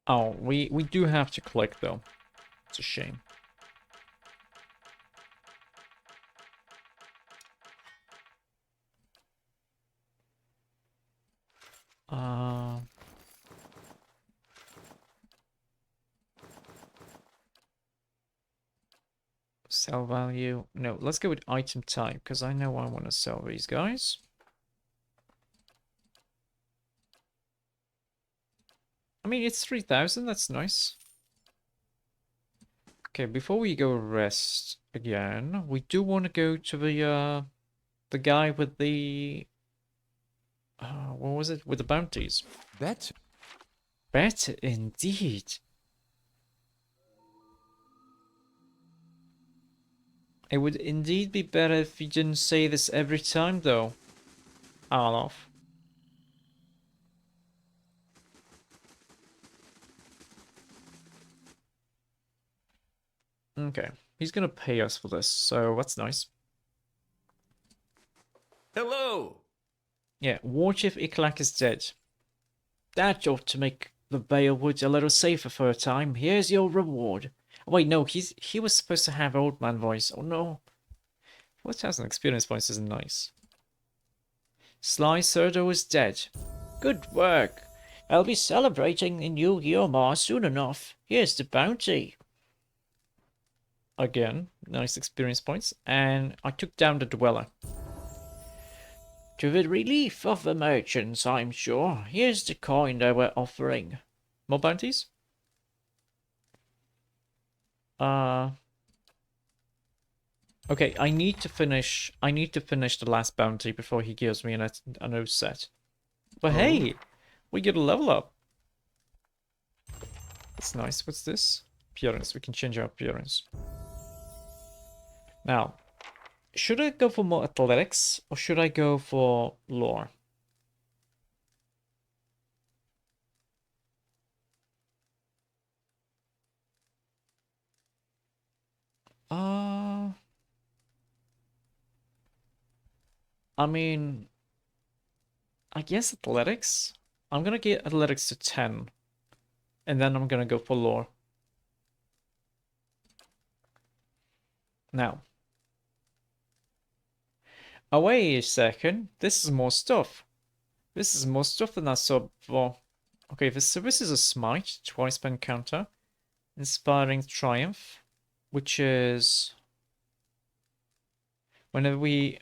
Oh, we do have to click though. It's a shame. Sell value. No, let's go with item type, because I know I want to sell these guys. I mean, it's 3,000, that's nice. Okay, before we go rest again, we do want to go to the guy with the what was it? With the bounties. Bet. Better indeed. It would indeed be better if you didn't say this every time, though, Arlof. Okay, he's gonna pay us for this, so that's nice. Hello! Yeah, watch if Iklak is dead. That ought to make the Balewood a little safer for a time. Here's your reward. Oh, wait, no, he was supposed to have old man voice. Oh no. 4,000 experience points isn't nice. Sly Surdo is dead. Good work. I'll be celebrating in New Yomar soon enough. Here's the bounty. Again, nice experience points. And I took down the Dweller. To the relief of the merchants, I'm sure. Here's the coin they were offering. More bounties? Okay, I need to finish the last bounty before he gives me a new set. But hey, we get a level up. That's nice. What's this? Appearance. We can change our appearance. Now, should I go for more athletics or should I go for lore? Uh, I mean, I guess athletics. I'm gonna get athletics to 10. And then I'm gonna go for lore. Now. Oh, wait a second. This is more stuff. This is more stuff than I saw before. Okay, so this is a smite, twice per encounter. Inspiring triumph, which is whenever we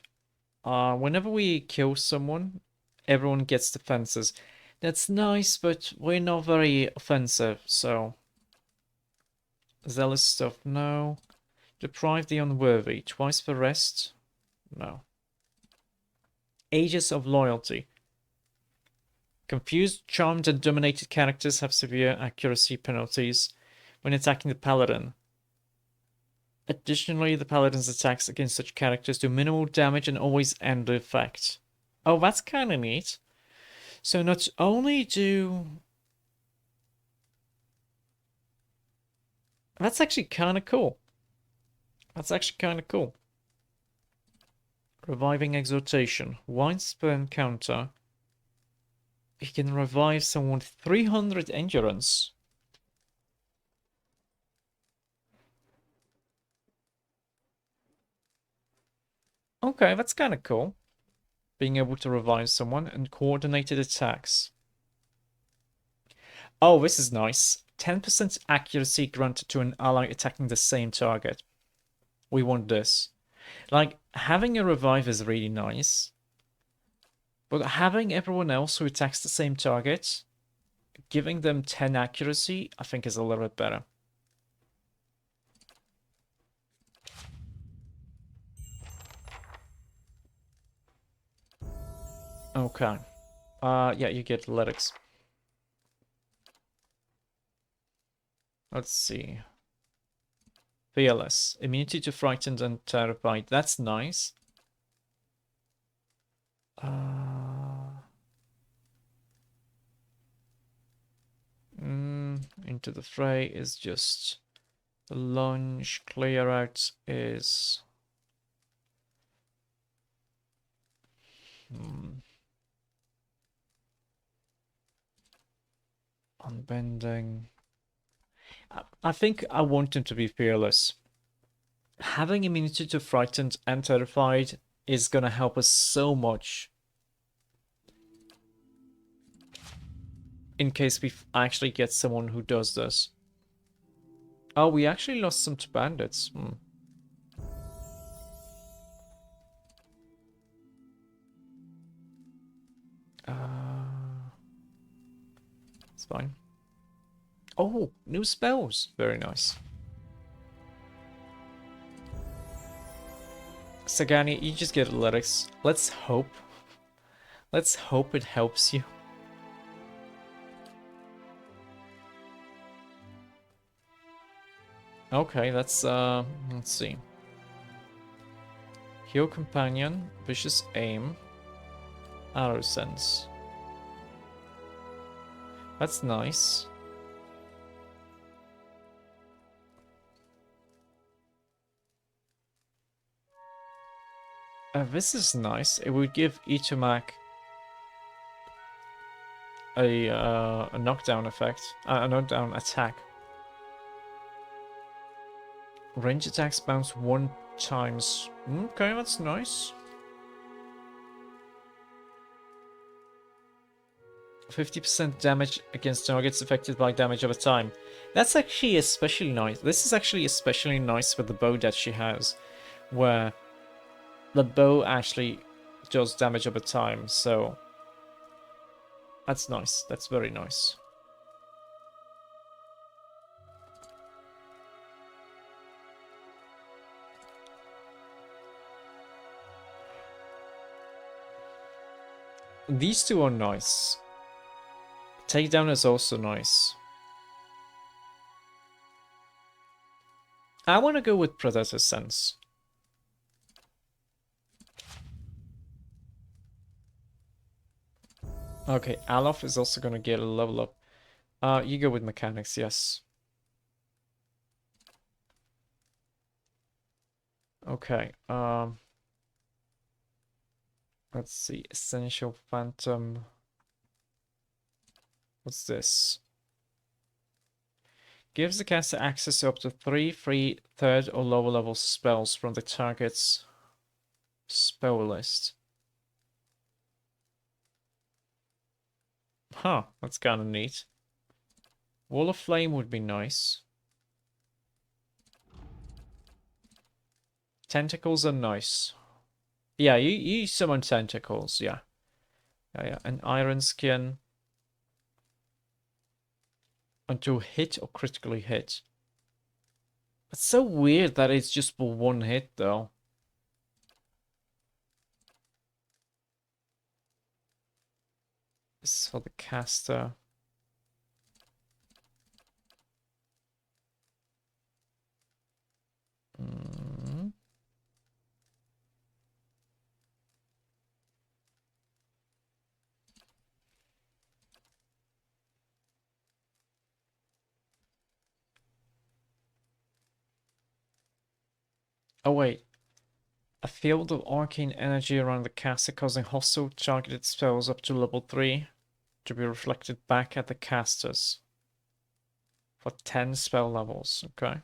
kill someone, everyone gets defenses. That's nice, but we're not very offensive, so zealous stuff, no. Deprive the unworthy, twice for rest, no. Ages of loyalty. Confused, charmed, and dominated characters have severe accuracy penalties when attacking the Paladin. Additionally, the Paladin's attacks against such characters do minimal damage and always end the effect. Oh, that's kind of neat. So not only do... That's actually kind of cool. That's actually kind of cool. Reviving Exhortation. Once per encounter, you can revive someone with 300 endurance. Okay, that's kind of cool. Being able to revive someone and coordinated attacks. Oh, this is nice. 10% accuracy granted to an ally attacking the same target. We want this. Like, having a revive is really nice. But having everyone else who attacks the same target, giving them 10 accuracy, I think is a little bit better. Okay. Yeah, you get athletics. Let's see. Fearless. Immunity to frightened and terrified. That's nice. Into the fray is just the lunge. Clear out is unbending. I think I want him to be fearless. Having immunity to frightened and terrified is gonna help us so much. In case we actually get someone who does this. Oh, we actually lost some to bandits. It's fine. Oh, new spells. Very nice. Sagani, you just get athletics. Let's hope. Let's hope it helps you. Okay, let's see. Heal Companion, Vicious Aim, Arrow Sense. That's nice. This is nice. It would give Itomak a knockdown effect, a knockdown attack. Range attacks bounce 1 times. Okay, that's nice. 50% damage against targets affected by damage over time. That's actually especially nice. This is actually especially nice with the bow that she has, where the bow actually does damage over time, so that's nice. That's very nice. These two are nice. Takedown is also nice. I want to go with Predator Sense. Okay, Alof is also going to get a level up. You go with Mechanics, yes. Okay, let's see. Essential Phantom. What's this? Gives the caster access to up to 3 free 3rd or lower level spells from the target's spell list. Huh, that's kind of neat. Wall of Flame would be nice. Tentacles are nice. Yeah, you summon tentacles, yeah. Yeah. An Iron Skin. Until hit or critically hit. It's so weird that it's just for one hit, though. This is for the caster. Mm. Oh, wait. A field of arcane energy around the caster causing hostile targeted spells up to level 3 to be reflected back at the casters. For 10 spell levels, okay.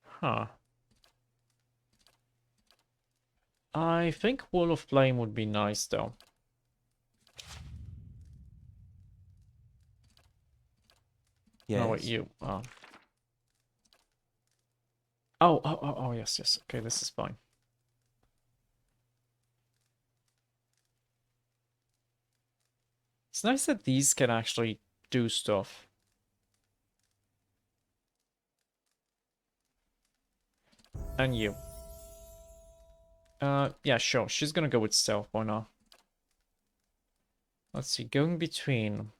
Huh. I think Wall of Flame would be nice, though. Yes. Oh, wait, you. Oh, yes. Okay, this is fine. It's nice that these can actually do stuff. And you. Yeah, sure. She's gonna go with stealth, why not? Let's see, going between.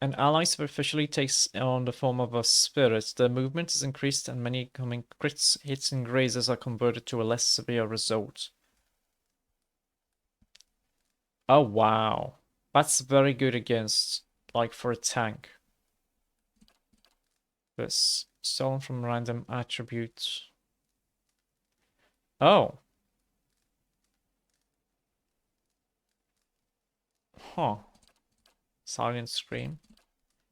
An ally superficially takes on the form of a spirit. The movement is increased and many coming crits, hits, and grazes are converted to a less severe result. Oh, wow. That's very good against, like, for a tank. This. Stolen from random attributes. Oh. Huh. Silent Scream.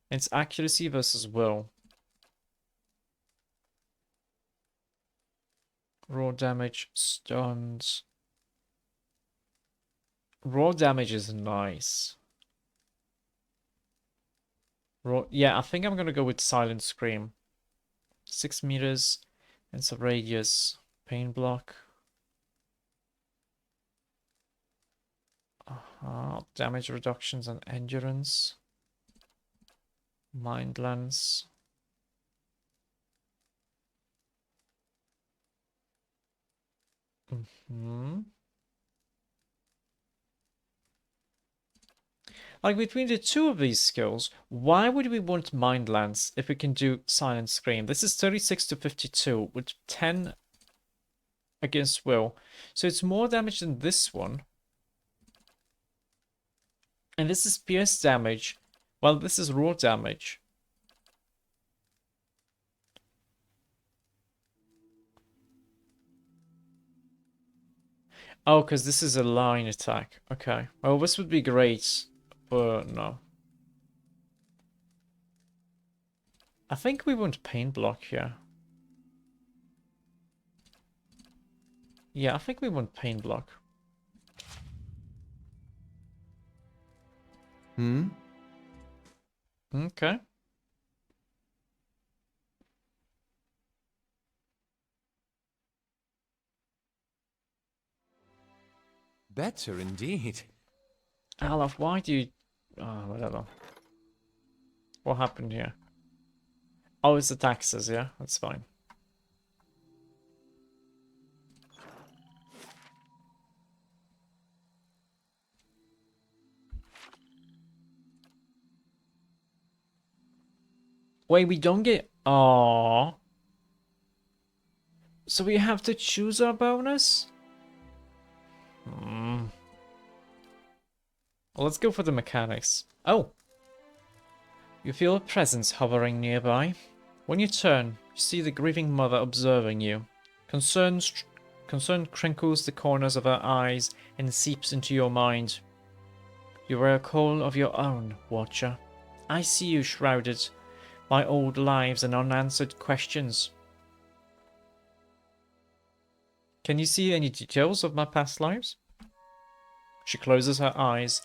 It's accuracy versus will. Raw damage, stuns. Raw damage is nice. Raw, yeah, I think I'm gonna go with Silent Scream. 6 meters, and it's a radius. Pain block. Damage reductions and endurance. Mind lens. Like, between the two of these skills, why would we want Mind Lance if we can do Silent Scream? This is 36 to 52 with 10 against will. So it's more damage than this one. And this is pierce damage, while this is raw damage. Oh, because this is a line attack. Okay. Well, this would be great, but no. I think we want pain block here. Yeah, I think we want pain block. Okay. Better indeed. Alaf, why do you... Oh, whatever. What happened here? Oh, it's the taxes, yeah? That's fine. Wait, we don't get... Aww. So we have to choose our bonus? Hmm. Well, let's go for the mechanics. Oh! You feel a presence hovering nearby. When you turn, you see the grieving mother observing you. Concern crinkles the corners of her eyes and seeps into your mind. You are a call of your own, Watcher. I see you shrouded by old lives and unanswered questions. Can you see any details of my past lives? She closes her eyes,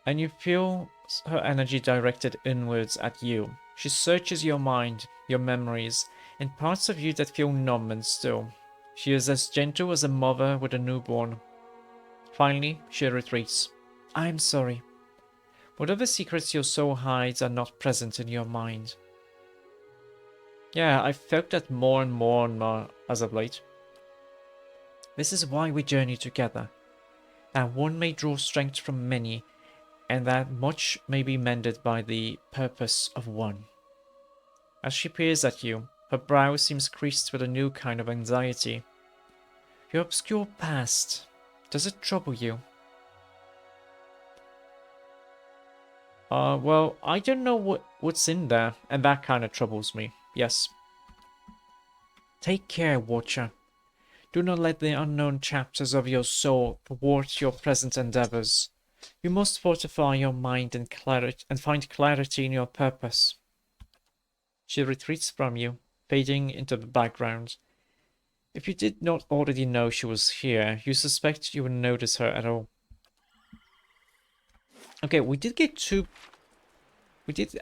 and you feel her energy directed inwards at you. She searches your mind, your memories, and parts of you that feel numb and still. She is as gentle as a mother with a newborn. Finally, she retreats. I am sorry. Whatever secrets your soul hides are not present in your mind. Yeah, I've felt that more and more as of late. This is why we journey together, that one may draw strength from many, and that much may be mended by the purpose of one. As she peers at you, her brow seems creased with a new kind of anxiety. Your obscure past, does it trouble you? Well, I don't know what's in there, and that kind of troubles me, yes. Take care, Watcher. Do not let the unknown chapters of your soul thwart your present endeavors. You must fortify your mind and find clarity in your purpose. She retreats from you, fading into the background. If you did not already know she was here, you suspect you would notice her at all. Okay, we did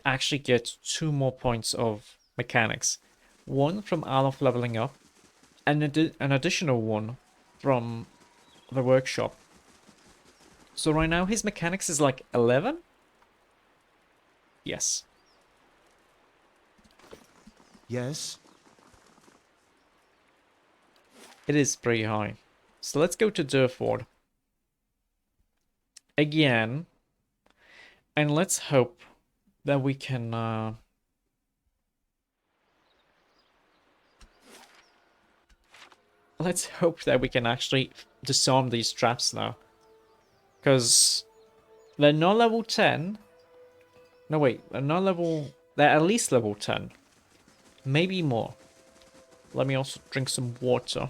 actually get 2 more points of mechanics. One from Alof leveling up, and an additional one from the workshop. So right now his mechanics is like 11? Yes. Yes? It is pretty high. So let's go to Durford. Again. And let's hope that we can... Let's hope that we can actually disarm these traps now. Because they're not level 10. No, wait. They're not level... They're at least level 10. Maybe more. Let me also drink some water.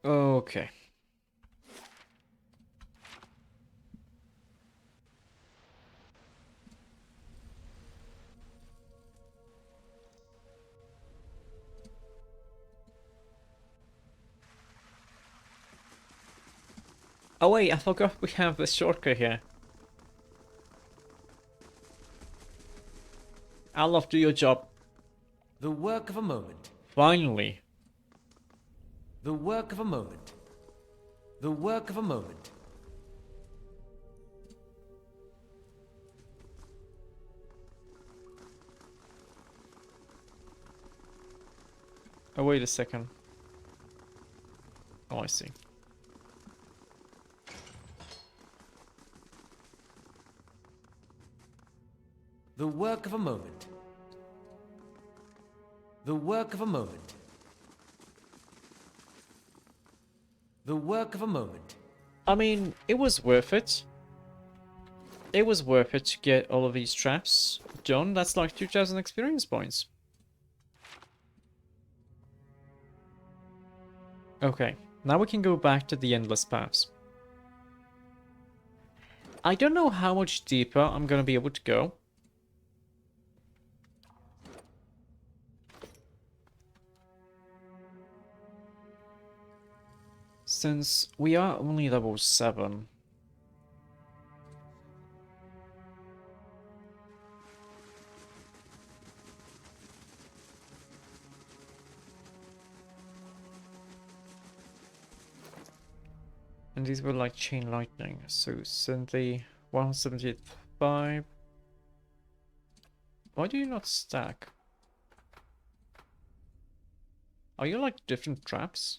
Okay. Oh wait, I forgot we have the shortcut here. Alof, do your job. The work of a moment. Finally. The work of a moment. The work of a moment. Oh, wait a second. Oh, I see. The work of a moment. The work of a moment. The work of a moment. I mean, it was worth it. It was worth it to get all of these traps done. That's like 2,000 experience points. Okay, now we can go back to the endless paths. I don't know how much deeper I'm gonna be able to go. Since we are only level 7. And these were like chain lightning. So 70, 175. Why do you not stack? Are you like different traps?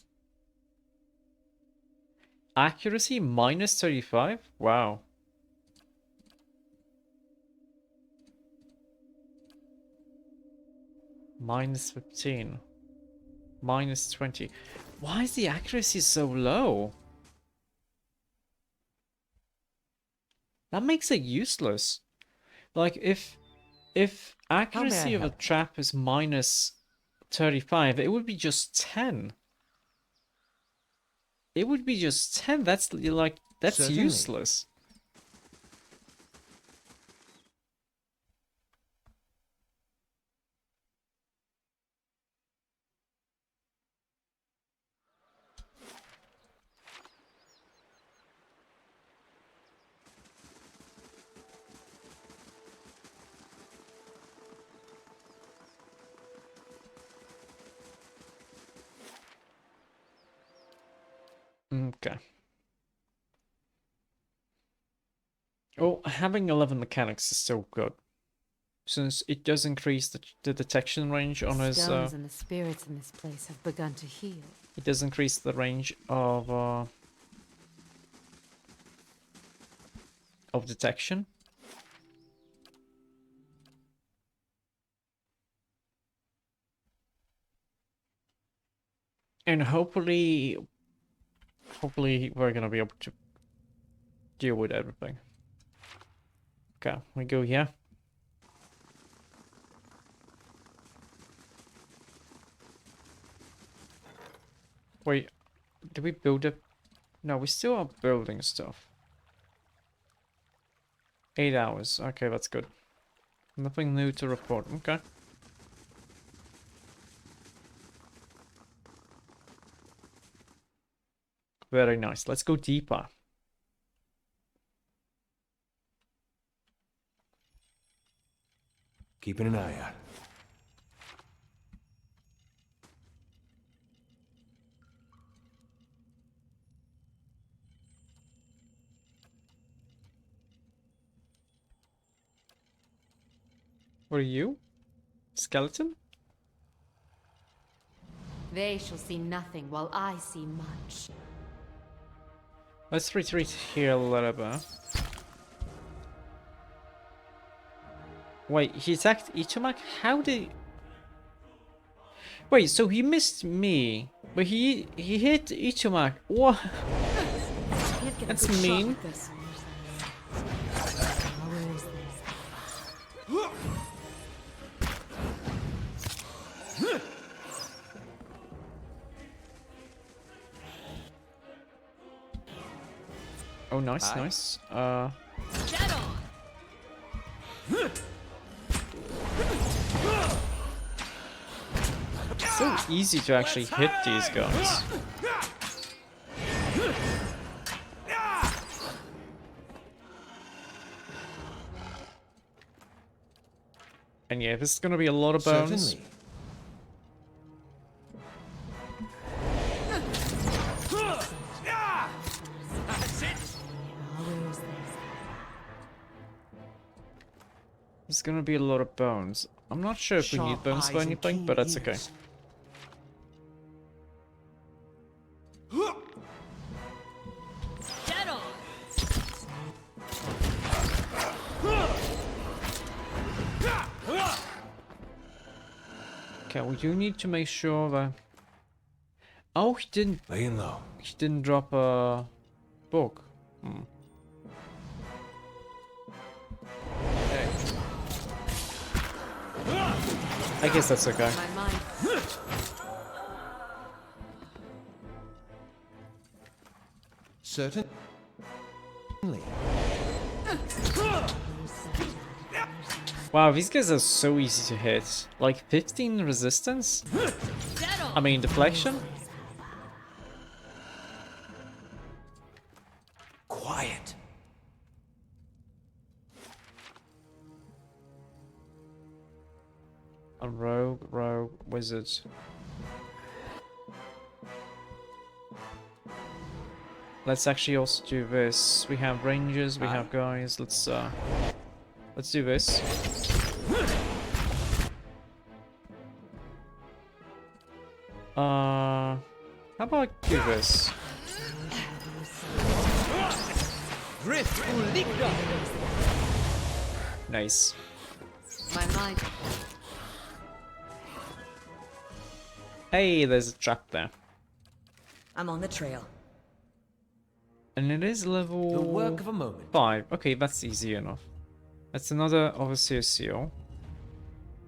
Accuracy minus 35? Wow. Minus 15. Minus 20. Why is the accuracy so low? That makes it useless. Like if accuracy of a trap is minus 35, it would be just 10. It would be just 10. That's like that's Certainly. useless. Okay. Oh, having 11 mechanics is still good. Since it does increase the detection range on his... Stones and the spirits in this place have begun to heal. It does increase the range of detection. And hopefully we're gonna be able to deal with everything. Okay, we go here. Wait, did we build it? No, we still are building stuff. 8 hours. Okay, that's good. Nothing new to report. Okay. Very nice. Let's go deeper. Keeping an eye out. What are you? Skeleton? They shall see nothing while I see much. Let's retreat here a little bit. Wait, he attacked Ichimak? How did... Wait, so he missed me, but he hit Ichimak. What? Can't get a That's good shot mean. like this. Where is this? Oh, nice, Aye. nice. So easy to actually hit these guys. And yeah, this is gonna be a lot of bones. Certainly. Where is this? There's gonna be a lot of bones. I'm not sure if we need Sharp bones for eyes and anything, keen but that's okay. ears. Okay, we do need to make sure that... Oh, Laying low. he didn't drop a book. Hmm. I guess that's okay. My mind. Certainly. Wow, these guys are so easy to hit. Like 15 resistance? I mean deflection? Quiet. A rogue wizard. Let's actually also do this. We have rangers, we have guys. Let's do this. How about I do this? Nice. My mind. Hey, there's a trap there. I'm on the trail. And it is level The work of a moment. 5. Okay, that's easy enough. That's another Overseer seal.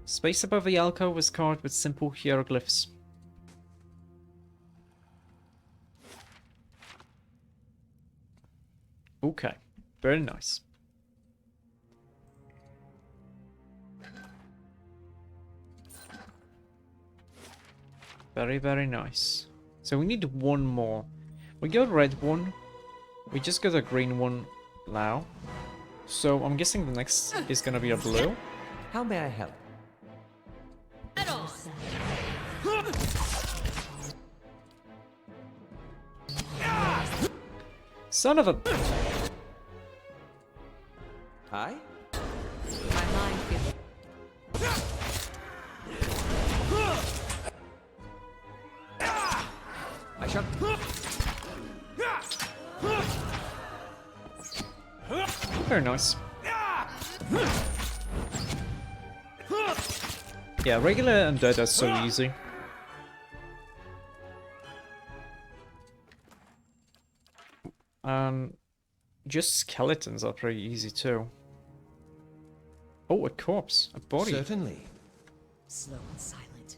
Space above the alcove is carved with simple hieroglyphs. Okay, very nice. Very, very nice. So we need one more. We got a red one. We just got a green one now. So I'm guessing the next is gonna be a blue. How may I help? Son of a... Aye? My mind feels. I shall... Very nice. Yeah, regular undead are so easy. Just skeletons are pretty easy too. Oh, a corpse, a body. Certainly. Slow and silent.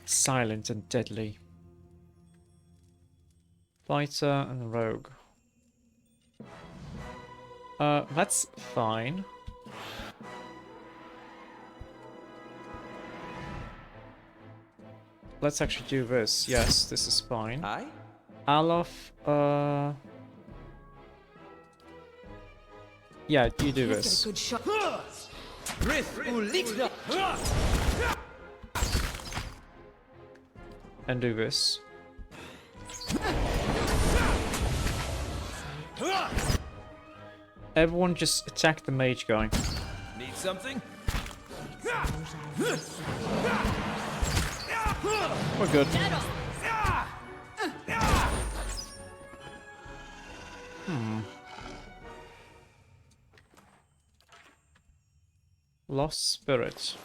Silent and deadly. Fighter and rogue. That's fine. Let's actually do this. Yes, this is fine. Aye? Alof, yeah, you do Let's this. get a good shot. And do this. Everyone just attack the mage guy. Need something? We're good. Lost Spirit.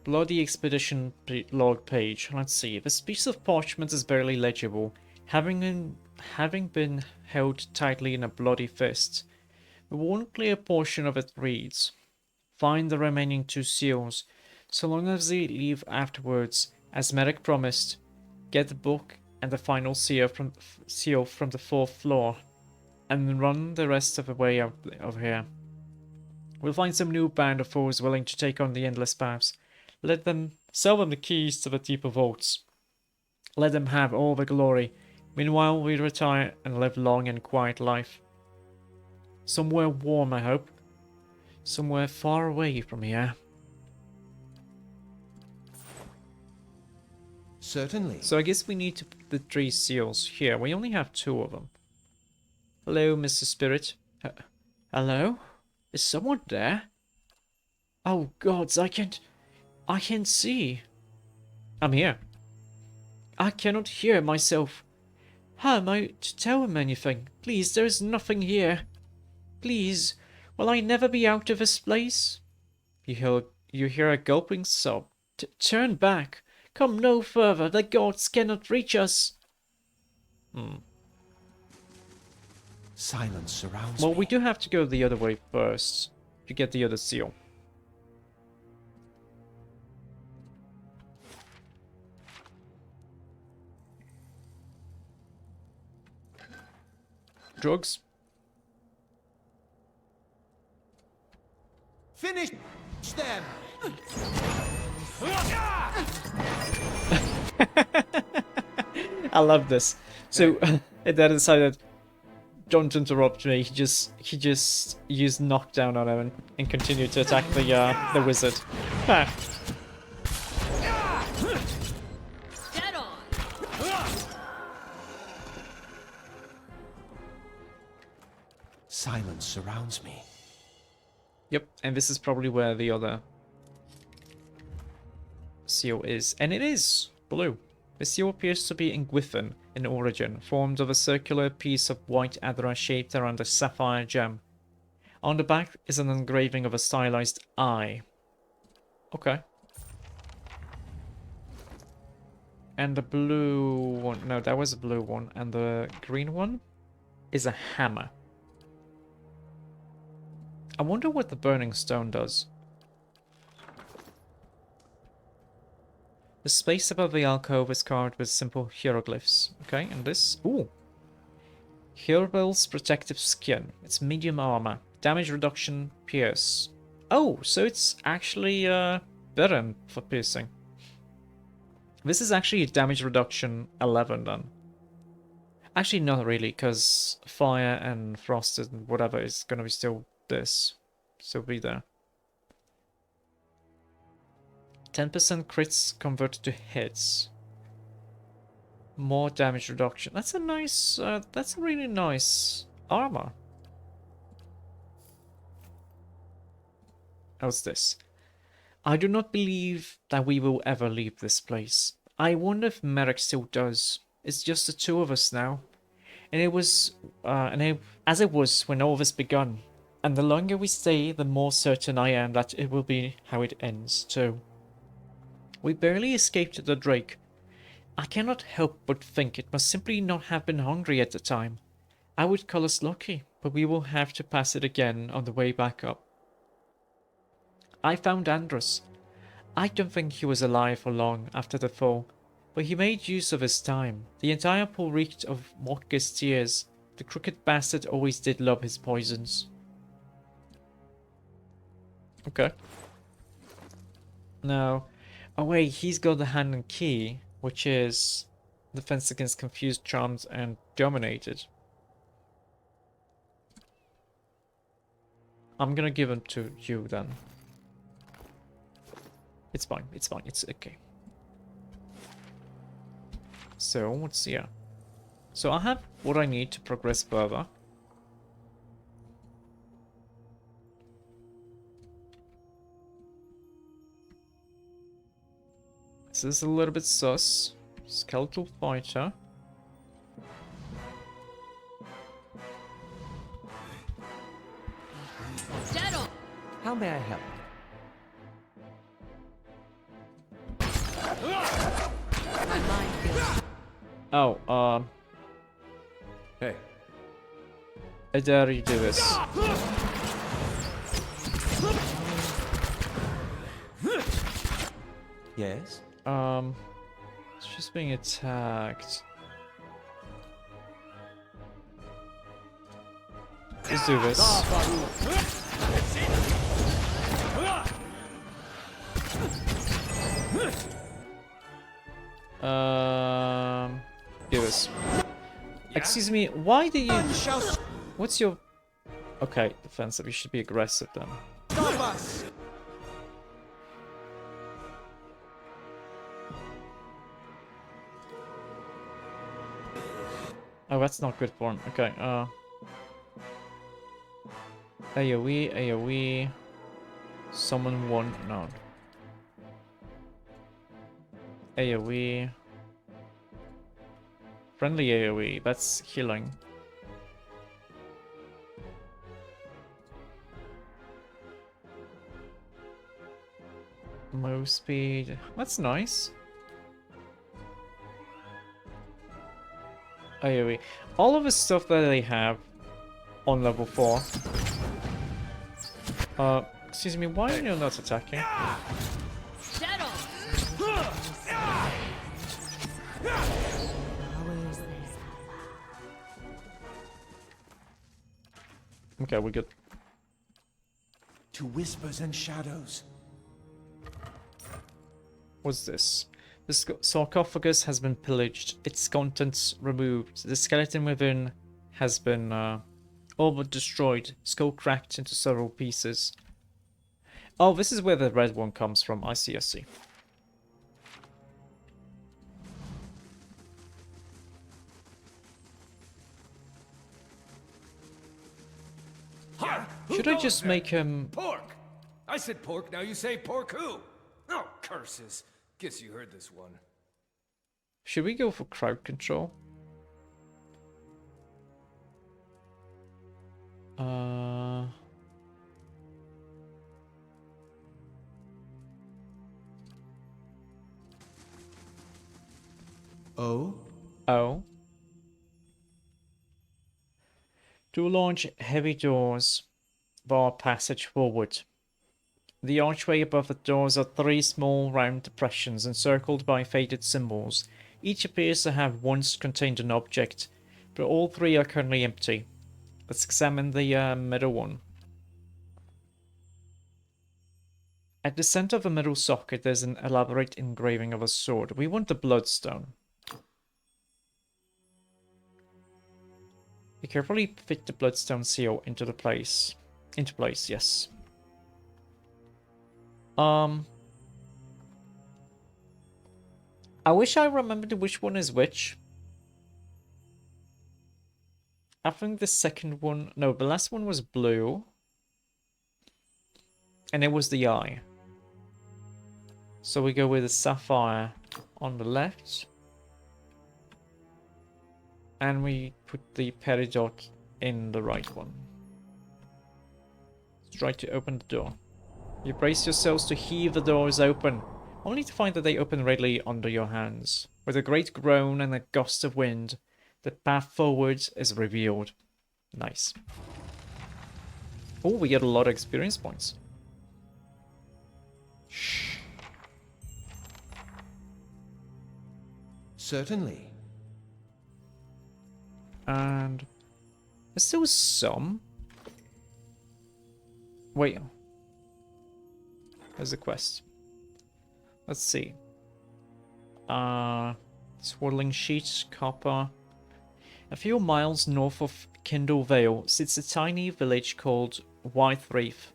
Bloody Expedition log page. Let's see. This piece of parchment is barely legible, having been held tightly in a bloody fist. The one clear portion of it reads, "Find the remaining 2 seals. So long as they leave afterwards, as Merrick promised, get the book and the final seal from the 4th floor, and then run the rest of the way out of here. We'll find some new band of foes willing to take on the endless paths. Sell them the keys to the deeper vaults. Let them have all the glory. Meanwhile, we retire and live long and quiet life. Somewhere warm, I hope. Somewhere far away from here." Certainly. So I guess we need to put the 3 seals here. We only have 2 of them. Hello, Mr. Spirit. Hello? Is someone there? Oh gods, I can't see. I'm here. I cannot hear myself. How am I to tell him anything? Please, there is nothing here. Please, will I never be out of this place? You hear a gulping sob. Turn back. Come no further. The gods cannot reach us. Silence surrounds Well, me. we do have to go the other way first to get the other seal. Drugs? Finish them! I love this. So, and then decided, don't interrupt me. He just used knockdown on him and continued to attack the wizard. Ah. Dead on. Silence surrounds me. Yep, and this is probably where the other seal is. And it is blue. The seal appears to be Ingwithan in origin, formed of a circular piece of white adra shaped around a sapphire gem. On the back is an engraving of a stylized eye. Okay. And the blue one, no, that was a blue one. And the green one is a hammer. I wonder what the burning stone does. The space above the alcove is carved with simple hieroglyphs. Okay, and this... Ooh! Herbals protective skin. It's medium armor. Damage reduction, pierce. Oh, so it's actually better for piercing. This is actually a damage reduction 11 then. Actually, not really, because fire and frost and whatever is gonna be still this. Still be there. 10% crits converted to hits. More damage reduction. That's a nice, that's a really nice armor. How's this? I do not believe that we will ever leave this place. I wonder if Merrick still does. It's just the two of us now. And it was, as it was when all this begun. And the longer we stay, the more certain I am that it will be how it ends, too. We barely escaped the Drake. I cannot help but think it must simply not have been hungry at the time. I would call us lucky, but we will have to pass it again on the way back up. I found Andrus. I don't think he was alive for long after the fall, but he made use of his time. The entire pool reeked of Mokka's tears. The crooked bastard always did love his poisons. Okay. Now, oh wait, he's got the hand and key, which is defense against confused, charmed, and dominated. I'm gonna give him to you then. It's fine, it's okay. So, what's here? So I have what I need to progress further. This is a little bit sus. Skeletal fighter. How may I help? Oh, Hey. I dare you do this. Yes? It's just being attacked. Let's do this. Do this. Excuse me, why do you... What's your... Okay, defensive, you should be aggressive then. Stop us! Oh, that's not good for him. Okay, AoE, AoE... Summon one... No. AoE... Friendly AoE, that's healing. Move speed, that's nice. AoE. All of the stuff that they have on level 4. Excuse me, why are you not attacking? Okay, we're good. To whispers and shadows. What's this? The sarcophagus has been pillaged, its contents removed. The skeleton within has been all but destroyed, skull cracked into several pieces. Oh, this is where the red one comes from. I see, I see. Should I goes just there? make him... Pork! I said pork, now you say pork who? Oh, curses. Guess you heard this one. Should we go for crowd control? Oh? Oh. To launch heavy doors, bar passage forward. The archway above the doors are 3 small round depressions encircled by faded symbols. Each appears to have once contained an object, but all 3 are currently empty. Let's examine the middle one. At the center of the middle socket, there's an elaborate engraving of a sword. We want the bloodstone. We carefully fit the bloodstone seal into place, yes. I wish I remembered which one is which. I think the second one, no, the last one was blue. And it was the eye. So we go with the sapphire on the left. And we put the peridot in the right one. Let's try to open the door. You brace yourselves to heave the doors open, only to find that they open readily under your hands. With a great groan and a gust of wind, the path forward is revealed. Nice. Oh, we get a lot of experience points. Shh. Certainly. And there's still some. Wait. There's a quest. Let's see. Swirling sheet, copper. A few miles north of Kindle Vale sits a tiny village called White Reef.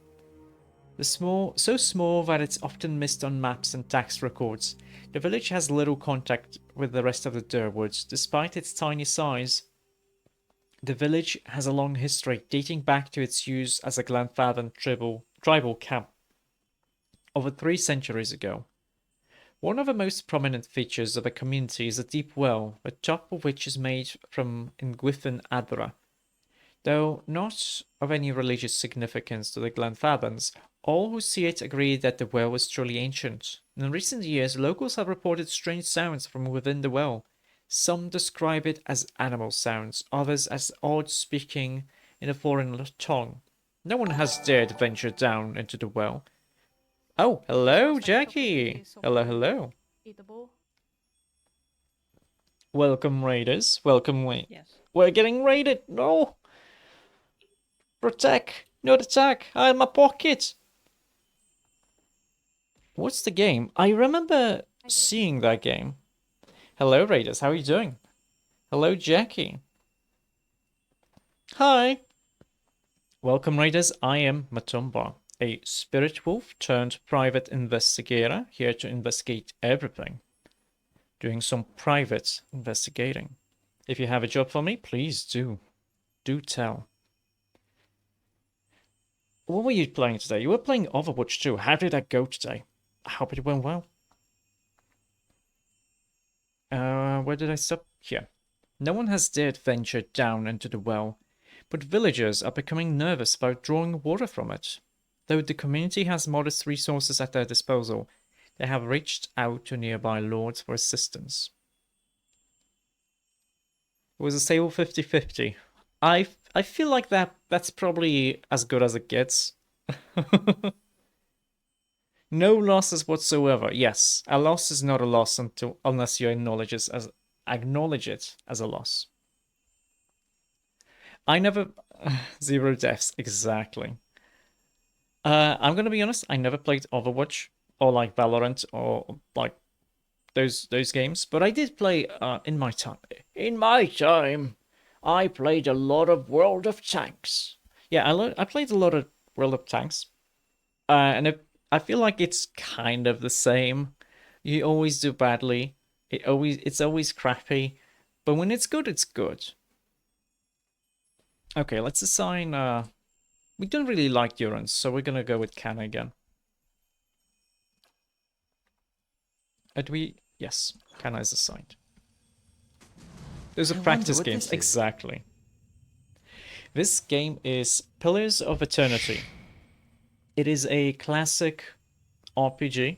So small that it's often missed on maps and tax records. The village has little contact with the rest of the Durwoods. Despite its tiny size, the village has a long history dating back to its use as a Glenfarthon tribal camp over 3 centuries ago. One of the most prominent features of the community is a deep well, the top of which is made from Ingwithan Adra. Though not of any religious significance to the Glenfarthons, all who see it agree that the well is truly ancient. In recent years, locals have reported strange sounds from within the well. Some describe it as animal sounds, others as odd speaking in a foreign tongue. No one has dared venture down into the well. Oh, hello, Jackie. Hello, hello. Welcome, raiders. Welcome, Yes. We're getting raided. No. Protect. Not attack. I have my pocket. What's the game? I remember seeing that game. Hello, raiders. How are you doing? Hello, Jackie. Hi. Welcome, raiders. I am Matombar, a spirit wolf turned private investigator here to investigate everything. Doing some private investigating. If you have a job for me, please do. Do tell. What were you playing today? You were playing Overwatch 2. How did that go today? I hope it went well. Where did I stop? Here. No one has dared venture down into the well, but villagers are becoming nervous about drawing water from it. Though the community has modest resources at their disposal, they have reached out to nearby lords for assistance. It was a sale 50-50. I feel like that's probably as good as it gets. No losses whatsoever. Yes, a loss is not a loss unless you acknowledge it as a loss. I never 0 deaths exactly. I'm gonna be honest. I never played Overwatch or like Valorant or like those games, but I did play in my time. In my time, I played a lot of World of Tanks. Yeah, I played a lot of World of Tanks, and I feel like it's kind of the same. You always do badly. It's always crappy, but when it's good, it's good. Okay, let's assign. We don't really like Durance, so we're gonna go with Canna again. Do we? Yes, Canna is assigned. Those are I wonder practice what games. this is. Exactly. This game is Pillars of Eternity. It is a classic RPG.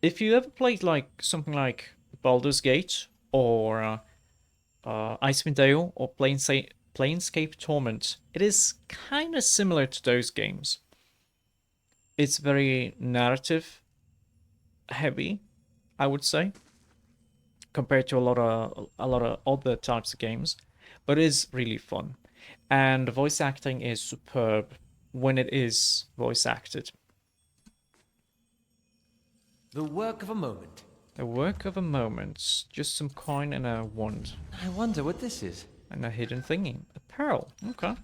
If you ever played like something like Baldur's Gate or Icewind Dale or Planescape Torment, it is kind of similar to those games. It's very narrative heavy, I would say, compared to a lot of other types of games, but it is really fun, and the voice acting is superb when it is voice acted. The work of a moment. A work of a moment, just some coin and a wand. I wonder what this is. And a hidden thingy. A pearl. Okay.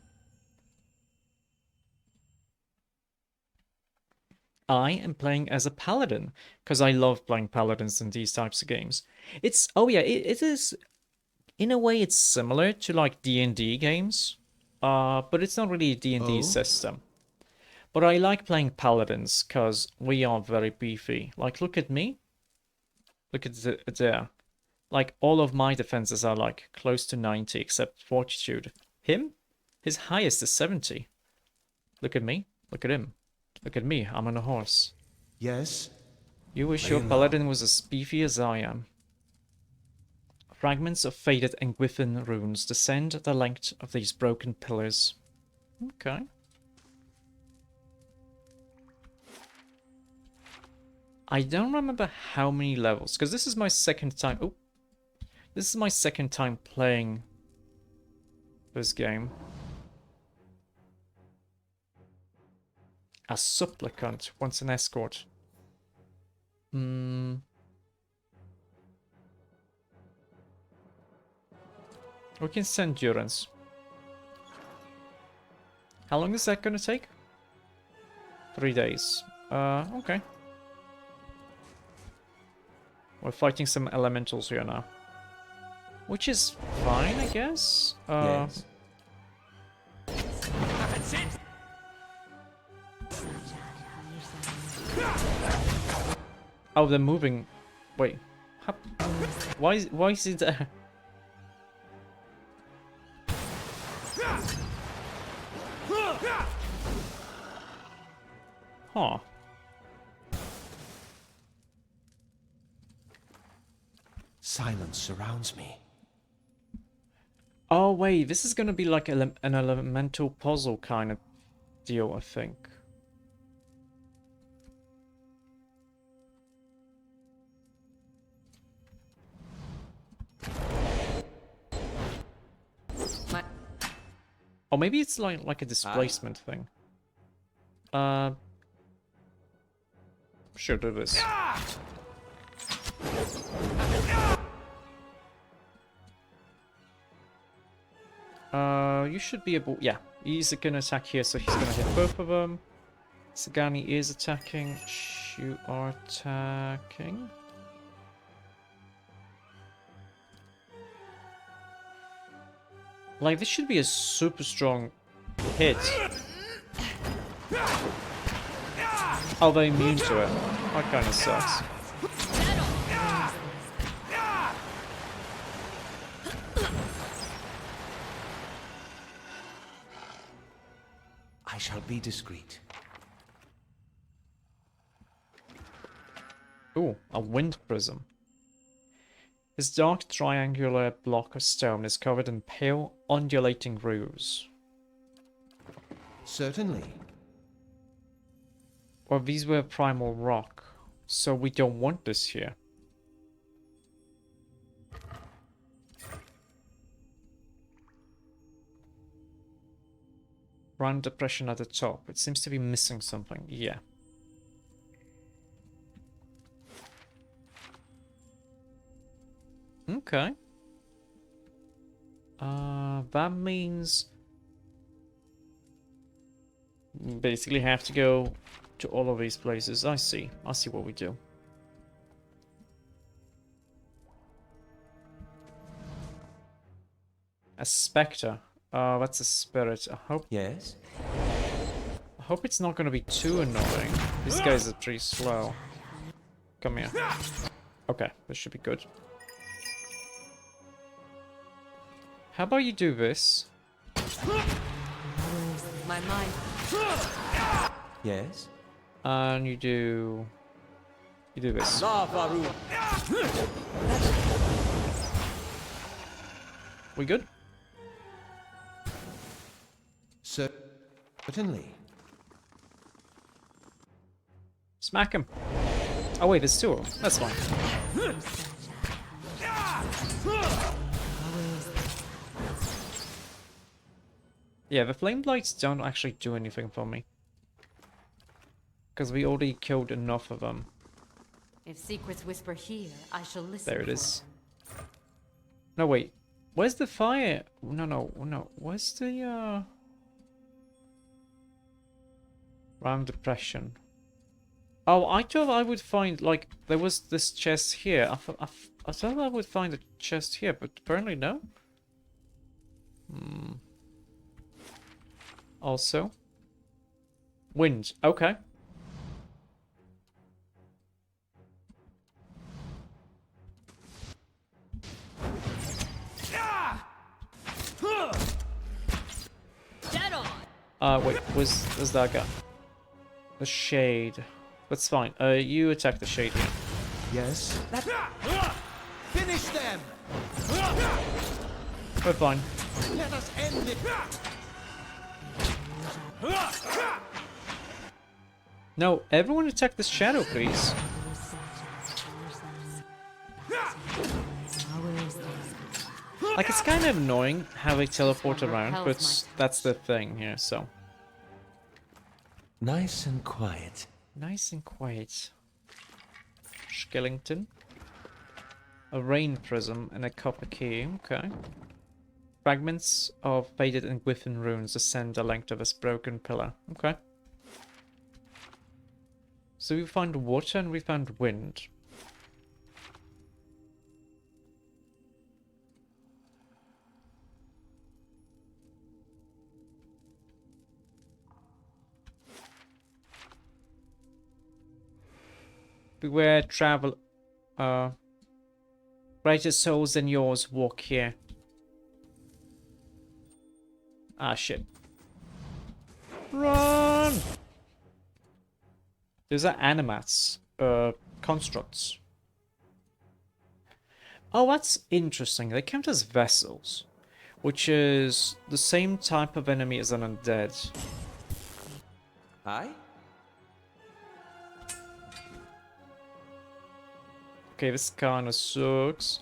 I am playing as a paladin, because I love playing paladins in these types of games. It's, oh yeah, it is, in a way it's similar to like D&D games, but it's not really a D&D system. But I like playing paladins, because we are very beefy. Like, look at me. Look at there. Like, all of my defenses are like close to 90, except fortitude. Him? His highest is 70. Look at me. Look at him. Look at me. I'm on a horse. Yes? You wish your paladin was as beefy as I am. Fragments of faded and Gwyffin runes descend the length of these broken pillars. Okay. I don't remember how many levels, because this is my second time. Oh, this is my second time playing this game. A supplicant wants an escort. We can send Durance. How long is that gonna take? 3 days. Okay. We're fighting some elementals here now. Which is fine, I guess. Yes. Oh, they're moving. Wait. Why is it there? Huh. Silence surrounds me. Oh, wait. This is gonna be like an elemental puzzle kind of deal, I think. Or maybe it's like a displacement thing. Sure, do this. You should be able... Yeah, he's gonna attack here, so he's gonna hit both of them. Sagani is attacking. You are attacking. Like, this should be a super strong hit. Oh, they're immune to it. That kind of sucks. I shall be discreet. Ooh, a wind prism. This dark triangular block of stone is covered in pale, undulating grooves. Certainly. Well, these were primal rock, so we don't want this here. Round depression at the top. It seems to be missing something. Yeah. Okay. That means basically have to go to all of these places. I see what we do. A spectre. That's a spirit. Yes? I hope it's not gonna be too annoying. These guys are pretty slow. Come here. Okay, this should be good. How about you do this? My mind. Yes? And you do this. We good? Certainly. Smack him. Oh wait, there's two of them. That's fine. Yeah, the flame blights don't actually do anything for me. Because we already killed enough of them. If secrets whisper here, I shall listen. There it for is. them. No, wait. Where's the fire? No. Where's the, round depression? Oh, I thought I would find, like, there was this chest here. I thought I would find a chest here, but apparently no. Also. Wind. Okay. Dead on! Wait, where's that guy? The shade. That's fine. You attack the shade here. Yes? Finish them! We're fine. Let us end it! No, everyone attack the shadow, please. Like, it's kind of annoying how they teleport around, but that's the thing here, so. Nice and quiet. Nice and quiet. Skellington. A rain prism and a copper key, okay. Fragments of faded and Gwyffin runes ascend the length of this broken pillar, okay. So we found water and we found wind. Beware travel, greater souls than yours walk here. Ah, shit. Run! Those are animats, constructs. Oh, that's interesting. They count as vessels, which is the same type of enemy as an undead. Aye? Okay, this kinda sucks.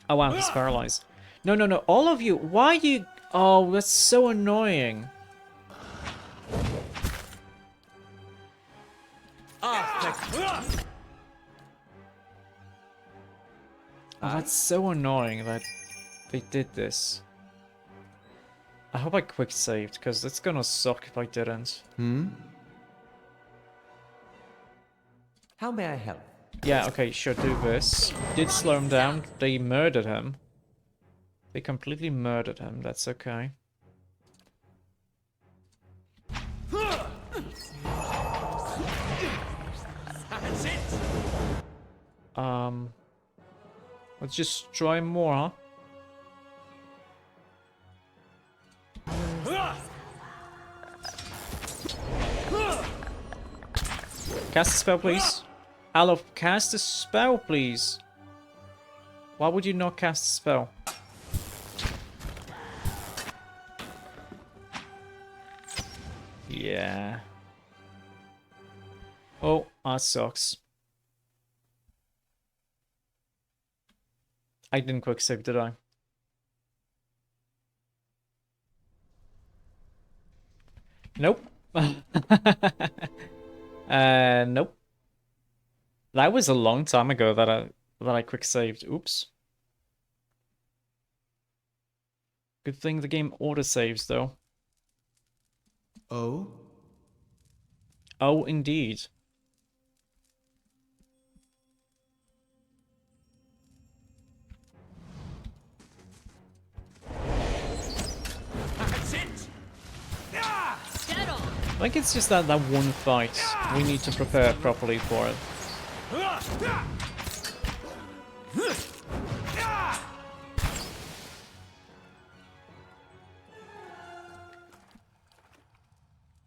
Oh wow, he's paralyzed. No, all of you, why do you... Oh, that's so annoying. Oh, that's so annoying that they did this. I hope I quick saved, because it's gonna suck if I didn't. How may I help? Yeah, okay, sure, do this. Did slow him down. They murdered him. They completely murdered him, that's okay. That's it! Let's just try more, huh? Cast a spell, please. Alof, cast a spell, please. Why would you not cast a spell? Yeah. Oh, that sucks. I didn't quick save, did I? Nope. Nope. That was a long time ago that I quick saved. Oops. Good thing the game auto saves though. Oh? Oh, indeed. think it's just that one fight. We need to prepare properly for it.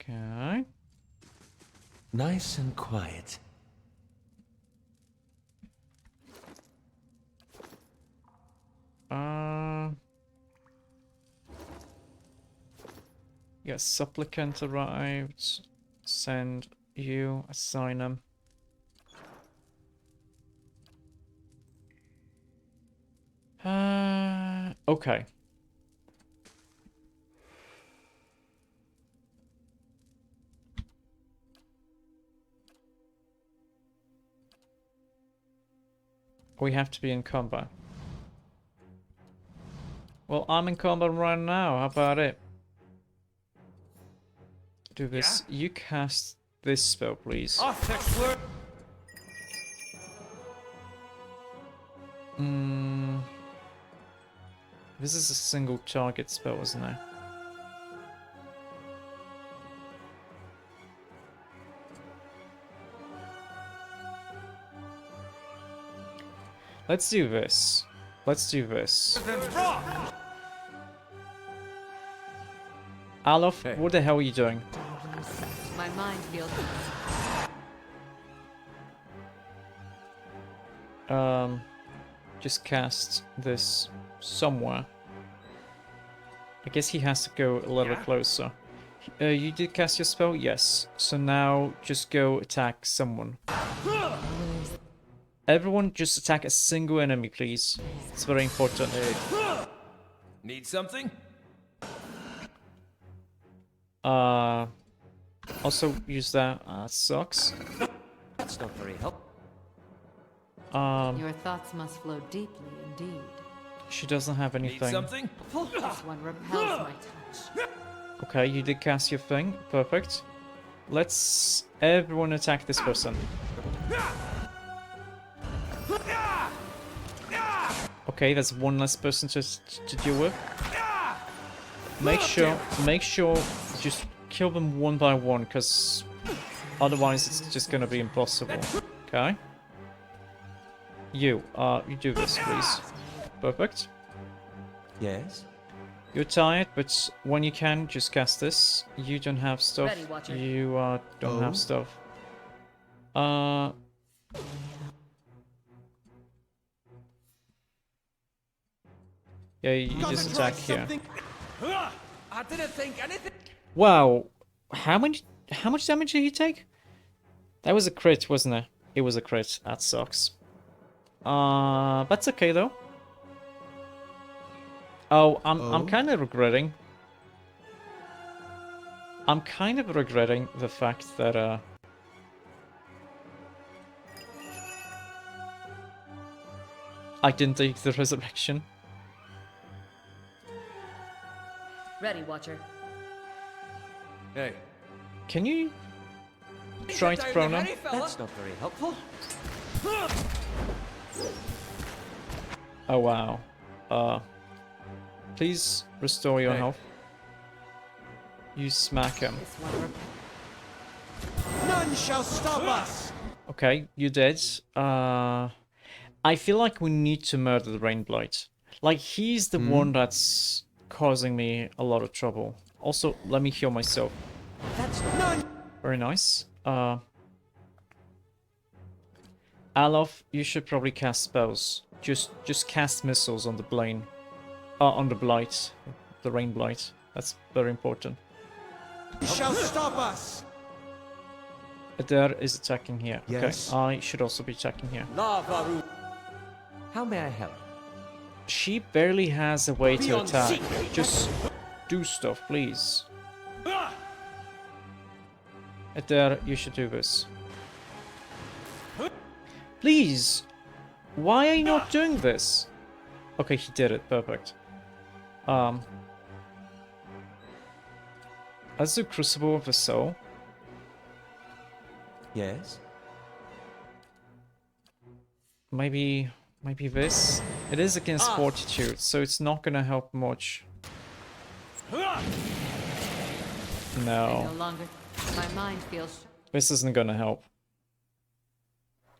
Okay. Nice and quiet. Yes, supplicant arrived. Send you, assign him. Okay. We have to be in combat. Well, I'm in combat right now. How about it? Do this. Yeah? You cast this spell, please. Off, explore. This is a single target spell, isn't it? Let's do this. Let's do this. Alof, Hey. what the hell are you doing? My mind feels Just cast this somewhere. I guess he has to go a little closer. You did cast your spell? Yes. So now just go attack someone. Everyone just attack a single enemy, please. It's very important. Need something? Also use that. Sucks. That's not very helpful. Your thoughts must flow deeply indeed. She doesn't have Need anything. something? This one repels my touch. Okay, you did cast your thing. Perfect. Let's everyone attack this person. Okay, that's one less person to deal with. Make sure, just kill them one by one, because otherwise it's just gonna be impossible. Okay. You do this, please. Perfect. Yes? You're tired, but when you can, just cast this. You don't have stuff. Ready, Watcher. You don't Oh. have stuff. Yeah, you just attack here. I didn't think anything. Wow, how much damage did he take? That was a crit, wasn't it? It was a crit. That sucks. That's okay though. Oh, I'm kind of regretting. I'm kind of regretting the fact that I didn't take the resurrection. Ready, Watcher. Hey, Can you try to prone him? that's not very helpful. Oh wow. Please restore your Hey. health. You smack him. This one None shall stop us! Okay, you did. I feel like we need to murder the Rainblight. Like, he's the one that's causing me a lot of trouble. Also, let me heal myself. That's none! Very nice. Alof, you should probably cast spells. Just cast missiles on the Blaine. On the Blight. The Rainblight. That's very important. Shall stop us! Adair is attacking here. Yes. Okay, I should also be attacking here. Lavaru. How may I help? She barely has a way to Beyond attack. secret. Just do stuff, please. Adair, you should do this. Please! Why are you not doing this? Okay, he did it. Perfect. Let's do Crucible of the Soul. Yes? Maybe this? It is against Fortitude, so it's not gonna help much. no No. longer. My mind feels... This isn't gonna help.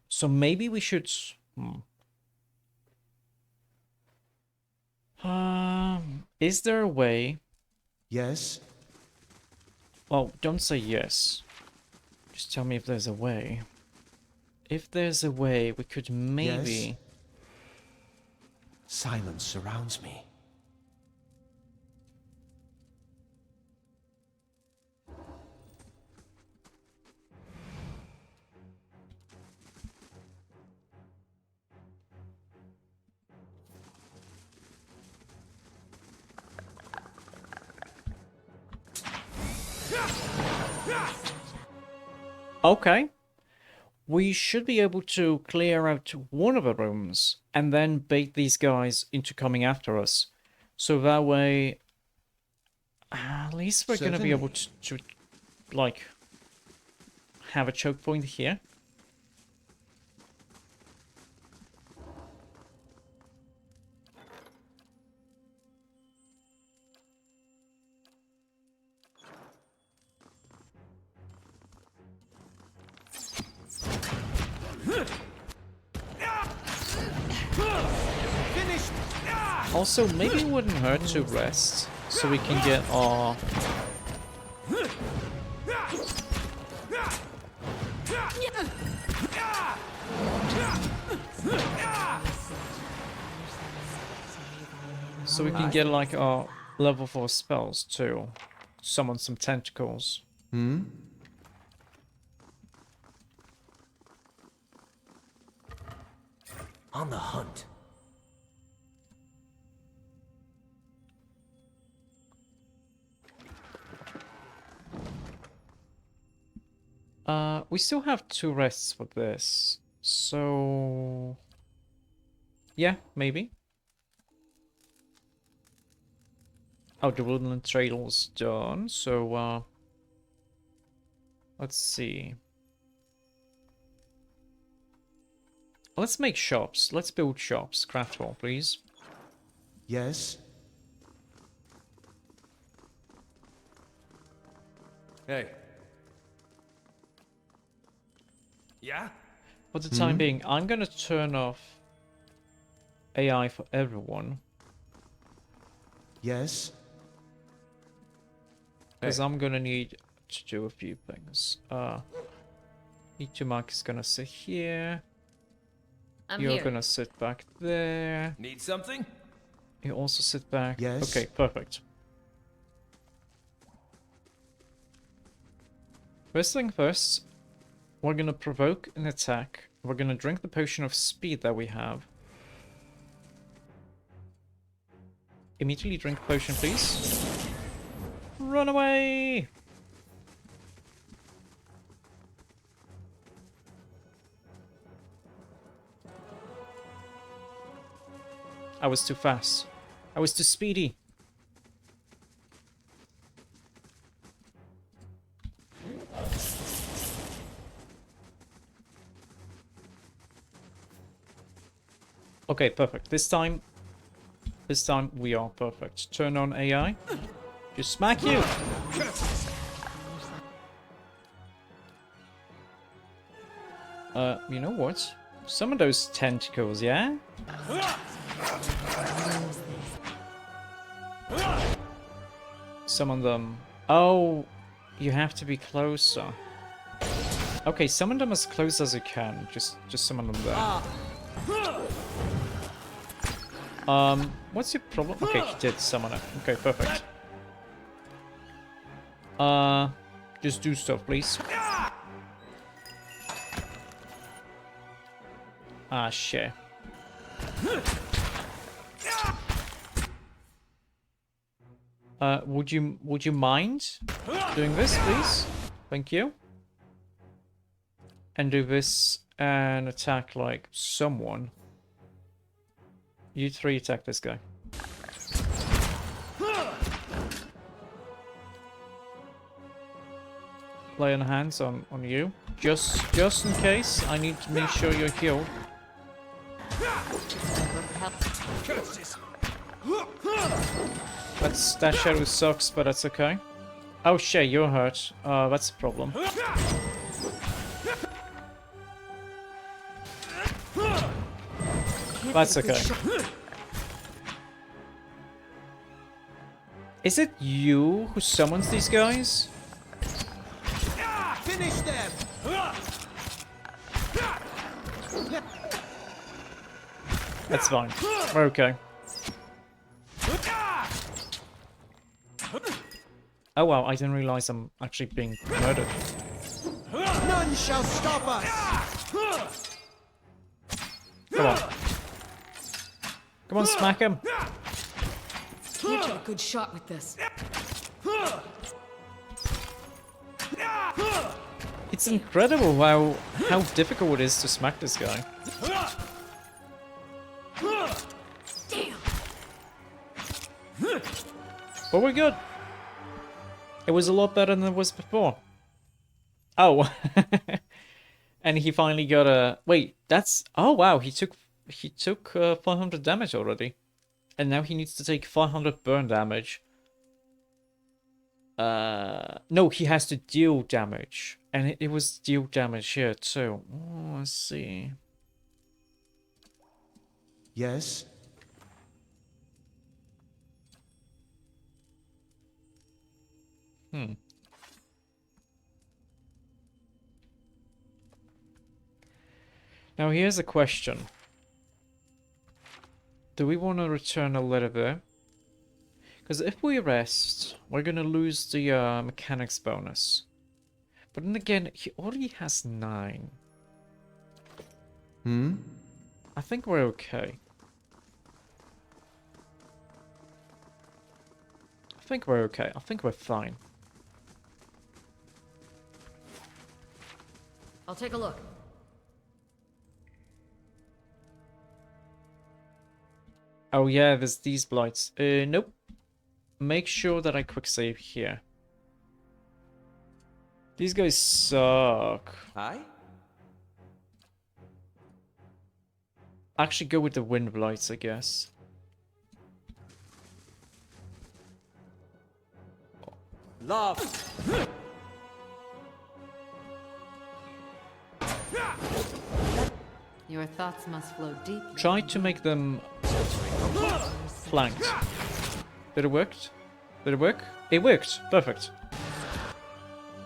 So maybe we should... Is there a way... Yes? Well, don't say yes. Just tell me if there's a way. If there's a way, we could maybe... Yes? Silence surrounds me. Okay. We should be able to clear out one of the rooms and then bait these guys into coming after us. So that way, at least we're going to be able to, like, have a choke point here. Also, maybe it wouldn't hurt to rest, so we can get our... So we can get, like, our level 4 spells, too. Summon some tentacles. Hmm? On the hunt. We still have 2 rests for this, so... Yeah, maybe. Oh, the woodland trail's done, so, let's see. Let's make shops. Let's build shops. Craft hall, please. Yes? Hey. Yeah? For the time being, I'm gonna turn off AI for everyone. Yes? Because I'm gonna need to do a few things. Itumak is gonna sit here. You're here. gonna sit back there. Need something? You also sit back. Yes. Okay, perfect. First thing first, we're gonna provoke an attack. We're gonna drink the potion of speed that we have. Immediately drink the potion, please. Run away! I was too fast. I was too speedy. Okay, perfect. This time we are perfect. Turn on AI. Just smack you. You know what? Some of those tentacles, yeah? Summon them. Oh, you have to be closer. Okay, summon them as close as you can. Just summon them there. What's your problem? Okay, he did summon it. Okay, perfect. Just do stuff, please. Ah, shit. Would you mind doing this, please? Thank you. And do this and attack like someone. You 3 attack this guy. Lay on hands on you. Just in case. I need to make sure you're healed. That shadow sucks, but that's okay. Oh shit, you're hurt. That's a problem. That's okay. Is it you who summons these guys? Finish them! That's fine. We're okay. Oh wow, I didn't realize I'm actually being murdered. None shall stop us! Come on. Come on, smack him. Can't get a good shot with this. It's incredible how difficult it is to smack this guy. Damn! But we're good. It was a lot better than it was before. Oh. And he finally got a... Wait, that's... Oh wow, he took 500 damage already. And now he needs to take 500 burn damage. No, he has to deal damage. And it was deal damage here too. Oh, let's see. Yes? Now here's a question. Do we want to return a letter there? Because if we rest, we're going to lose the mechanics bonus. But then again, he already has 9. I think we're okay. I think we're okay. I think we're fine. I'll take a look. Oh yeah, there's these blights. Nope. Make sure that I quick save here. These guys suck. Aye? Actually go with the wind blights, I guess. Love! Your thoughts must flow deep. Try to make them flanked. Did it work? Did it work? It worked. Perfect.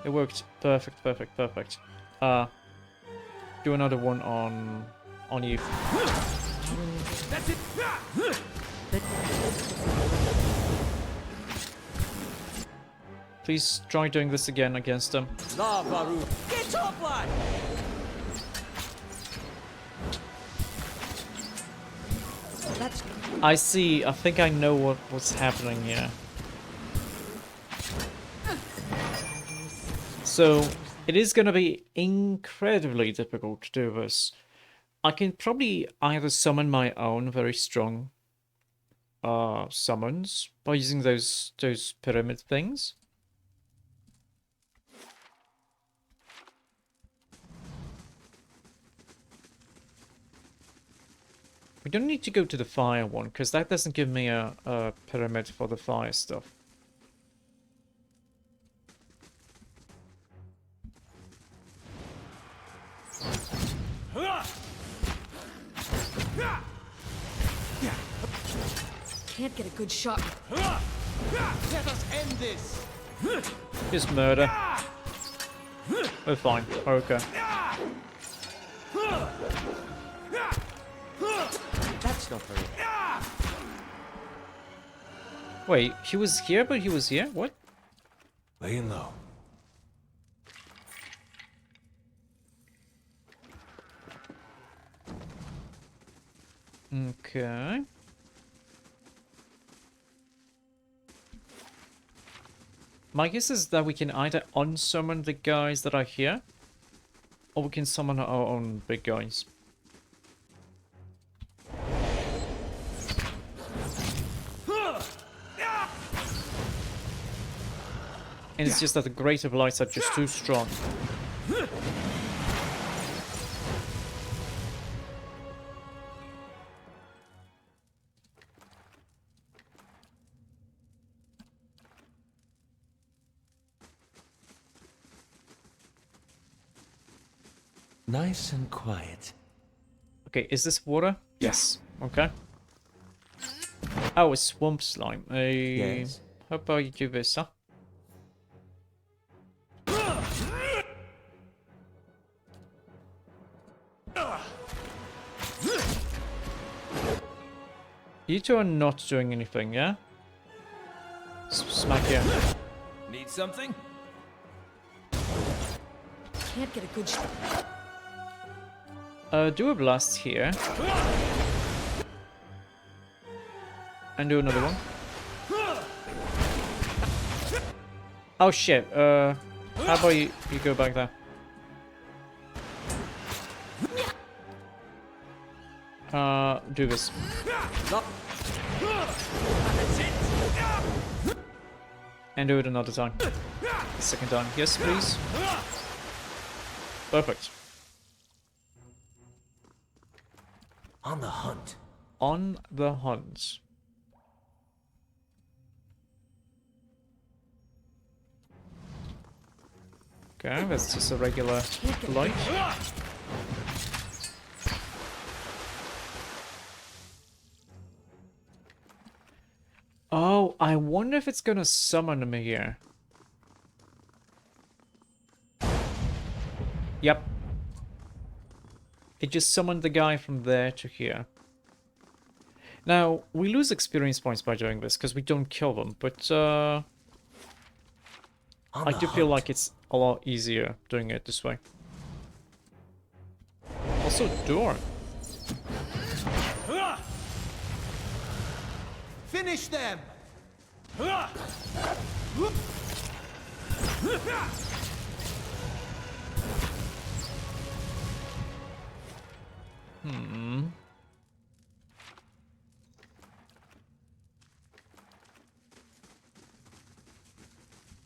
It worked. Perfect, perfect, perfect. Do another one on you. That's it! Please try doing this again against them. Love, Baru! Get top line! I see. I think I know what's happening here. So, it is going to be incredibly difficult to do this. I can probably either summon my own very strong summons by using those pyramid things. We don't need to go to the fire one, because that doesn't give me a pyramid for the fire stuff. Can't get a good shot. Let us end this! Just murder. We're fine. We're okay. That's not very... Wait, he was here, but he was here? What? Laying low. Okay. My guess is that we can either unsummon the guys that are here, or we can summon our own big guys. And it's just that the greater blights are just too strong. Nice and quiet. Okay, is this water? Yes. Okay. Oh, a swamp slime. Yes. How about you do this, huh? You two are not doing anything, yeah? Smack here. Need something? Can't get a good shot. Do a blast here. And do another one. Oh shit, how about you go back there? Do this. And do it another time. Second time. Yes, please. Perfect. On the hunt. On the hunt. Okay, that's just a regular light. Oh, I wonder if it's gonna summon me here. Yep. It just summoned the guy from there to here. Now, we lose experience points by doing this, because we don't kill them, but I do feel like it's a lot easier doing it this way. Also, door. Finish them!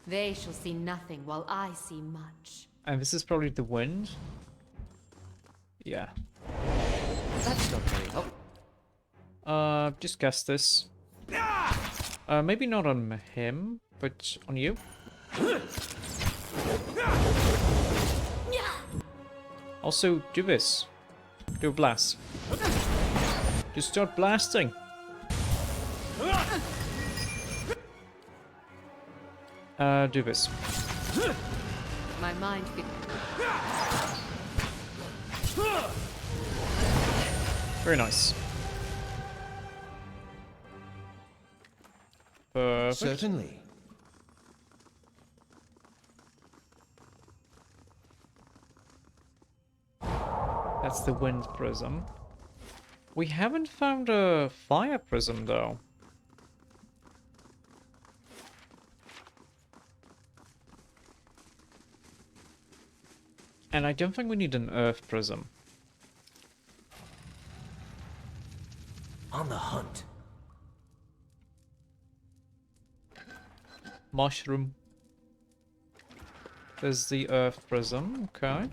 They shall see nothing while I see much. And this is probably the wind. Yeah. That's not very helpful. Just cast this. Maybe not on him, but on you. Also, do this. Do a blast. Just start blasting. Do this. My mind. Very nice. Perfect. Certainly. That's the wind prism. We haven't found a fire prism though. And I don't think we need an earth prism. On the hunt. Mushroom. There's the earth prism, okay.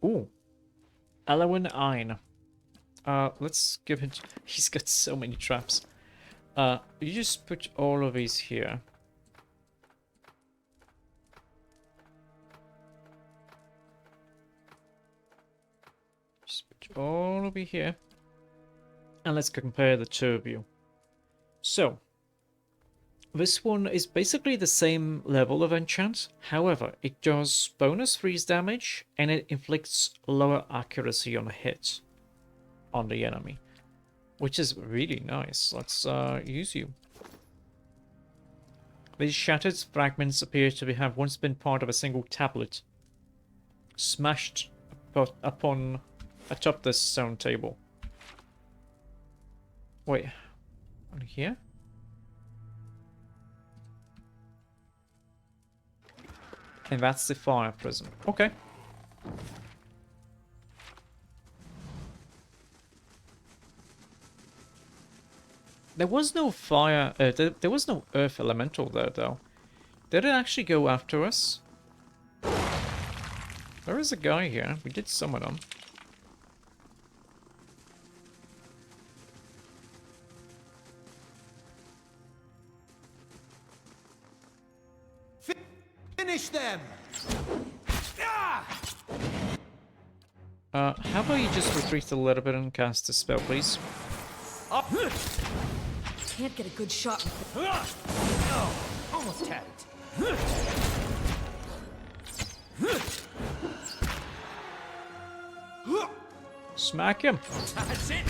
Ooh. Elowin Ein. Let's give it... He's got so many traps. You just put all of these here. Just put all over here. And let's compare the two of you. So, this one is basically the same level of enchant. However, it does bonus freeze damage and it inflicts lower accuracy on a hit on the enemy, which is really nice. Let's use you. These shattered fragments appear to have once been part of a single tablet, smashed upon atop this stone table. Wait, on here? And that's the fire prism. Okay. There was no fire, there was no earth elemental there though. Did it actually go after us? There is a guy here. We did summon him. Finish them! How about you just retreat a little bit and cast a spell, please? Can't get a good shot. Almost had it. Smack him. That's it.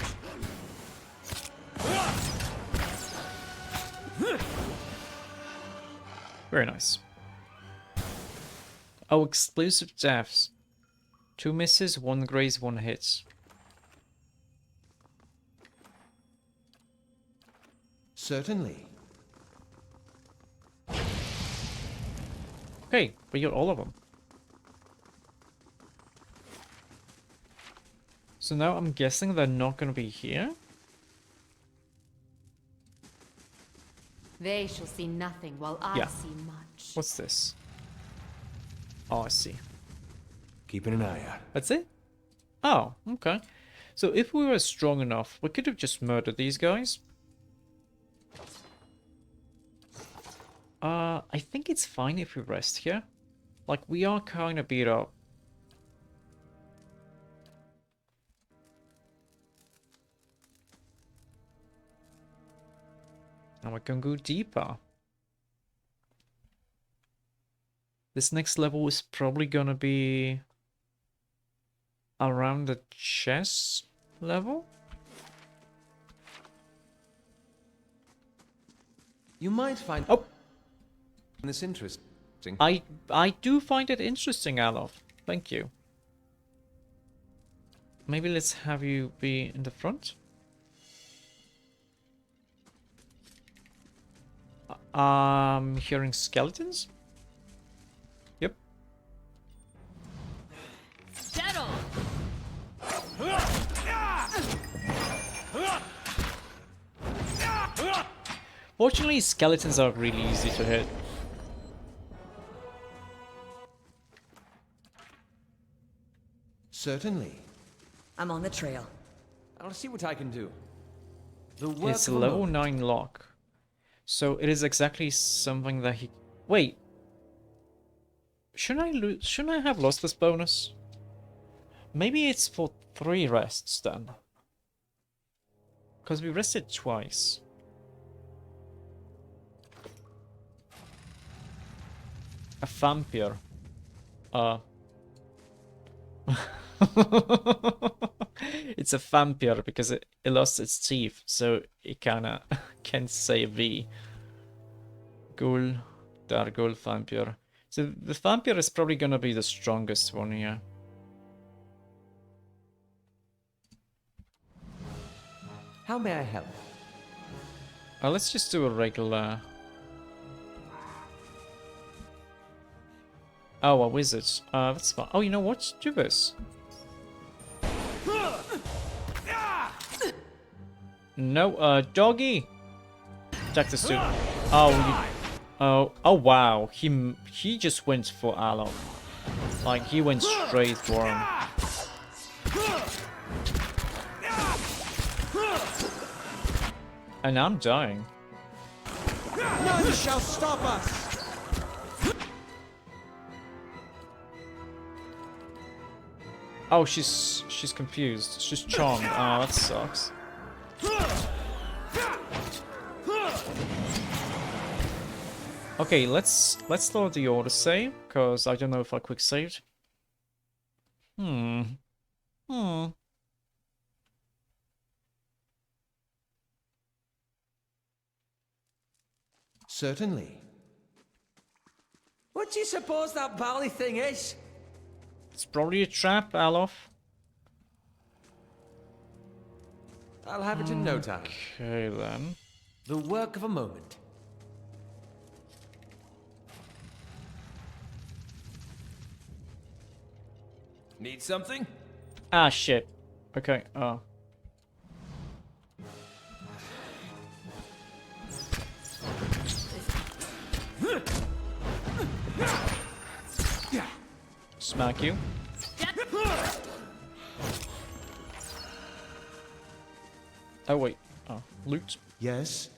Very nice. Oh, exclusive deaths. 2 misses, 1 graze, 1 hits. Certainly. Okay, we got all of them. So now I'm guessing they're not going to be here. They shall see nothing while I Yeah. see much. What's this? Oh, I see. Keeping an eye out. That's it? Oh, okay. So if we were strong enough, we could have just murdered these guys. I think it's fine if we rest here. Like, we are kind of beat up. And we can go deeper. This next level is probably gonna be around the chess level? You might find Oh! this interesting. I do find it interesting, Alof. Thank you. Maybe let's have you be in the front. Hearing skeletons? Yep. Settle! Fortunately, skeletons are really easy to hit. Certainly. I'm on the trail. I'll see what I can do. The work It's a of a level moment. 9 lock. So it is exactly something that he... Wait. Shouldn't I have lost this bonus? Maybe it's for 3 rests then. Because we rested twice. A vampire. It's a vampire because it lost its teeth, so it kinda can't say V. Ghoul, dark ghoul, vampire. So the vampire is probably gonna be the strongest one here. How may I help? Let's just do a regular... Oh, a wizard. That's fine. Oh, you know what? Do this. No, doggy! Attack the suit. Oh, oh, wow. He just went for Alof. Like, he went straight for him. And I'm dying. None shall stop us! Oh, she's confused. She's charmed. Oh, that sucks. Okay, let's load the auto save, because I don't know if I quick saved. Certainly. What do you suppose that bally thing is? It's probably a trap, Alof. I'll have it in no time. Okay, then. The work of a moment. Need something? Ah, shit. Okay, Smack you. Oh, wait. Oh, loot. Yes?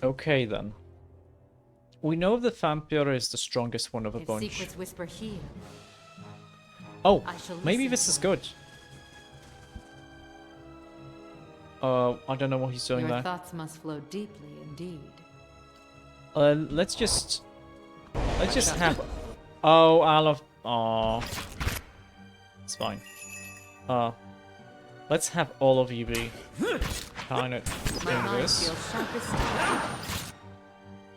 Okay, then. We know the vampire is the strongest one of a If bunch. secrets whisper here, Oh, I shall maybe listen this to is them. good. I don't know what he's doing Your there. thoughts must flow deeply indeed. Let's just have. Oh, I love. Oh, it's fine. Let's have all of you be kind of My doing mind this. feels sharp as steel.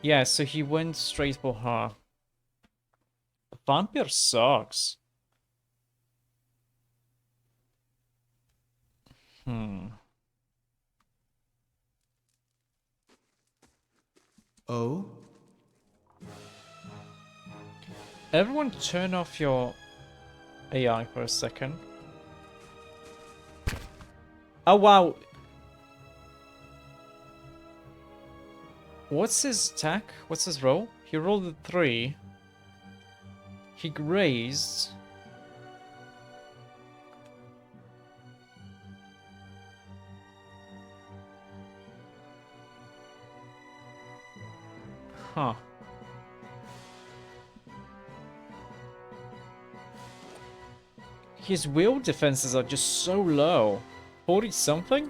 Yeah, so he went straight for her. The vampire sucks. Oh? Everyone turn off your AI for a second. Oh, wow. What's his attack? What's his roll? He rolled a 3. He grazed. Huh. His will defenses are just so low. 40 something?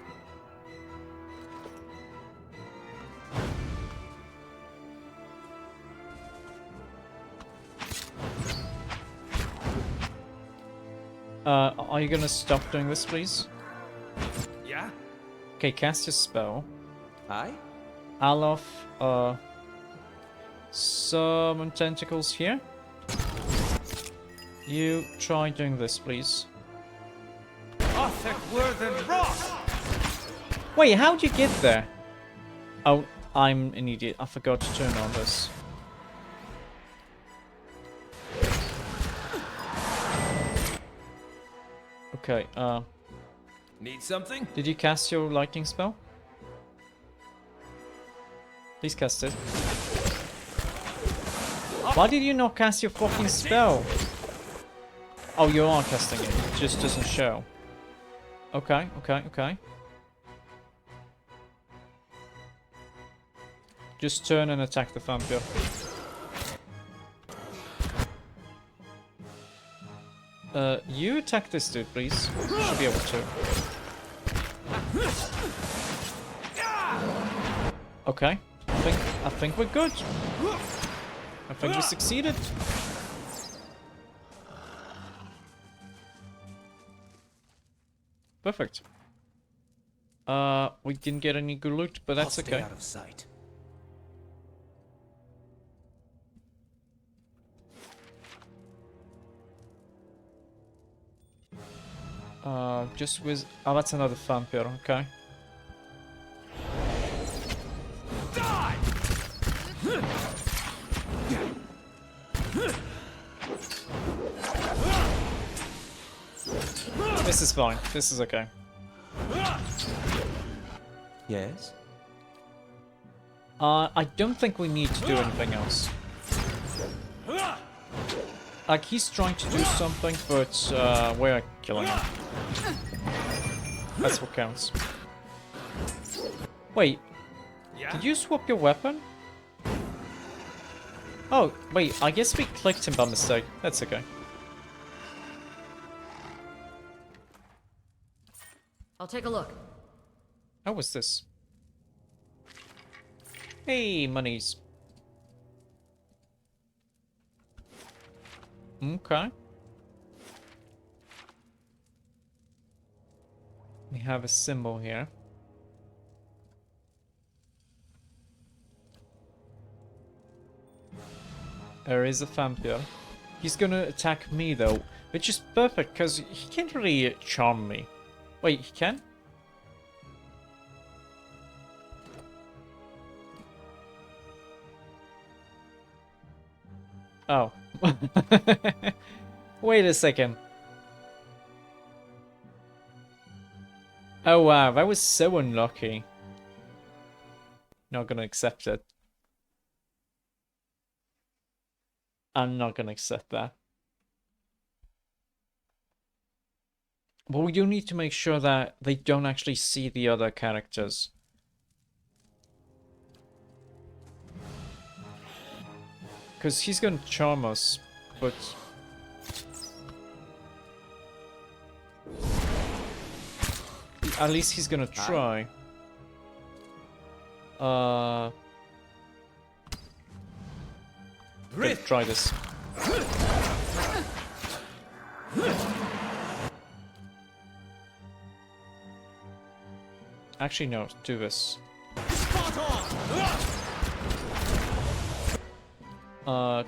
Are you gonna stop doing this, please? Yeah? Okay, cast your spell. Aye? Alof, summon tentacles here. You try doing this, please. Wait, how'd you get there? Oh, I'm an idiot. I forgot to turn on this. Okay, Need something? did you cast your lightning spell? Please cast it. Why did you not cast your fucking spell? Oh, you are casting it. It just doesn't show. Okay, okay, okay. Just turn and attack the vampire. You attack this dude, please. You should be able to. Okay. I think we're good. I think we succeeded. Perfect. We didn't get any good loot, but that's I'll stay okay. out of sight. Just with... Oh, that's another vampire, okay. This is fine. This is okay. Yes? I don't think we need to do anything else. Like, he's trying to do something, but we're killing him. That's what counts. Wait, did you swap your weapon? Oh, wait, I guess we clicked him by mistake. That's okay. I'll take a look. How was this? Hey, monies. Okay. We have a symbol here. There is a vampire. He's gonna attack me though, which is perfect because he can't really charm me. Wait, he can? Oh. Wait a second. Oh wow, that was so unlucky. Not gonna accept it. I'm not gonna accept that. But we do need to make sure that they don't actually see the other characters. Because he's gonna charm us, but... At least he's gonna try. Let's try this. Actually, no, do this.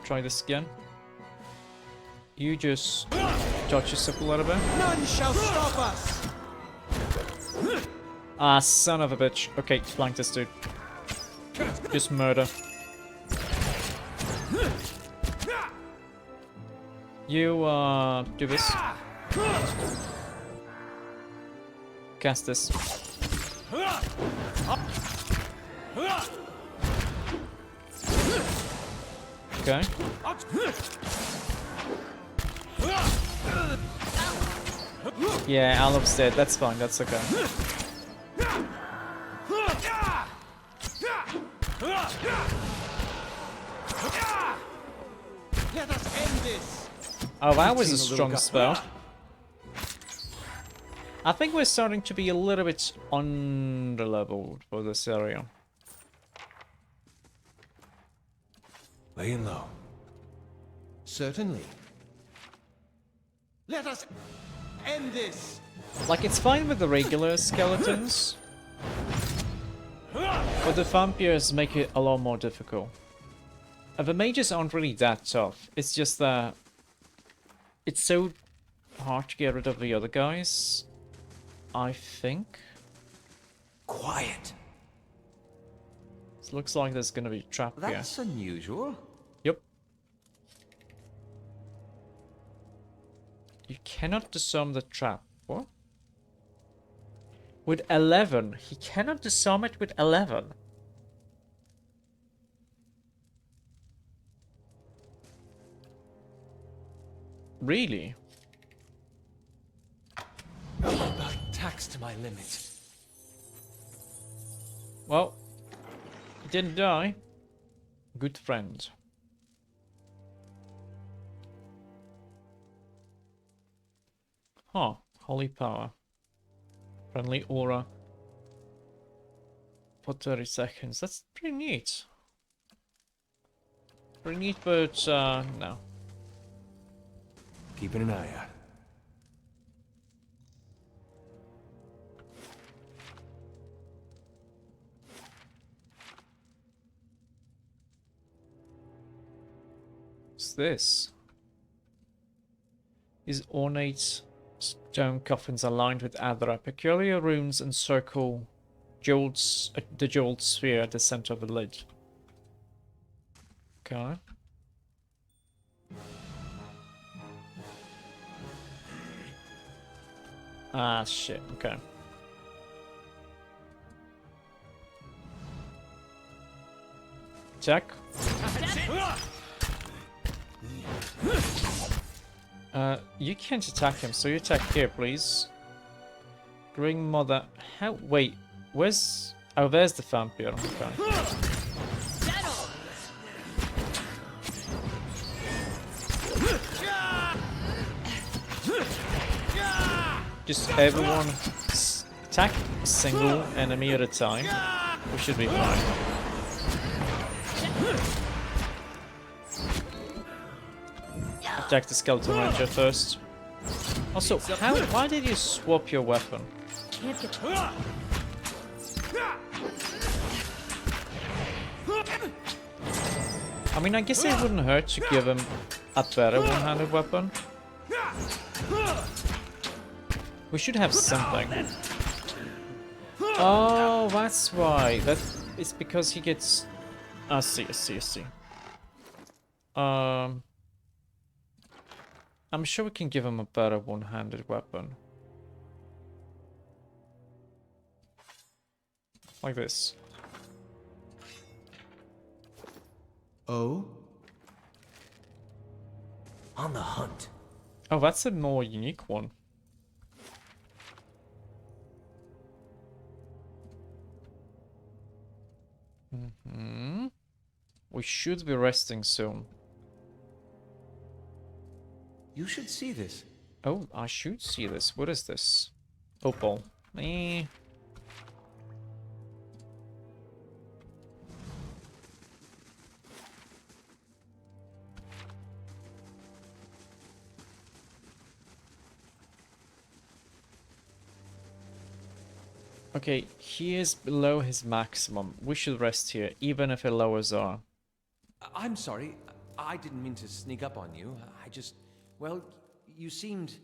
Try this again. You just dodge yourself a little bit. None shall stop us! Ah, son of a bitch. Okay, flank this dude. Just murder. You, do this. Cast this. Okay. Yeah, Alop's dead. That's fine. That's okay. Let us end this! Oh, that was a strong spell. I think we're starting to be a little bit under-leveled for this area. Laying low. Certainly. Let us end this! Like, it's fine with the regular skeletons, but the vampires make it a lot more difficult. And the mages aren't really that tough. It's just that it's so hard to get rid of the other guys, I think. Quiet. It looks like there's gonna be a trap here. That's unusual. Yep. You cannot disarm the trap. What? With 11. He cannot disarm it with 11. Really? About taxed my limit. Well, he didn't die. Good friend. Huh. Holy power. Friendly aura. For 30 seconds. That's pretty neat. Pretty neat, but no. Keeping an eye out. What's this? These ornate stone coffins are lined with adra. Peculiar runes encircle the jeweled sphere at the center of the lid. Okay. Ah, shit. Okay. Check. You can't attack him, so you attack here, please. Bring mother. How? Wait, where's? Oh, there's the vampire. Okay. Just everyone attack a single enemy at a time. We should be fine. Attack the skeleton ranger first. Also, why did you swap your weapon? Can't get. I mean, I guess it wouldn't hurt to give him a better one-handed weapon. We should have something. Oh, that's why. It's because he gets... I see. I'm sure we can give him a better one-handed weapon. Like this. Oh? On the hunt. Oh, that's a more unique one. We should be resting soon. You should see this. Oh, I should see this. What is this? Opal. Eh. Okay, he is below his maximum. We should rest here, even if it lowers our... I'm sorry. I didn't mean to sneak up on you. I just... Well, you seemed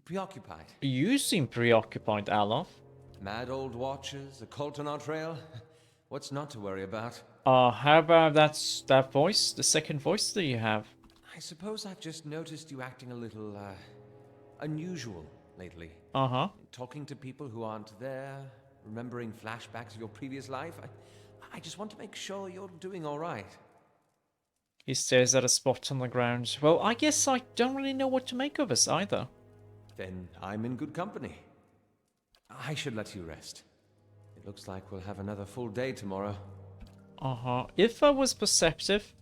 preoccupied. You seem preoccupied, Alof. Mad old watchers, a cult on our trail. What's not to worry about? How about that voice? The second voice that you have? I suppose I've just noticed you acting a little, unusual lately. Uh-huh. Talking to people who aren't there, remembering flashbacks of your previous life. I just want to make sure you're doing all right. He stares at a spot on the ground. Well, I guess I don't really know what to make of this either. Then I'm in good company. I should let you rest. It looks like we'll have another full day tomorrow. Uh-huh. If I was perceptive,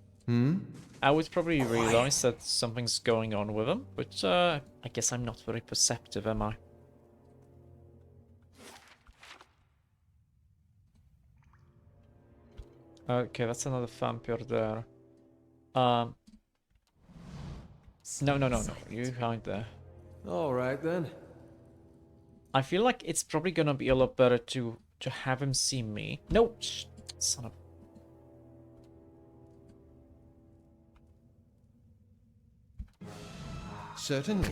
I would probably realize that something's going on with him. But I guess I'm not very perceptive, am I? Okay, that's another vampire there. No. You hide there. All right, then. I feel like it's probably gonna be a lot better to have him see me. No, son of... Certainly.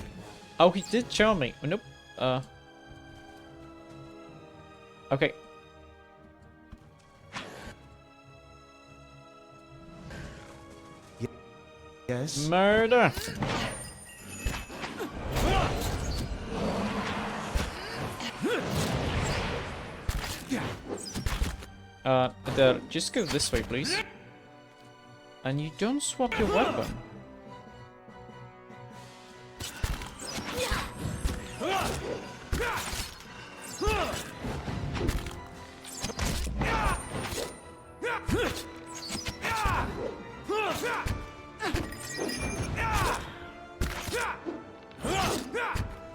Oh, he did charm me. Oh, nope. Okay. Yes. Murder. There. Just go this way, please. And you don't swap your weapon.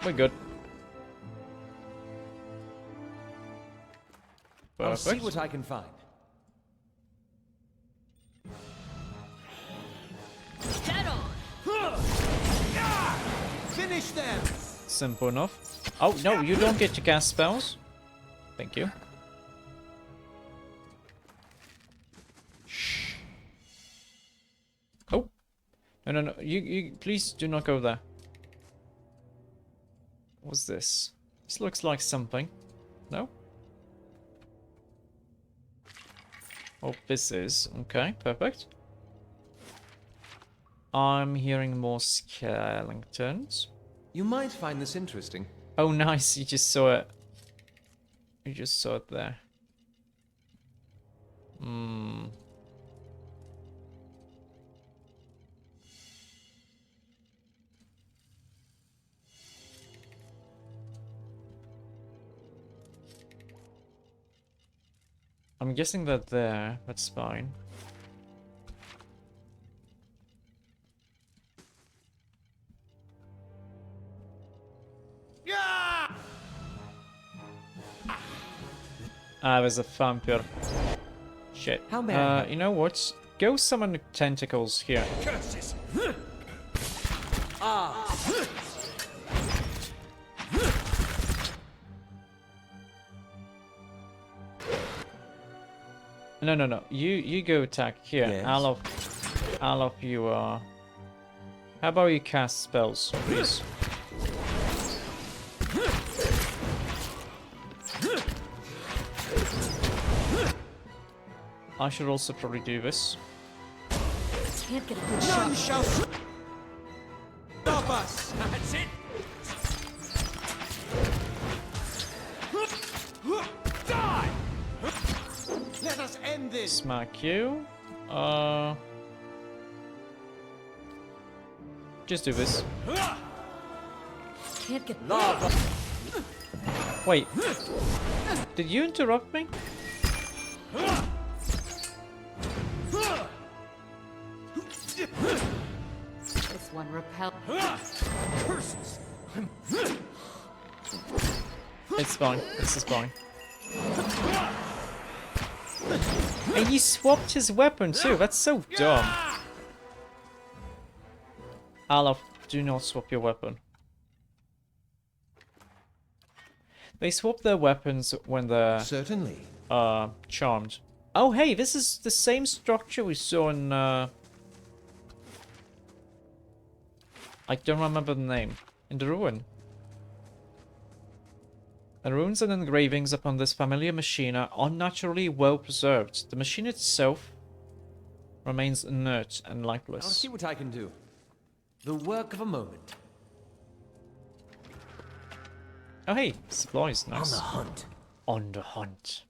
We're good. I'll see Perfect. what I can find. Dead on! Finish them! Simple enough. Oh, no, you don't get to cast spells. Thank you. Shh. Oh. No. You please do not go there. What's this? This looks like something. No? Oh, this is. Okay, perfect. I'm hearing more skeletons. You might find this interesting. Oh, nice. You just saw it. You just saw it there. Hmm. I'm guessing that there. That's fine. There's a vampire. Shit. How may I help? You know what? Go summon tentacles here. Curses! No. You go attack here. Yes. I'll of you. How about you cast spells, please? I should also probably do this. Can't get a good None shot. shall stop us! That's it! Die! Let us end this! Smack you. Just do this. Can't get Wait. Did you interrupt me? This one repelled. Curses! It's fine. This is fine. And he swapped his weapon too. That's so dumb. Alaf, do not swap your weapon. They swap their weapons when they're Certainly. charmed. Oh hey, this is the same structure we saw in I don't remember the name. In the ruin. The runes and engravings upon this familiar machine are unnaturally well preserved. The machine itself remains inert and I'll lifeless. see what I can do. The work of a moment. Oh hey, supplies, nice. On the hunt. On the hunt.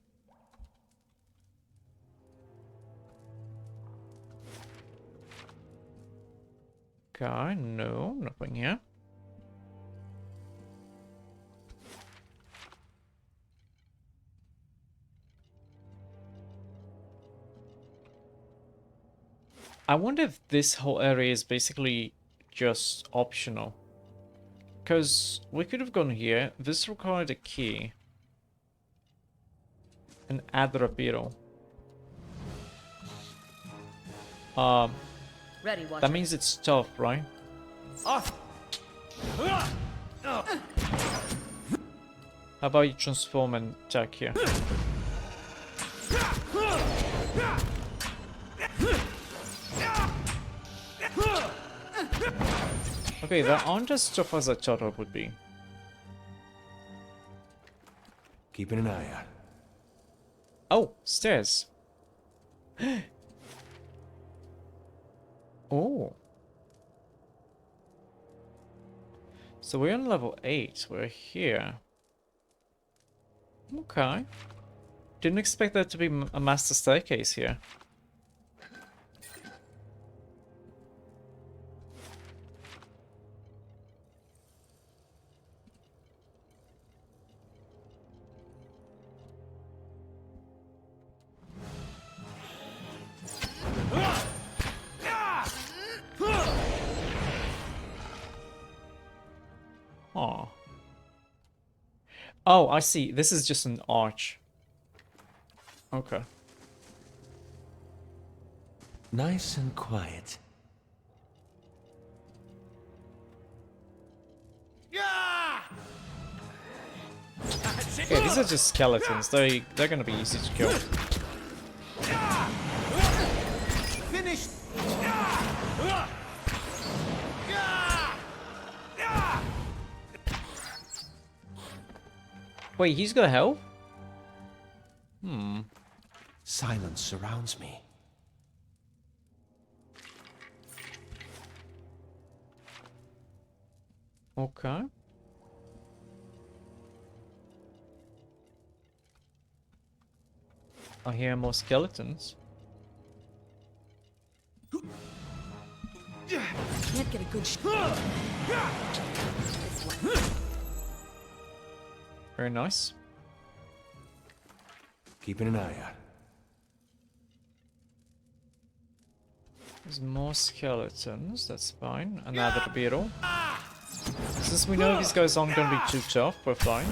Okay, no, nothing here. I wonder if this whole area is basically just optional. Because we could have gone here. This required a key. And add rapiro. Ready, watch. That means it's tough, right? Off! How about you transform and attack here? Okay, that aren't as tough as I thought it would be. Keeping an eye out. Oh, stairs. Oh. So we're on level 8. We're here. Okay. Didn't expect there to be a master staircase here. Oh. Oh, I see. This is just an arch. Okay. Nice and quiet. Okay, these are just skeletons. They're gonna be easy to kill. Finished. Wait, he's got health? Silence surrounds me. Okay. I hear more skeletons. Can't get a good shot. Very nice. Keeping an eye out. There's more skeletons, that's fine. Another beetle. Since we know these guys aren't gonna be too tough, we're fine.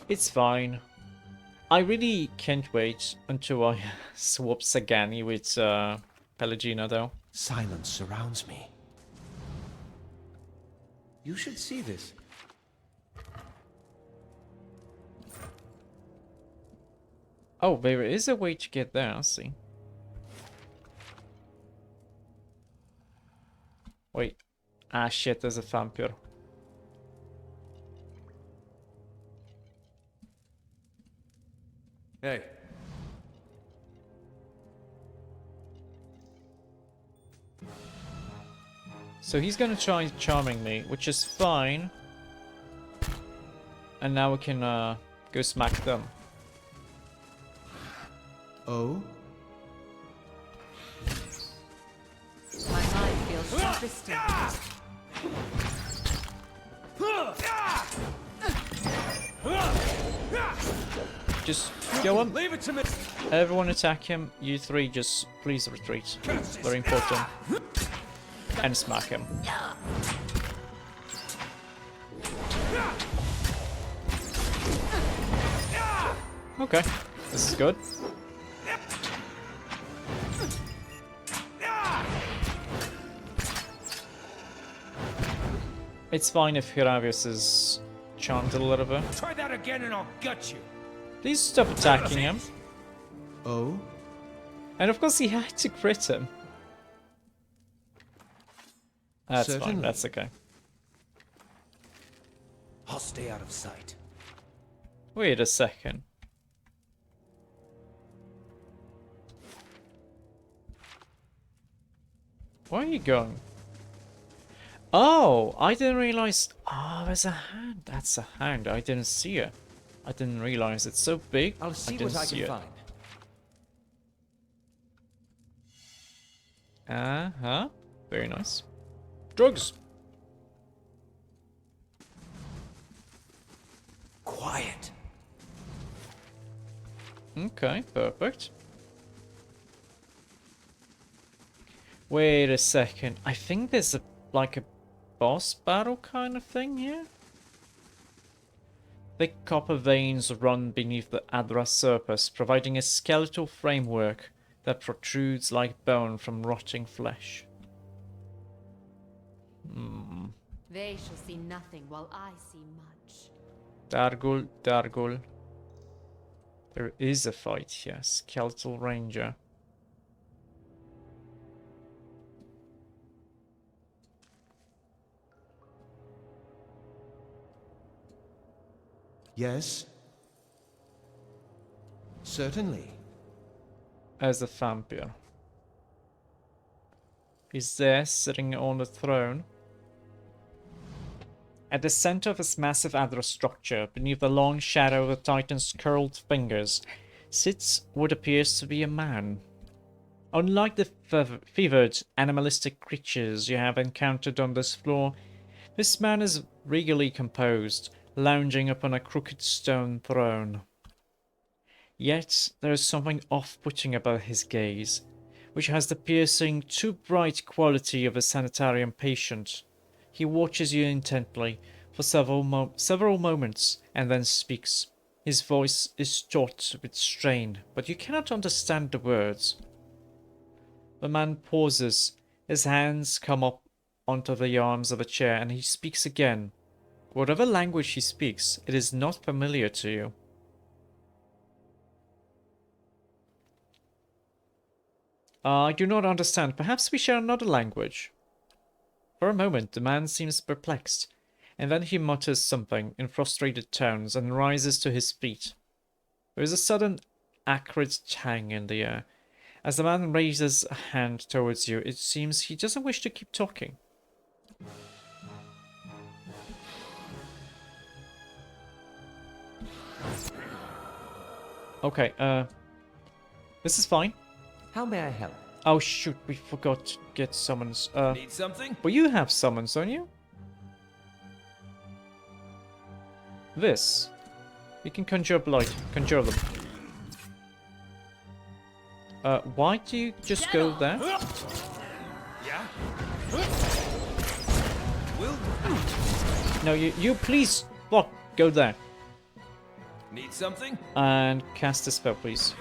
It's fine. I really can't wait until I swap Sagani with Pelagina though. Silence surrounds me. You should see this. Oh, there is a way to get there, I see. Wait. Ah shit, there's a vampire. Hey. So he's gonna try charming me, which is fine. And now we can go smack them. Oh? My mind Twisted. Just go on. Leave it to me. Everyone attack him. You three just please retreat. Very important. And smack him. Okay, this is good. It's fine if Hiravius is charmed a little bit. Try that again and I'll gut you. Please stop attacking him. Oh? And of course he had to crit him. That's fine, Certainly. that's okay. I'll stay out of sight. Wait a second. Where are you going? Oh, I didn't realize. Oh, there's a hand. That's a hand. I didn't see it. I didn't realize it's so big. I'll see didn't what I see can it. find. Uh-huh. Very nice. Drugs. Quiet. Okay, perfect. Wait a second. I think there's like a boss battle kind of thing here. Thick copper veins run beneath the Adra surface, providing a skeletal framework that protrudes like bone from rotting flesh. They shall see nothing while I see much. Dargul, Dargul. There is a fight here. Skeletal Ranger. Yes? Certainly. As a vampire. He's there, sitting on the throne. At the center of this massive Adra structure, beneath the long shadow of the Titan's curled fingers, sits what appears to be a man. Unlike the fevered, animalistic creatures you have encountered on this floor, this man is regally composed, lounging upon a crooked stone throne. Yet there is something off-putting about his gaze, which has the piercing, too bright quality of a sanitarium patient. He watches you intently for several moments and then speaks. His voice is taut with strain, but you cannot understand the words. The man pauses. His hands come up onto the arms of a chair and he speaks again. Whatever language he speaks, it is not familiar to you. I do not understand. Perhaps we share another language. For a moment, the man seems perplexed, and then he mutters something in frustrated tones and rises to his feet. There is a sudden, acrid tang in the air. As the man raises a hand towards you, it seems he doesn't wish to keep talking. Okay, this is fine. How may I help? Oh shoot, we forgot to get summons. Need something? But you have summons, don't you? This. You can conjure blood. Conjure them. Why do you just go there? Yeah? Will No, you please, fuck, go there. need something? And cast a spell, please.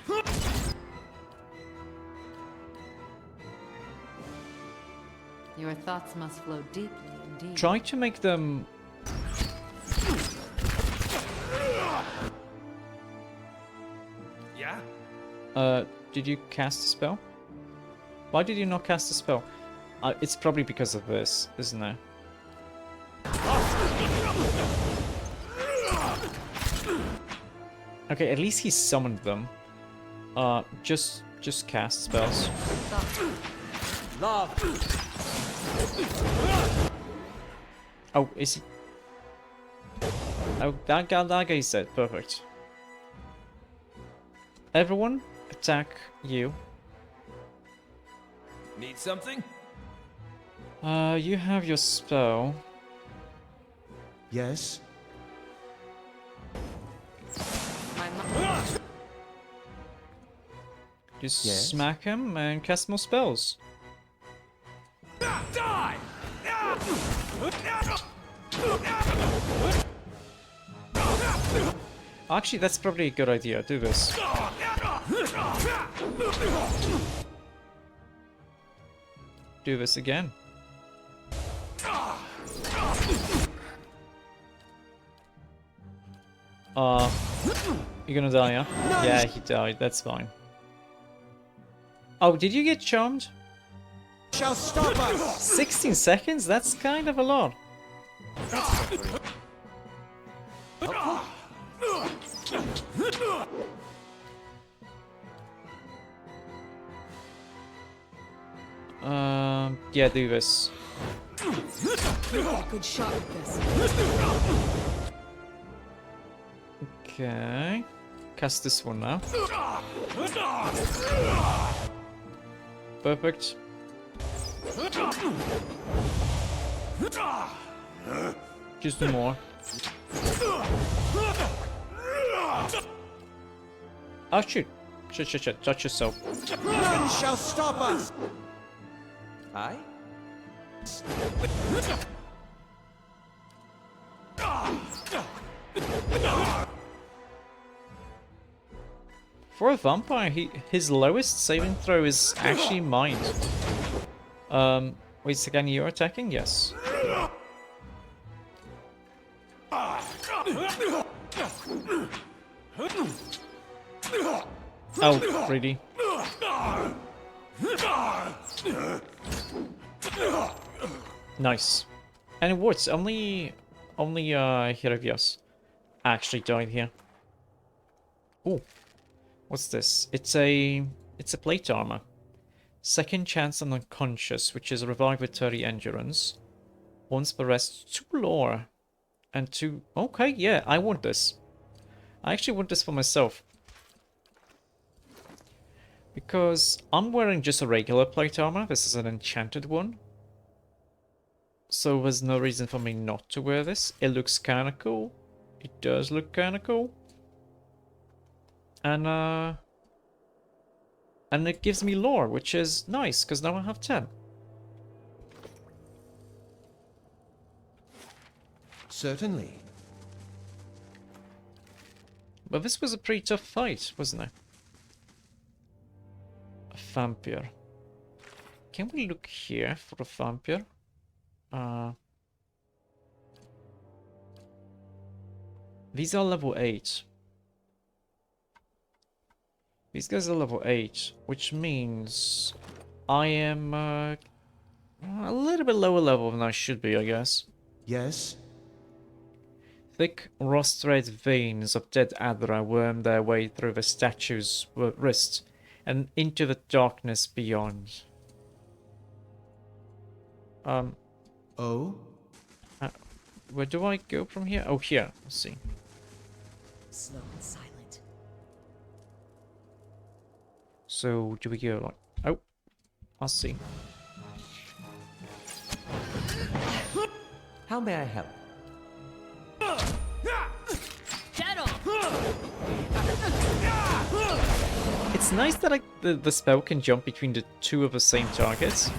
Your thoughts must flow deeply indeed. Try to make them... Yeah? Did you cast a spell? Why did you not cast a spell? It's probably because of this, isn't it? Okay, at least he summoned them. Just cast spells. Love. Oh, is he? Oh, that guy's dead. Perfect. Everyone, attack you. Need something? You have your spell. Yes? My mom. Just Yes? smack him and cast more spells. Die! Actually, that's probably a good idea. Do this. Do this again. You're gonna die, huh? Yeah, he died. That's fine. Oh, did you get charmed? Shall stop us! 16 seconds? That's kind of a lot. Yeah, do this. Get a good shot with this. Okay. Cast this one now. Perfect. Just do more. Oh shoot. Shit. Touch yourself. None shall stop us! Aye? For a vampire, his lowest saving throw is actually mind. Wait, again, you're attacking? Yes. Oh, really? Nice. And it works. Only Hiravias actually died here. Ooh. What's this? It's a plate armor. Second chance on unconscious, which is a revive with 30 endurance. Once per rest, 2 lore. And 2... Okay, yeah, I want this. I actually want this for myself. Because I'm wearing just a regular plate armor. This is an enchanted one. So there's no reason for me not to wear this. It looks kinda cool. It does look kinda cool. And it gives me lore, which is nice, because now I have 10. Certainly. But this was a pretty tough fight, wasn't it? A vampire. Can we look here for a vampire? These are level 8. These guys are level 8, which means I am a little bit lower level than I should be, I guess. Yes? Thick, rust-red veins of dead Adra worm their way through the statue's wrist and into the darkness beyond. Oh? Where do I go from here? Oh, here. Let's see. Slow and silent. So, do we go like... Oh, I'll see. How may I help? It's nice that the spell can jump between the two of the same targets.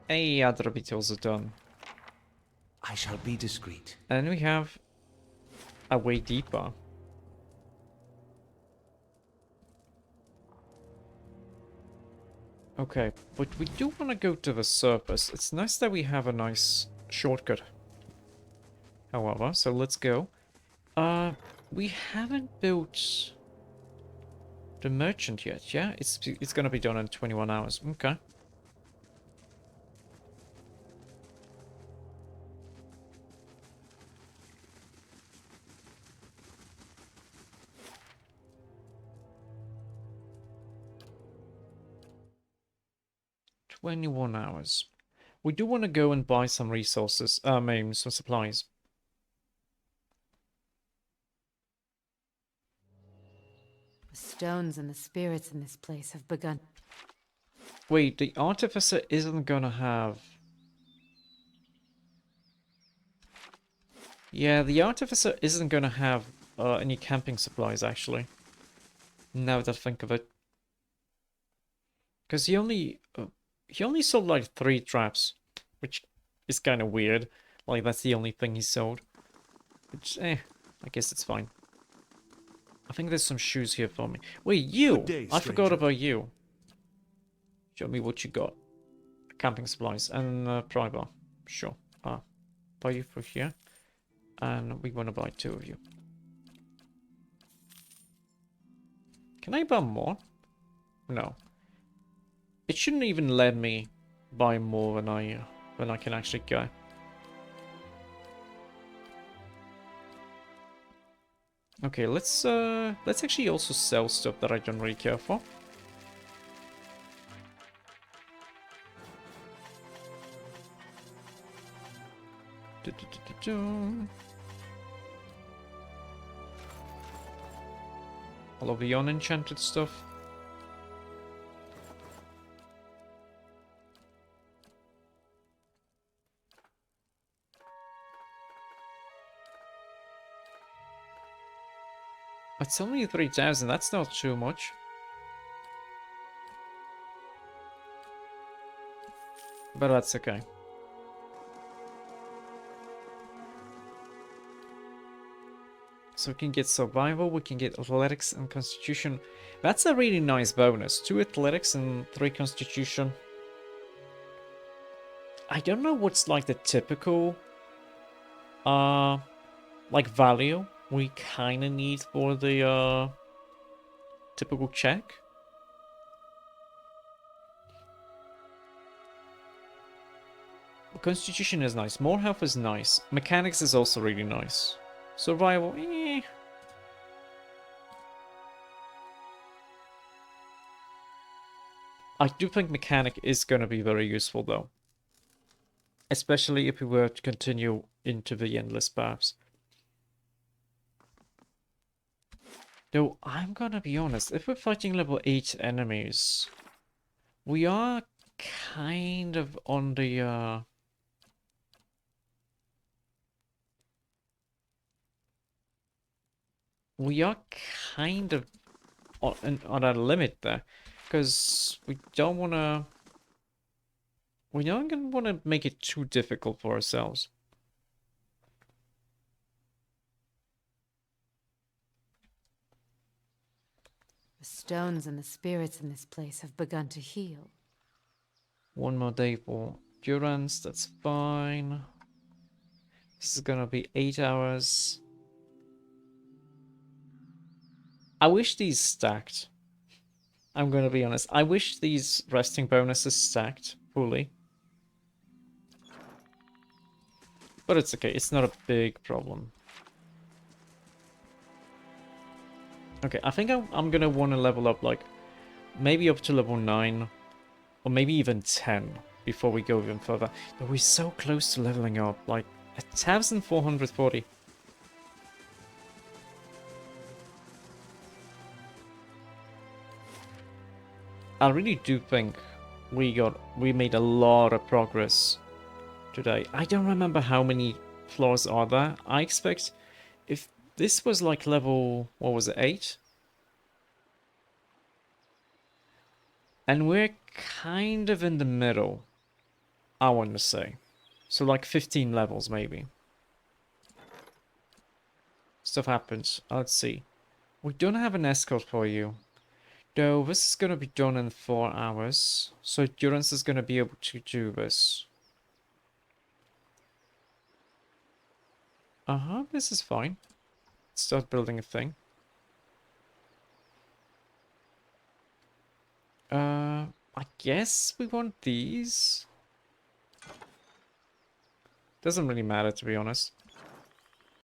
Hey, other bits are done. I shall be discreet. And we have a way deeper. Okay, but we do want to go to the surface. It's nice that we have a nice shortcut. However, so let's go. We haven't built the merchant yet, yeah? It's gonna be done in 21 hours. Okay. "21 hours. We do want to go and buy some resources, some supplies. The stones and the spirits in this place have begun. Wait, the artificer isn't gonna have... Yeah, the artificer isn't gonna have any camping supplies, actually. Now that I think of it. Because he only sold like 3 traps, which is kind of weird. Like, that's the only thing he sold. Which, I guess it's fine. I think there's some shoes here for me. Wait, you! Good day, I forgot stranger. about you. Show me what you got. Camping supplies and pry bar. Sure. Buy you for here. And we want to buy 2 of you. Can I buy more? No. It shouldn't even let me buy more than I can actually go. Okay, let's actually also sell stuff that I don't really care for. All of the unenchanted stuff. It's only 3,000, that's not too much. But that's okay. So we can get survival, we can get athletics and constitution. That's a really nice bonus. 2 athletics and 3 constitution. I don't know what's like the typical like value we kinda need for the typical check. Constitution is nice, more health is nice, mechanics is also really nice. Survival, I do think mechanic is gonna be very useful though. Especially if we were to continue into the endless paths. Though, I'm gonna be honest, if we're fighting level 8 enemies, we are kind of on the, we are kind of on a limit there. Because we don't want to... We don't want to make it too difficult for ourselves. The stones and the spirits in this place have begun to heal. 1 more day for endurance, that's fine. This is gonna be 8 hours. I wish these stacked. I'm gonna be honest. I wish these resting bonuses stacked fully. But it's okay, it's not a big problem. Okay, I think I'm gonna want to level up, like, maybe up to level 9. Or maybe even 10 before we go even further. But we're so close to leveling up, like 1,440. I really do think we made a lot of progress today. I don't remember how many floors are there. I expect if this was like level, what was it, 8? And we're kind of in the middle, I want to say. So like 15 levels maybe. Stuff happens. Let's see. We don't have an escort for you. Though this is going to be done in 4 hours. So Endurance is going to be able to do this. This is fine. Let's start building a thing. I guess we want these. Doesn't really matter, to be honest.